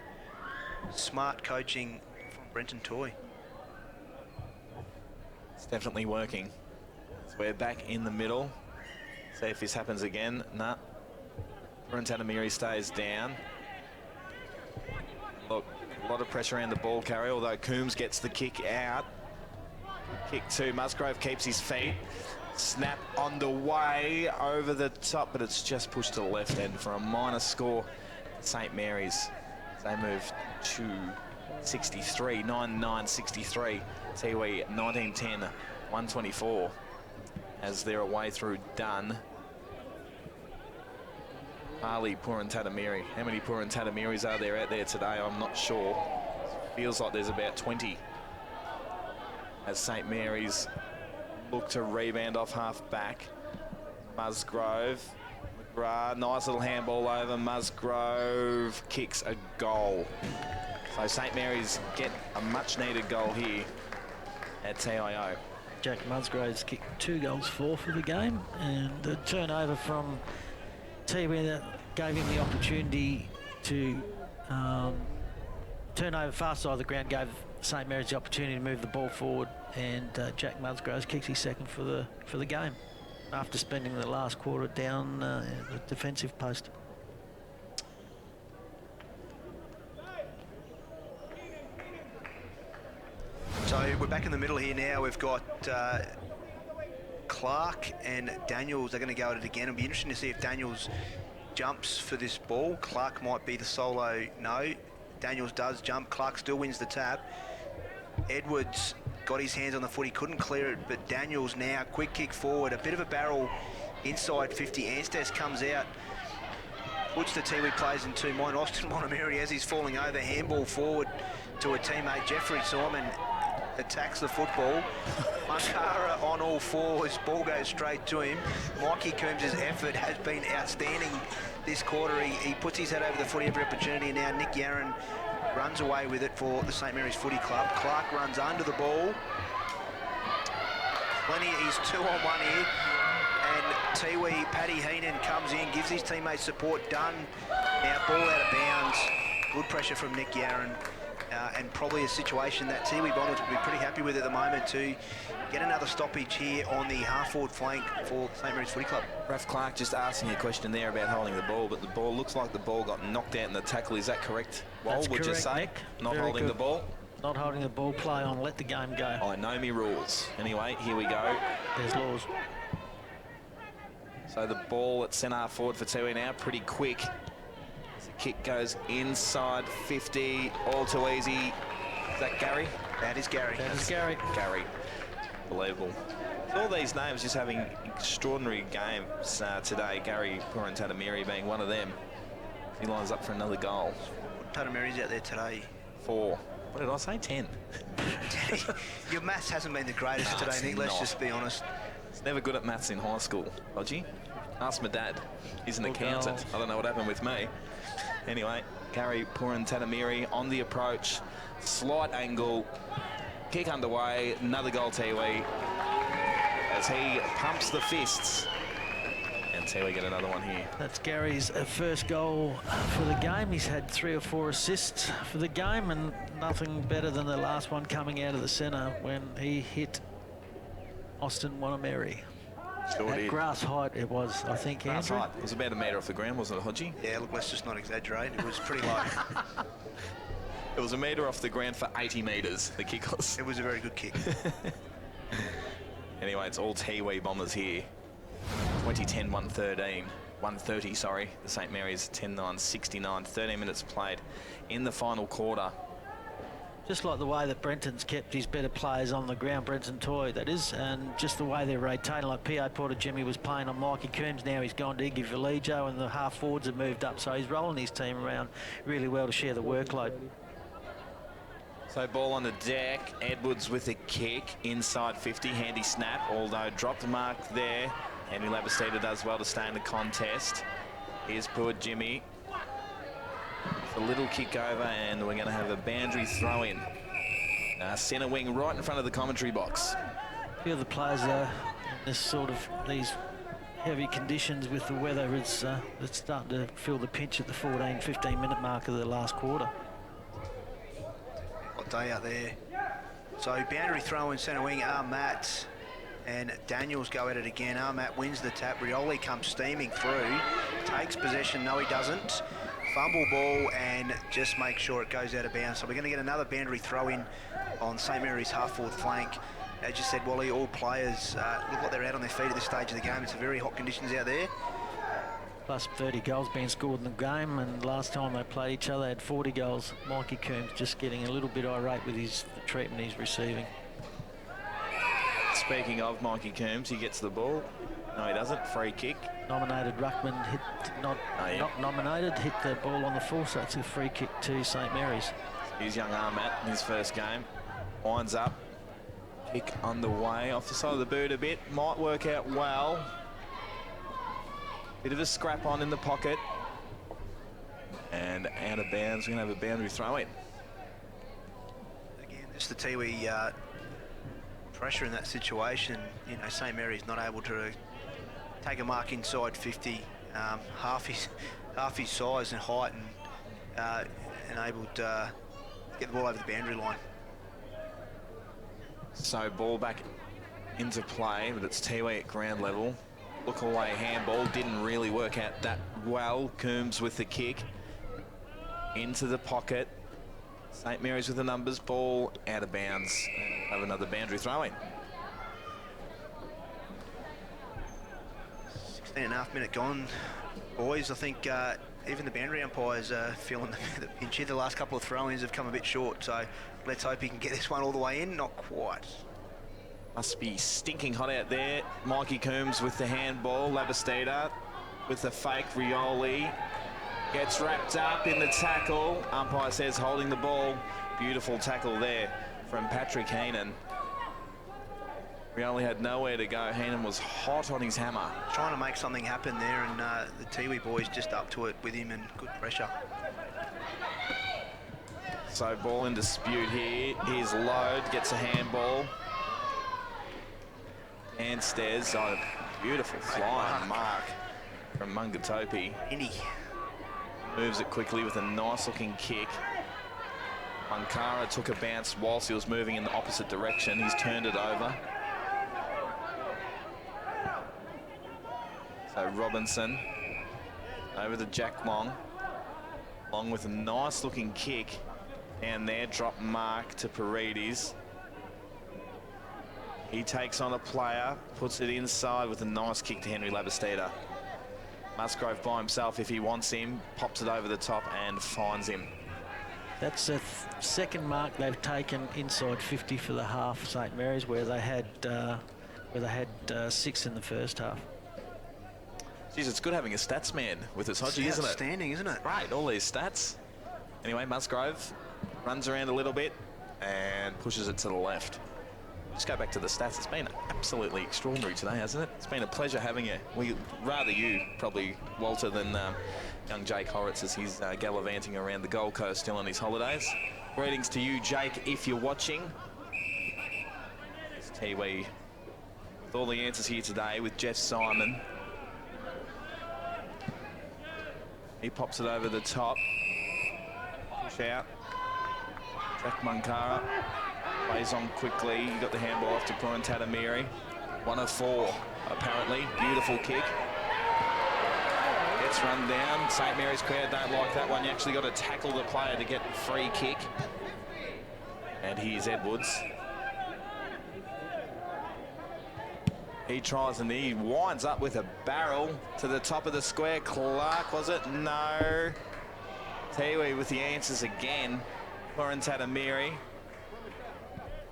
smart coaching from Brenton Toy. It's definitely working. So we're back in the middle. See if this happens again. Nah. Purantatamiri stays down. Look, a lot of pressure around the ball carrier, although Coombs gets the kick out. Kick 2, Musgrove keeps his feet. Snap on the way over the top, but it's just pushed to the left end for a minor score. St Mary's, they move to 63, 9-9-63. Tiwi 19-10, 124 as they're away through Dunn. Harley Purantatamiri. How many Purantatamiris are there out there today? I'm not sure. Feels like there's about 20. As St Mary's look to rebound off half back. Musgrove, McGrath, nice little handball over. Musgrove kicks a goal. So St Mary's get a much needed goal here at TIO. Jack Musgrove's kicked 2 goals, 4 for the game, and a turnover from Tiwi that gave him the opportunity to turn over far side of the ground, gave St Mary's the opportunity to move the ball forward, and Jack Musgrove kicks his 2nd for the game after spending the last quarter down the defensive post. So we're back in the middle here now. We've got Clark and Daniels are going to go at it again. It'll be interesting to see if Daniels jumps for this ball. Clark might be the solo no. Daniels does jump. Clark still wins the tap. Edwards got his hands on the foot. He couldn't clear it, but Daniels now, quick kick forward. A bit of a barrel inside 50. Anstes comes out, puts the Tiwi players in 2 mind. Austin Wanamiri, as he's falling over, handball forward to a teammate. Jeffrey Simon attacks the football. Makara on all fours, ball goes straight to him. Mikey Coombs' effort has been outstanding this quarter. He puts his head over the footy every opportunity, and now Nick Yarron runs away with it for the St Mary's Footy Club. Clark runs under the ball. He's 2-on-1 here, and Tiwi, Paddy Heenan comes in, gives his teammates support. Dunn, now ball out of bounds. Good pressure from Nick Yarron. And probably a situation that Tiwi Bombers would be pretty happy with at the moment to get another stoppage here on the half-forward flank for St Mary's Footy Club. Raf Clark just asking a question there about holding the ball, but the ball looks like the ball got knocked out in the tackle. Is that correct, Wal, would you say? Nick. Not Very holding good. the ball? Not holding the ball, play on, let the game go. I know me rules. Anyway, here we go. There's laws. So the ball at centre forward for Tiwi now, pretty quick. As the kick goes inside 50, all too easy. Is that Gary? That is Gary. That is Gary. Gary. Unbelievable. All these names just having extraordinary games today. Gary Purantatamiri being one of them. He lines up for another goal. Tatamiri's out there today. 4. What did I say? 10. Your maths hasn't been the greatest No, today, it's Nick. Let's not. just be honest. It's never good at maths in high school, Lodgy. Ask my dad. He's an accountant. I don't know what happened with me. Anyway, Gary Purantatamiri on the approach. Slight angle. Kick underway. Another goal, Tiwi. As he pumps the fists. And Tiwi get another one here. That's Gary's first goal for the game. He's had 3 or 4 assists for the game, and nothing better than the last one coming out of the centre when he hit Austin Wanameri. Sure At did. grass height it was, I think, Grass Andrew. height. It was about a metre off the ground, wasn't it, Hodgie? Yeah, look, let's just not exaggerate. It was pretty low. It was a metre off the ground for 80 metres, the kick was. It was a very good kick. Anyway, it's all Tiwi Bombers here. 2010, 113. 130, sorry. The St. Mary's 10-9, 69. 13 minutes played in the final quarter. Just like the way that Brenton's kept his better players on the ground, Brenton Toy, that is, and just the way they're rotating, like P.A. Porter Jimmy was playing on Mikey Coombs, now he's gone to Iggy Valijo, and the half-forwards have moved up, so he's rolling his team around really well to share the workload. So ball on the deck, Edwards with a kick, inside 50, handy snap, although dropped the mark there. Henry Labastida does well to stay in the contest. Here's poor Jimmy. A little kick over, and we're going to have a boundary throw in. Centre wing right in front of the commentary box. A few of the players in this sort of these heavy conditions with the weather, it's starting to feel the pinch at the 14-15 minute mark of the last quarter. Hot day out there. So boundary throw in centre wing, Matt and Daniels go at it again. Matt wins the tap. Rioli comes steaming through, takes possession. No, he doesn't. Fumble ball and just make sure it goes out of bounds. So we're going to get another boundary throw in on St. Mary's half-forward flank. As you said, Wally, all players look like they're out on their feet at this stage of the game. It's very hot conditions out there. Plus 30 goals being scored in the game, and last time they played each other, they had 40 goals. Mikey Coombs just getting a little bit irate with the treatment he's receiving. Speaking of Mikey Coombs, he gets the ball. No, he doesn't. Free kick. Nominated ruckman not nominated, hit the ball on the full, so it's a free kick to St. Mary's. Here's young Armat in his first game. Winds up. Kick underway off the side of the boot a bit. Might work out well. Bit of a scrap on in the pocket. And out of bounds. We're going to have a boundary throw in. Again, just the Tiwi pressure in that situation. You know, St. Mary's not able to take a mark inside 50, half his size and height, and able to get the ball over the boundary line. So ball back into play, but it's Tiwi at ground level. Look away handball, didn't really work out that well. Coombs with the kick into the pocket. St. Mary's with the numbers, ball out of bounds. Have another boundary throw in. 16.5 minute gone, boys. I think even the boundary umpires are feeling the pinch here. The last couple of throw-ins have come a bit short, so let's hope he can get this one all the way in. Not quite. Must be stinking hot out there. Mikey Coombs with the handball. Labastida with the fake. Rioli gets wrapped up in the tackle. Umpire says holding the ball. Beautiful tackle there from Patrick Heenan. Rioli had nowhere to go. Heenan was hot on his hammer. Trying to make something happen there, and the Tiwi boys just up to it with him, and good pressure. So ball in dispute here. Here's Load, gets a handball. And Stairs, oh, beautiful flying mark from Mungatopi. Moves it quickly with a nice looking kick. Ankara took a bounce whilst he was moving in the opposite direction. He's turned it over. So Robinson over to Jack Long. Long with a nice looking kick. And there, drop mark to Paredes. He takes on a player, puts it inside with a nice kick to Henry Labastida. Musgrove by himself if he wants him, pops it over the top and finds him. That's the second mark they've taken inside 50 for the half, St Mary's, where they had 6 in the first half. Jeez, it's good having a stats man with us, Hodgie, isn't it? Outstanding, isn't it? Right, all these stats. Anyway, Musgrove runs around a little bit and pushes it to the left. Just go back to the stats. It's been absolutely extraordinary today, hasn't it? It's been a pleasure having you. Rather you, probably, Walter, than young Jake Horrocks as he's gallivanting around the Gold Coast still on his holidays. Greetings to you, Jake, if you're watching. It's Tiwi with all the answers here today with Jeff Simon. He pops it over the top. Push out. Jack Munkara plays on quickly. He got the handball off to Puran Tatamiri. 1 of 4, apparently. Beautiful kick. Gets run down. St Mary's crowd don't like that one. You actually got to tackle the player to get the free kick. And here's Edwards. He tries and he winds up with a barrel to the top of the square. Clark, was it? No. Tiwi with the answers again. Puran Tatamiri.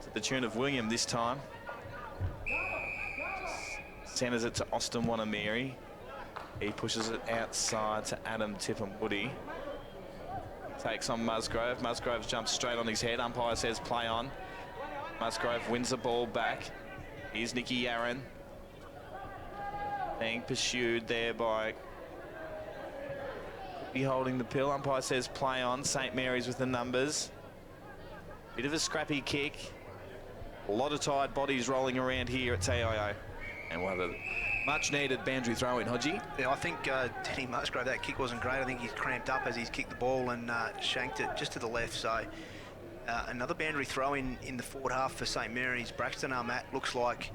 To the tune of William this time. Just centres it to Austin Wanamiri. He pushes it outside to Adam Tipperwoody. Takes on Musgrove. Musgrove jumps straight on his head. Umpire says play on. Musgrove wins the ball back. Here's Nicky Yarran. Being pursued there by be holding the pill. Umpire says play on. St Mary's with the numbers. Bit of a scrappy kick. A lot of tired bodies rolling around here at TIO. And we'll have a much needed boundary throw in, Hodgie. Yeah, I think Denny Musgrove, that kick wasn't great. I think he's cramped up as he's kicked the ball and shanked it just to the left. So another boundary throw in the forward half for St Mary's. Braxton Armat looks like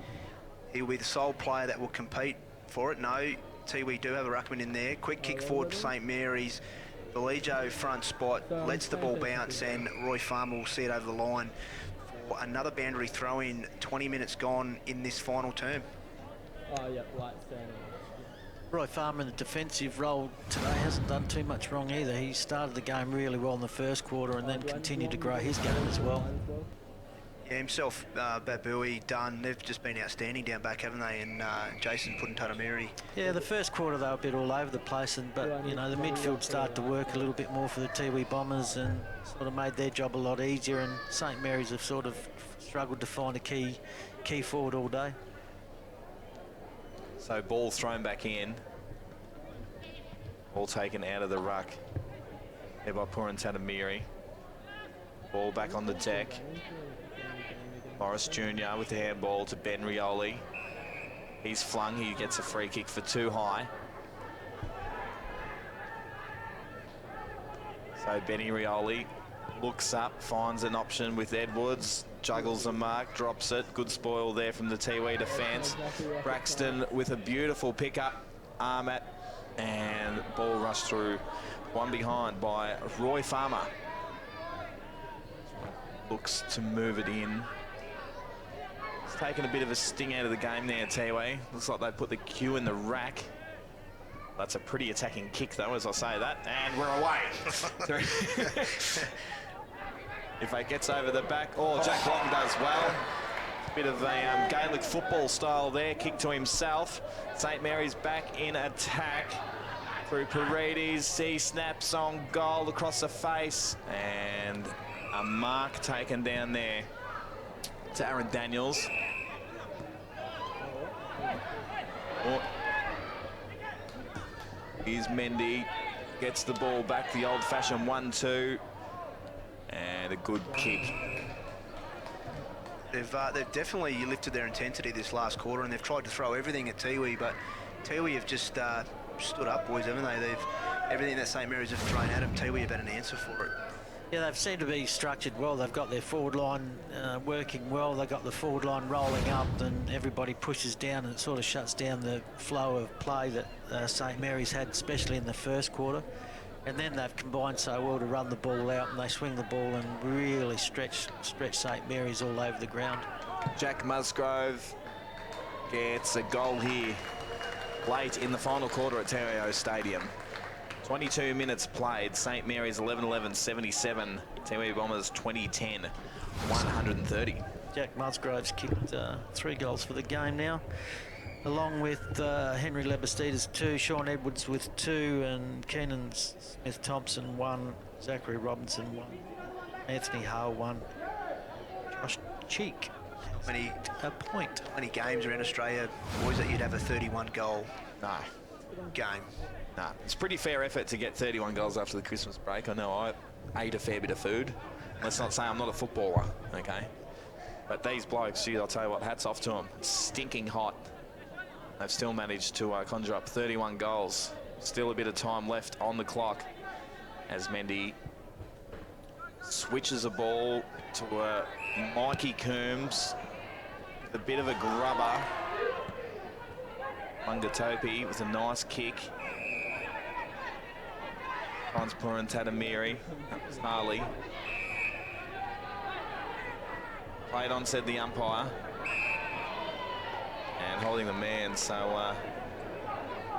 he'll be the sole player that will compete for it. No, Tiwi do have a ruckman in there. Quick kick forward for St Mary's. Belijo front spot, lets the ball bounce, and Roy Farmer will see it over the line for another boundary throw in. 20 minutes gone in this final term. Oh, yeah, lights down. Roy Farmer in the defensive role today hasn't done too much wrong either. He started the game really well in the first quarter and then continued to grow his game as well. Yeah, himself, Babui, Dunn, they've just been outstanding down back, haven't they? And Jason Puran Tatamiri. Yeah, the first quarter they were a bit all over the place, but you know, the midfield started to work a little bit more for the Tiwi Bombers and sort of made their job a lot easier, and St Mary's have sort of struggled to find a key forward all day. So ball thrown back in. Ball taken out of the ruck. There by Puran Tatamiri. Ball back on the deck. Morris Jr. with the handball to Ben Rioli. He's flung, he gets a free kick for too high. So Benny Rioli looks up, finds an option with Edwards, juggles the mark, drops it. Good spoil there from the Tiwi defence. Braxton with a beautiful pickup, Armat, and ball rushed through. One behind by Roy Farmer. Looks to move it in. It's taken a bit of a sting out of the game there, Tiwi. Looks like they put the cue in the rack. That's a pretty attacking kick, though, as I say that. And we're away. If it gets over the back, Jack Long does well. Bit of a Gaelic football style there, kick to himself. St Mary's back in attack through Paredes. He snaps on goal across the face, and a mark taken down there to Aaron Daniels. Here's Mendy, gets the ball back, the old-fashioned 1-2, and a good kick. They've definitely lifted their intensity this last quarter, and they've tried to throw everything at Tiwi, but Tiwi have just stood up, boys, haven't they? Everything that St Mary's have thrown at them, Tiwi have had an answer for it. Yeah, they've seemed to be structured well. They've got their forward line working well. They've got the forward line rolling up, and everybody pushes down, and it sort of shuts down the flow of play that St Mary's had, especially in the first quarter. And then they've combined so well to run the ball out, and they swing the ball and really stretch St Mary's all over the ground. Jack Musgrove gets a goal here late in the final quarter at TIO Stadium. 22 minutes played. St Mary's 11-11, 77. Tiwi Bombers 20-10, 130. Jack Musgrove's kicked 3 goals for the game now, along with Henry Lebastidis 2, Sean Edwards with 2, and Keenan Smith-Thompson 1, Zachary Robinson 1, Anthony Hale 1, Josh Cheek a point. How many games around Australia, boys, that you'd have a 31 goal game? No, it's pretty fair effort to get 31 goals after the Christmas break. I know I ate a fair bit of food. Let's not say I'm not a footballer, okay? But these blokes, gee, I'll tell you what, hats off to them. Stinking hot. They've still managed to conjure up 31 goals. Still a bit of time left on the clock as Mendy switches a ball to Mikey Coombs. A bit of a grubber. Mungatopi with a nice kick. Finds Puran Tatamiri. That was Harley. Played on, said the umpire. And holding the man, so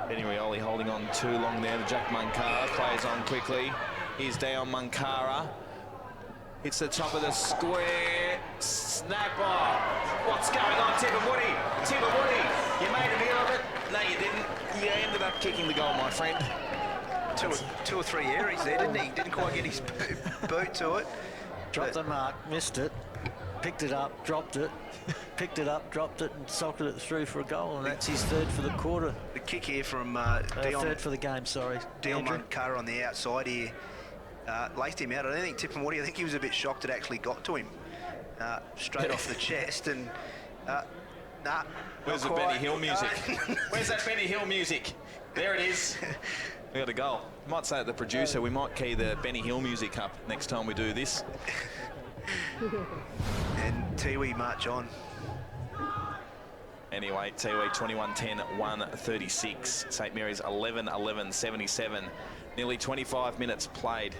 Benny Rioli holding on too long there to Jack Munkara. Plays on quickly. Here's down Munkara. Hits the top of the square. Snap off. What's going on, Tippamudi? Tippamudi, you made a deal of it? No, you didn't. You ended up kicking the goal, my friend. Two or three areas there, didn't he? Didn't quite get his boot to it. Dropped the mark, missed it, picked it up, dropped it, picked it up, dropped it, and socketed it through for a goal, and that's his 3rd for the quarter. The kick here from Dion. 3rd for the game, sorry. Dion Munkara on the outside here. Laced him out. I don't think Tippamudi, I think he was a bit shocked it actually got to him. Straight off the chest, and nah. Where's the Benny Hill music? Where's that Benny Hill music? There it is. We got a goal. Might say to the producer, we might key the Benny Hill music up next time we do this. And Tiwi march on. Anyway, Tiwi 21-10, 136. St Mary's 11-11, 77. Nearly 25 minutes played.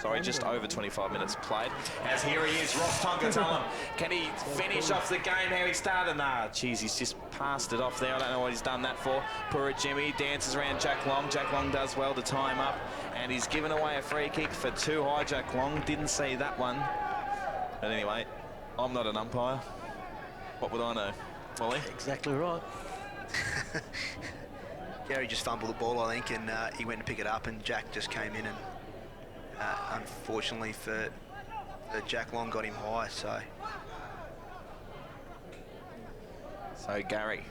Sorry, just over 25 minutes played. As here he is, Ross Tongatulum. Can he finish off the game how he started? Nah, geez, he's just passed it off there. I don't know what he's done that for. Pura Jimmy dances around Jack Long. Jack Long does well to tie him up. And he's given away a free kick for too high. Jack Long didn't see that one. But anyway, I'm not an umpire. What would I know? Wally? Exactly right. Gary just fumbled the ball, I think, and he went to pick it up, and Jack just came in, and unfortunately for Jack Long got him high, so. So Gary.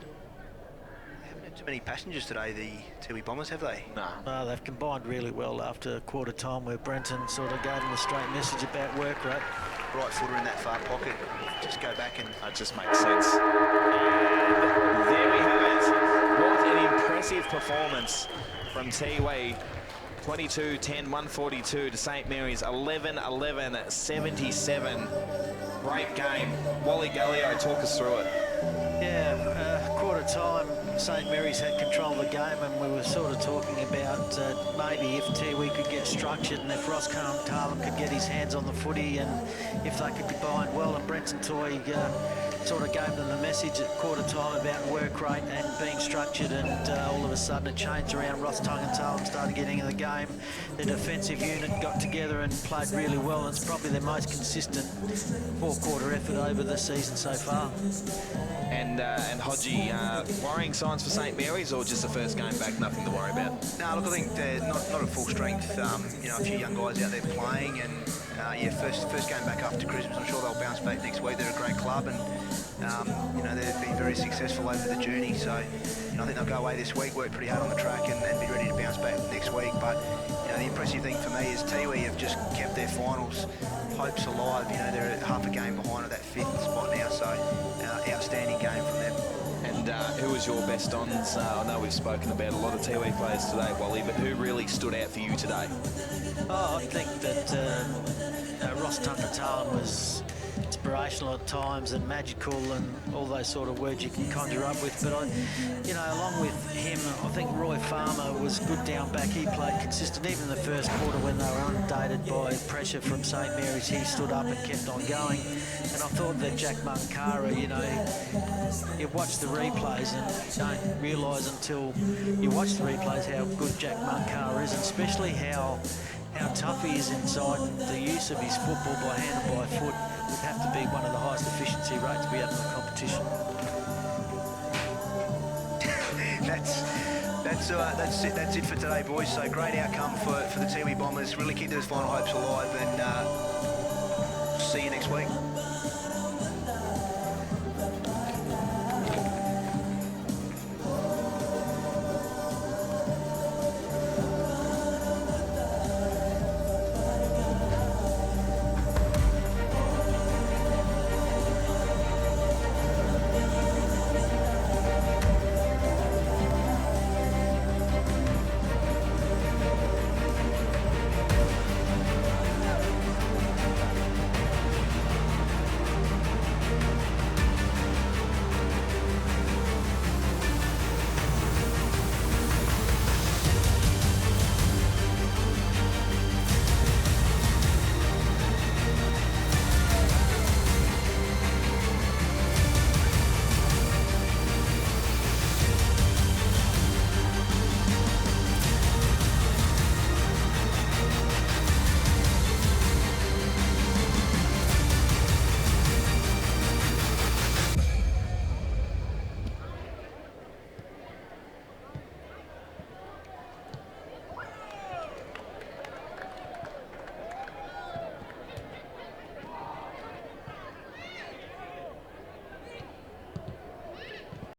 They haven't had too many passengers today, the Tiwi Bombers, have they? No, they've combined really well after quarter time, where Brenton sort of gave them a straight message about work rate. Right footer in that far pocket. Just go back and... That just makes sense. And there we have it. What an impressive performance from Tiwi. 22-10, 142 to St Mary's, 11-11, 77. Great game. Wally Gallio, talk us through it. Yeah, quarter time, St Mary's had control of the game, and we were sort of talking about maybe if Tiwi could get structured and if Ross Tarlem could get his hands on the footy, and if they could combine well, and Brenton Toy sort of gave them the message at quarter time about work rate and being structured, and all of a sudden it changed around. Ross Tarlem started getting in the game. The defensive unit got together and played really well. It's probably their most consistent 4-quarter effort over the season so far. And Hodgie, worrying signs for St Mary's, or just the first game back, nothing to worry about? No, look, I think they're not at full strength. You know, a few young guys out there playing, and yeah, first game back after Christmas. I'm sure they'll bounce back next week. They're a great club, and you know, they've been very successful over the journey. So, you know, I think they'll go away this week, work pretty hard on the track, and be ready to bounce back next week. But you know, the impressive thing for me is Tiwi have just kept their finals hopes alive. You know, they're half a game behind at that 5th spot now. So, outstanding game from them. And who was your best ons? I know we've spoken about a lot of Tiwi players today, Wally, but who really stood out for you today? Oh, I think that Ross Tongatulum was inspirational at times and magical and all those sort of words you can conjure up with. But along with him, I think Roy Farmer was good down back. He played consistent. Even in the first quarter when they were inundated by pressure from St Mary's, he stood up and kept on going. And I thought that Jack Munkara, you watch the replays and you don't realise until you watch the replays how good Jack Munkara is, and especially how tough he is inside, and the use of his football by hand and by foot would have to be one of the highest efficiency rates we have in the competition. That's it for today, boys. So great outcome for the Tiwi Bombers. Really keep those final hopes alive, and see you next week.